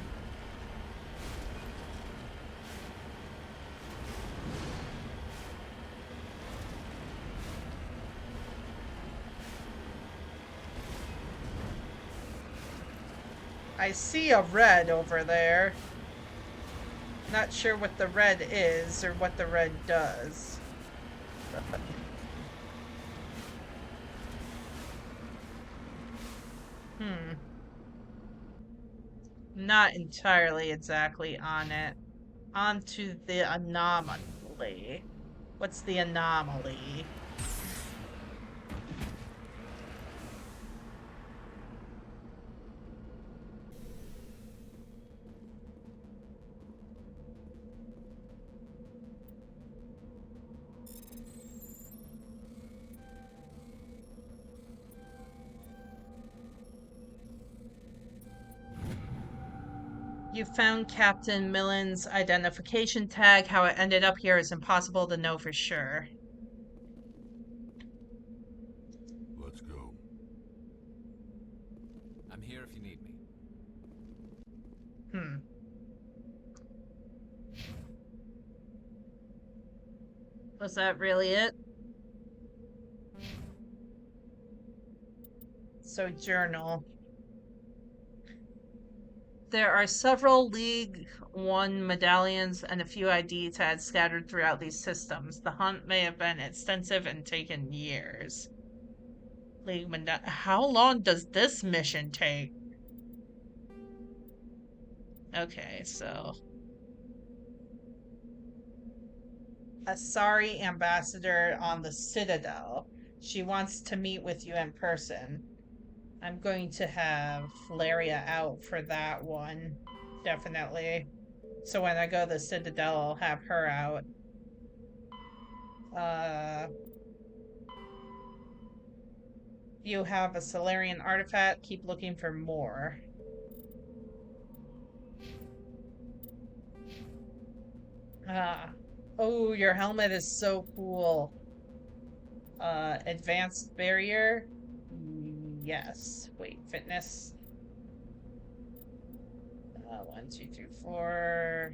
I see a red over there. Not sure what the red is or what the red does. Not entirely exactly on it. Onto the anomaly. What's the anomaly? You found Captain Millen's identification tag. How it ended up here is impossible to know for sure. Let's go. I'm here if you need me. Was that really it? So, journal. There are several League 1 medallions and a few ID tags scattered throughout these systems. The hunt may have been extensive and taken years. How long does this mission take? Okay, so Asari ambassador on the Citadel. She wants to meet with you in person. I'm going to have Liara out for that one. Definitely. So when I go to the Citadel, I'll have her out. You have a Solarian artifact. Keep looking for more. Oh, your helmet is so cool. Advanced barrier? Yes. Wait, fitness. 1, 2, 3, 4.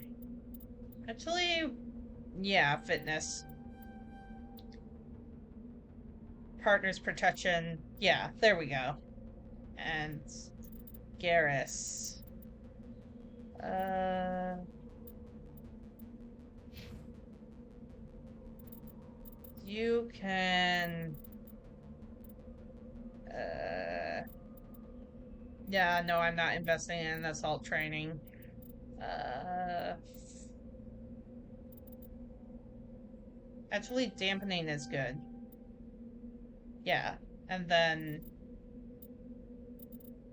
Actually, yeah, fitness. Partner's protection. Yeah, there we go. And Garrus. You can... Yeah, no, I'm not investing in assault training. Actually, dampening is good. Yeah, and then...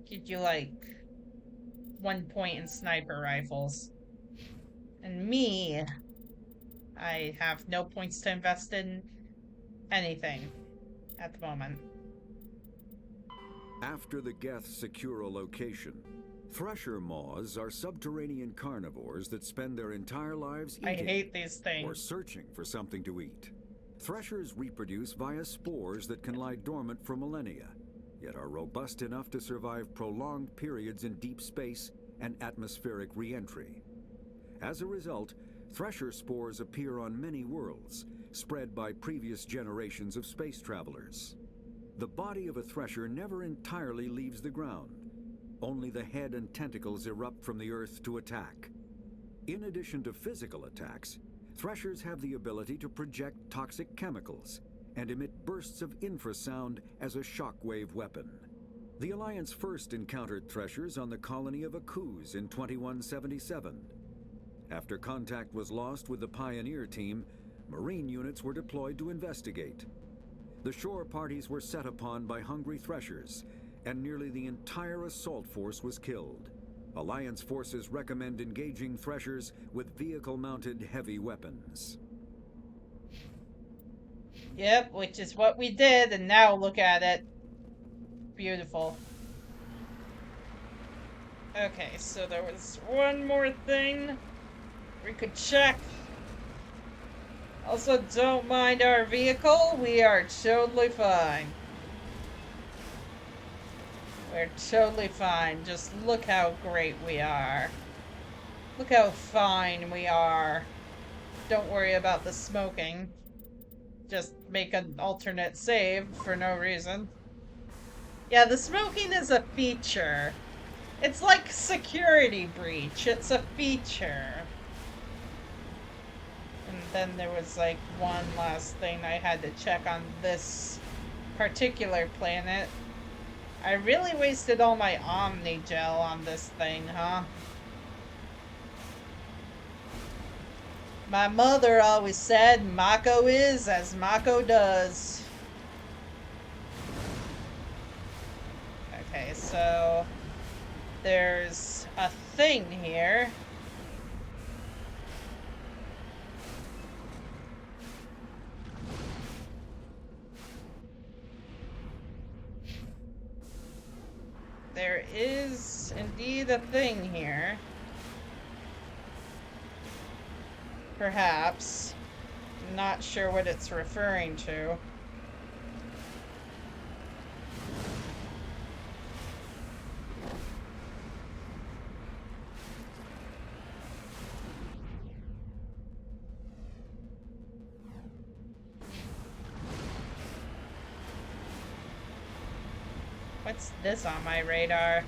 Get you, like, 1 point in sniper rifles. And me... I have no points to invest in anything at the moment. After the Geth secure a location, thresher maws are subterranean carnivores that spend their entire lives eating I hate these things. Or searching for something to eat. Threshers reproduce via spores that can lie dormant for millennia, yet are robust enough to survive prolonged periods in deep space and atmospheric re-entry. As a result, thresher spores appear on many worlds, spread by previous generations of space travelers. The body of a thresher never entirely leaves the ground. Only the head and tentacles erupt from the earth to attack. In addition to physical attacks, threshers have the ability to project toxic chemicals and emit bursts of infrasound as a shockwave weapon. The Alliance first encountered threshers on the colony of Akuz in 2177. After contact was lost with the Pioneer team, Marine units were deployed to investigate. The shore parties were set upon by hungry threshers, and nearly the entire assault force was killed. Alliance forces recommend engaging threshers with vehicle-mounted heavy weapons. Yep, which is what we did, and now look at it. Beautiful. Okay, so there was one more thing we could check. Also, don't mind our vehicle. We are totally fine. We're totally fine. Just look how great we are. Look how fine we are. Don't worry about the smoking. Just make an alternate save for no reason. Yeah, the smoking is a feature. It's like security breach. It's a feature. And then there was like one last thing I had to check on this particular planet. I really wasted all my Omni gel on this thing, huh? My mother always said Mako is as Mako does. Okay, so there's a thing here. There is indeed a thing here. Perhaps. Not sure what it's referring to. What's this on my radar?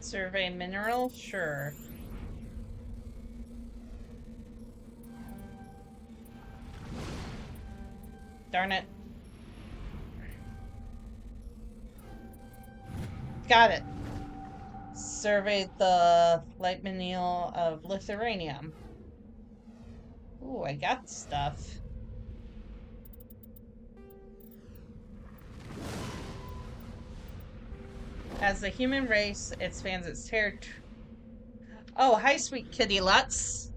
Survey mineral? Sure. Darn it. Got it. Surveyed the light mineral of lithium. Ooh, I got stuff. As the human race expands its territory. Oh, hi, sweet kitty Lutz.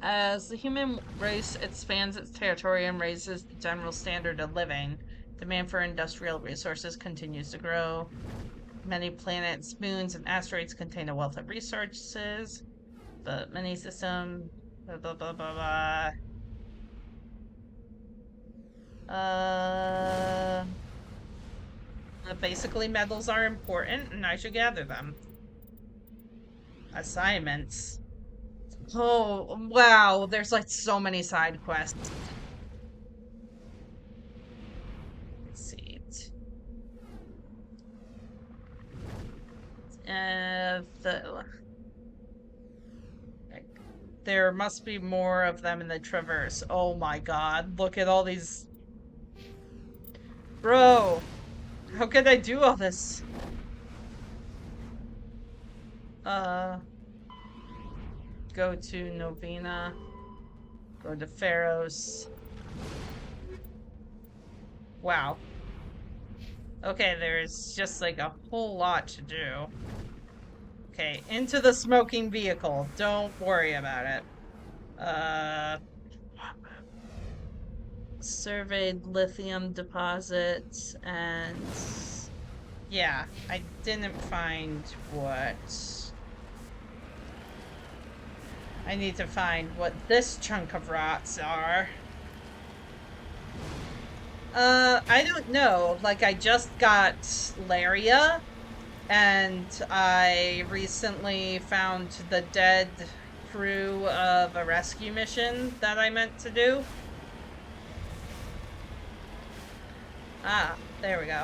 As the human race expands its territory and raises the general standard of living, demand for industrial resources continues to grow. Many planets, moons, and asteroids contain a wealth of resources. The mini system, blah blah blah blah blah. Basically, metals are important, and I should gather them. Assignments. Oh, wow, there's like so many side quests. Let's see. There must be more of them in the Traverse. Oh my god, look at all these. Bro, how could I do all this? Go to Novena. Go to Pharos. Wow. Okay, there's just like a whole lot to do. Okay, into the smoking vehicle. Don't worry about it. Surveyed lithium deposits and... yeah, I didn't find what... I need to find what this chunk of rocks are. I don't know. Like, I just got Liara, and I recently found the dead crew of a rescue mission that I meant to do. Ah, there we go.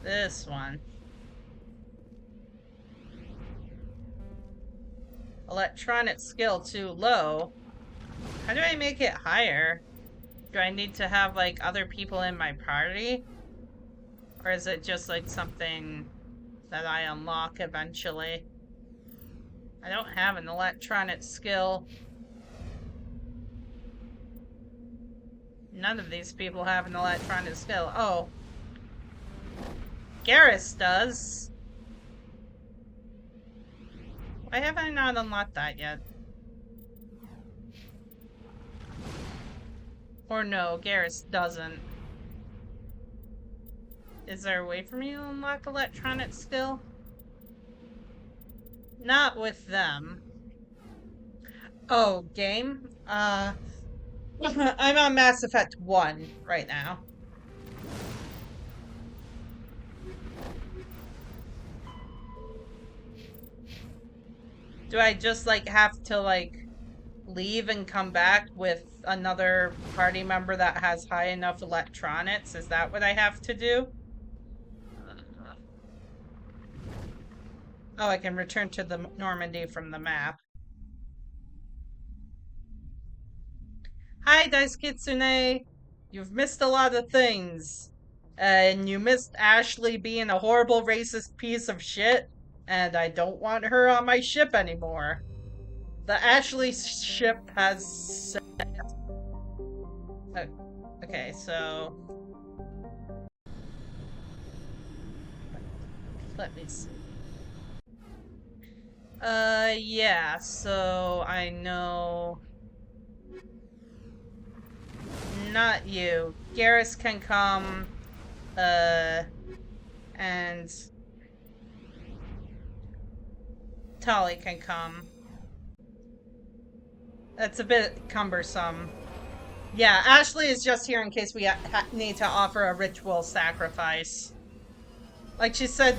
This one. Electronic skill too low. How do I make it higher? Do I need to have like other people in my party? Or is it just like something that I unlock eventually? I don't have an electronic skill. None of these people have an electronic skill. Oh. Garrus does. Why have I not unlocked that yet? Or no, Garrus doesn't. Is there a way for me to unlock electronic skill? Not with them. Oh, game? I'm on Mass Effect 1 right now. Do I just like have to like leave and come back with another party member that has high enough electronics? Is that what I have to do? Oh, I can return to the Normandy from the map. Hi, Dice Kitsune! You've missed a lot of things. And you missed Ashley being a horrible racist piece of shit. And I don't want her on my ship anymore. The Ashley ship has... okay, so... let me see. Yeah, so I know... not you. Garrus can come, and... Tali can come. That's a bit cumbersome. Yeah, Ashley is just here in case we need to offer a ritual sacrifice. Like she said...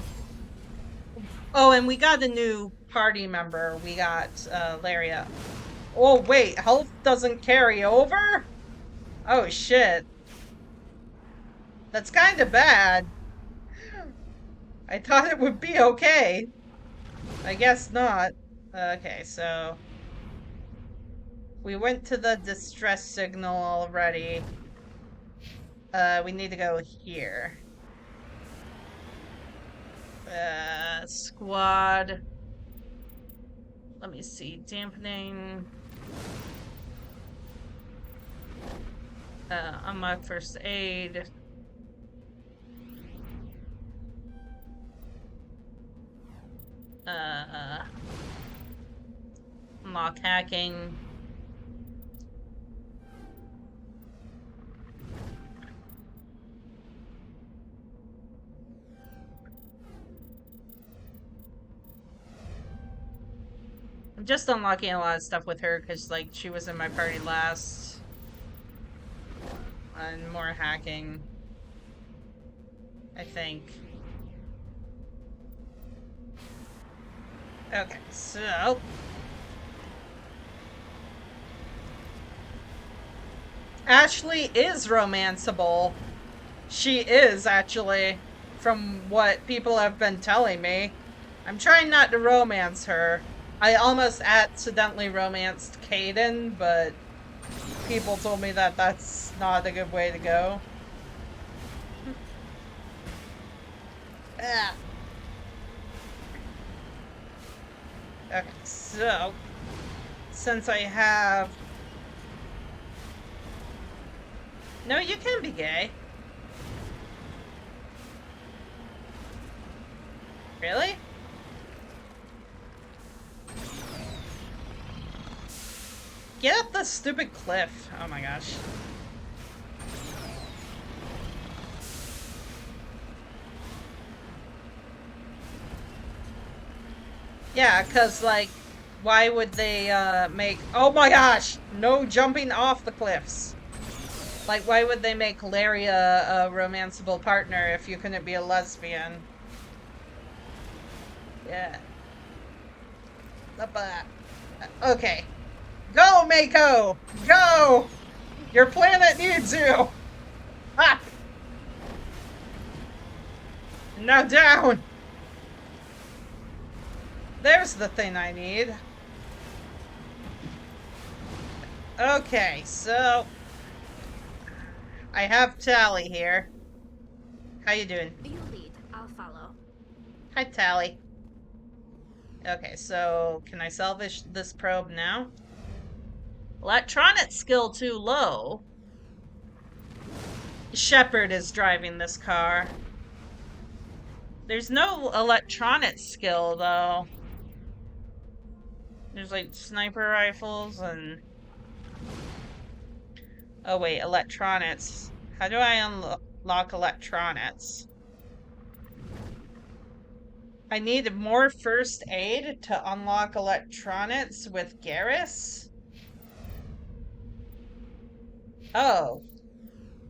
oh, and we got a new party member. We got, Liara. Oh, wait, health doesn't carry over? Oh, shit. That's kind of bad. I thought it would be okay. I guess not. Okay, so... we went to the distress signal already. We need to go here. Squad. Let me see. Dampening. Unlock first aid. Unlock hacking. I'm just unlocking a lot of stuff with her because, like, she was in my party last. And more hacking. I think. Okay, so... Ashley is romanceable. She is, actually, from what people have been telling me. I'm trying not to romance her. I almost accidentally romanced Caden, but people told me that that's not a good way to go. Ah. Okay, so since I have... No, you can be gay. Really? Get up the stupid cliff. Oh my gosh. Yeah, because, like, why would they, make... Oh my gosh! No jumping off the cliffs. Like, why would they make Larry a romanceable partner if you couldn't be a lesbian? Yeah. Okay. Go, Mako! Go! Your planet needs you! Ah! Now down! There's the thing I need. Okay, so... I have Tally here. How you doing? You lead. I'll follow. Hi, Tally. Okay, so can I salvage this probe now? Electronic skill too low. Shepard is driving this car. There's no electronic skill, though. There's, like, sniper rifles and... Oh, wait, electronics. How do I unlock electronics? I need more first aid to unlock electronics with Garrus? Oh.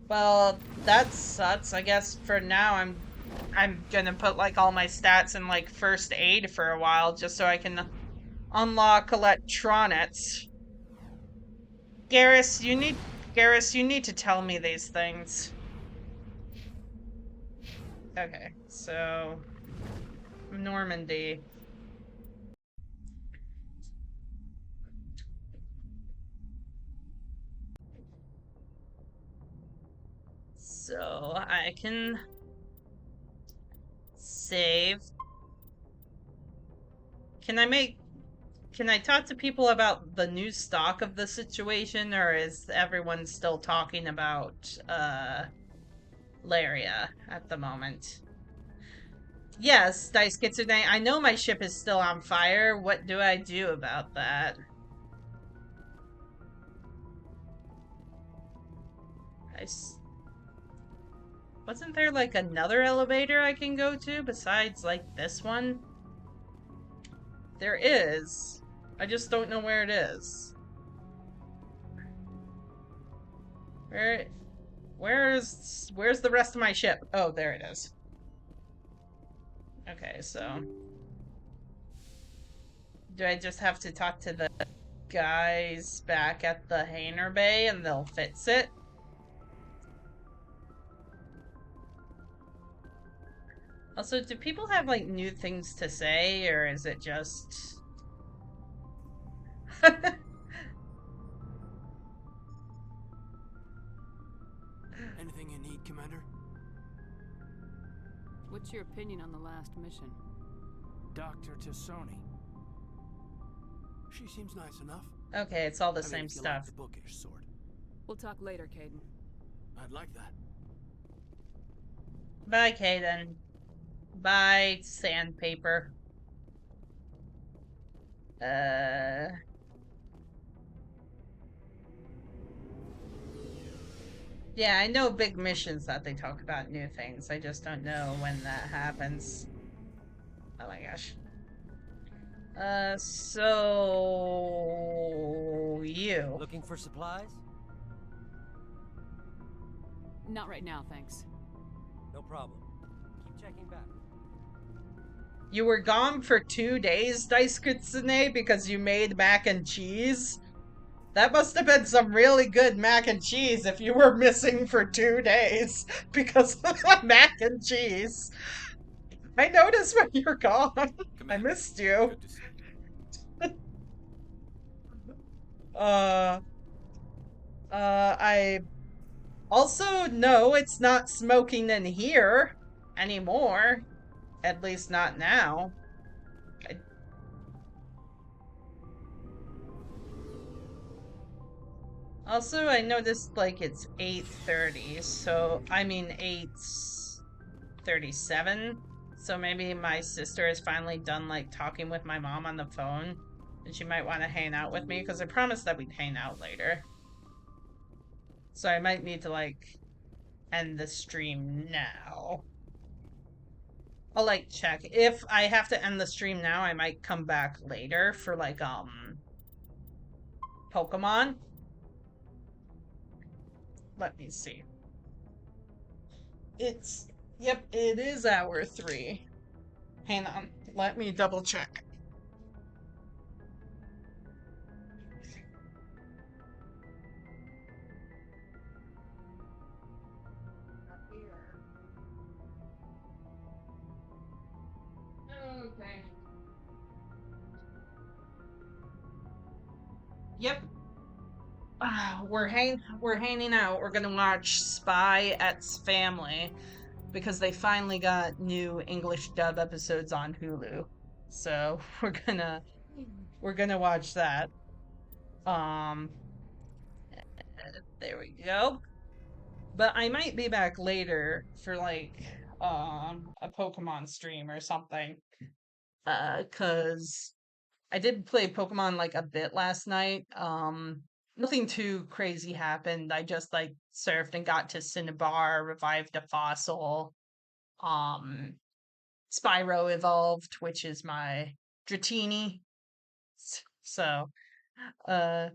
Well, that sucks. I guess for now I'm gonna put, like, all my stats in, like, first aid for a while just so I can unlock electronics. Garrus, you need to tell me these things. Okay, so Normandy. So I can save. Can I talk to people about the new stock of the situation, or is everyone still talking about Liara at the moment? Yes, Dice Kitsune, I know my ship is still on fire. What do I do about that? Wasn't there, like, another elevator I can go to besides, like, this one? There is. I just don't know where it is. Where's the rest of my ship? Oh, there it is. Okay, so... do I just have to talk to the guys back at the hangar bay and they'll fix it? Also, do people have, like, new things to say, or is it just... Anything you need, Commander? What's your opinion on the last mission? Dr. Tassoni. She seems nice enough. Okay, it's all the I mean, same if you like stuff. the bookish sort. We'll talk later, Caden. I'd like that. Bye, Kaden. Bye, sandpaper. Yeah, I know big missions that they talk about new things. I just don't know when that happens. Oh my gosh. So... you. Looking for supplies? Not right now, thanks. No problem. Keep checking back. You were gone for 2 days, Dice Kitsune, because you made mac and cheese? That must have been some really good mac and cheese if you were missing for 2 days because of the mac and cheese. I noticed when you're gone. I missed you. Good to see you. I also know it's not smoking in here anymore. At least not now. Also, I noticed, like, it's 8:30, so, I mean, 8:37, so maybe my sister is finally done, like, talking with my mom on the phone, and she might want to hang out with me, because I promised that we'd hang out later. So I might need to, like, end the stream now. I'll, like, check. If I have to end the stream now, I might come back later for, like, Pokemon. Let me see. Yep, it is hour 3. Hang on, let me double check. Okay. Yep. We're hanging out. We're gonna watch Spy X Family because they finally got new English dub episodes on Hulu. So we're gonna watch that. Um there we go. But I might be back later for like a Pokemon stream or something. 'Cause I did play Pokemon like a bit last night. Nothing too crazy happened. I just like surfed and got to Cinnabar, revived a fossil. Um, Spyro evolved, which is my Dratini. So, uh,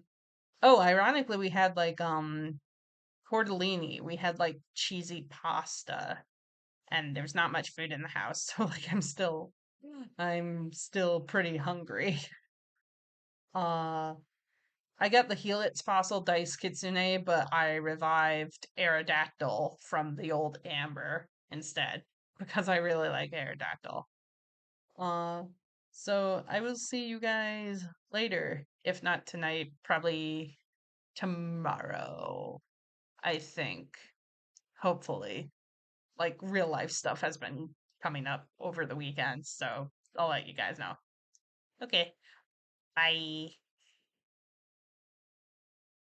oh, ironically, we had like tortellini. We had like cheesy pasta, and there's not much food in the house, so like I'm still pretty hungry. Uh, I got the Helix fossil Dice Kitsune, but I revived Aerodactyl from the old Amber instead because I really like Aerodactyl. Uh, so I will see you guys later. If not tonight, probably tomorrow. I think. Hopefully. Like real life stuff has been coming up over the weekend, so I'll let you guys know. Okay. Bye.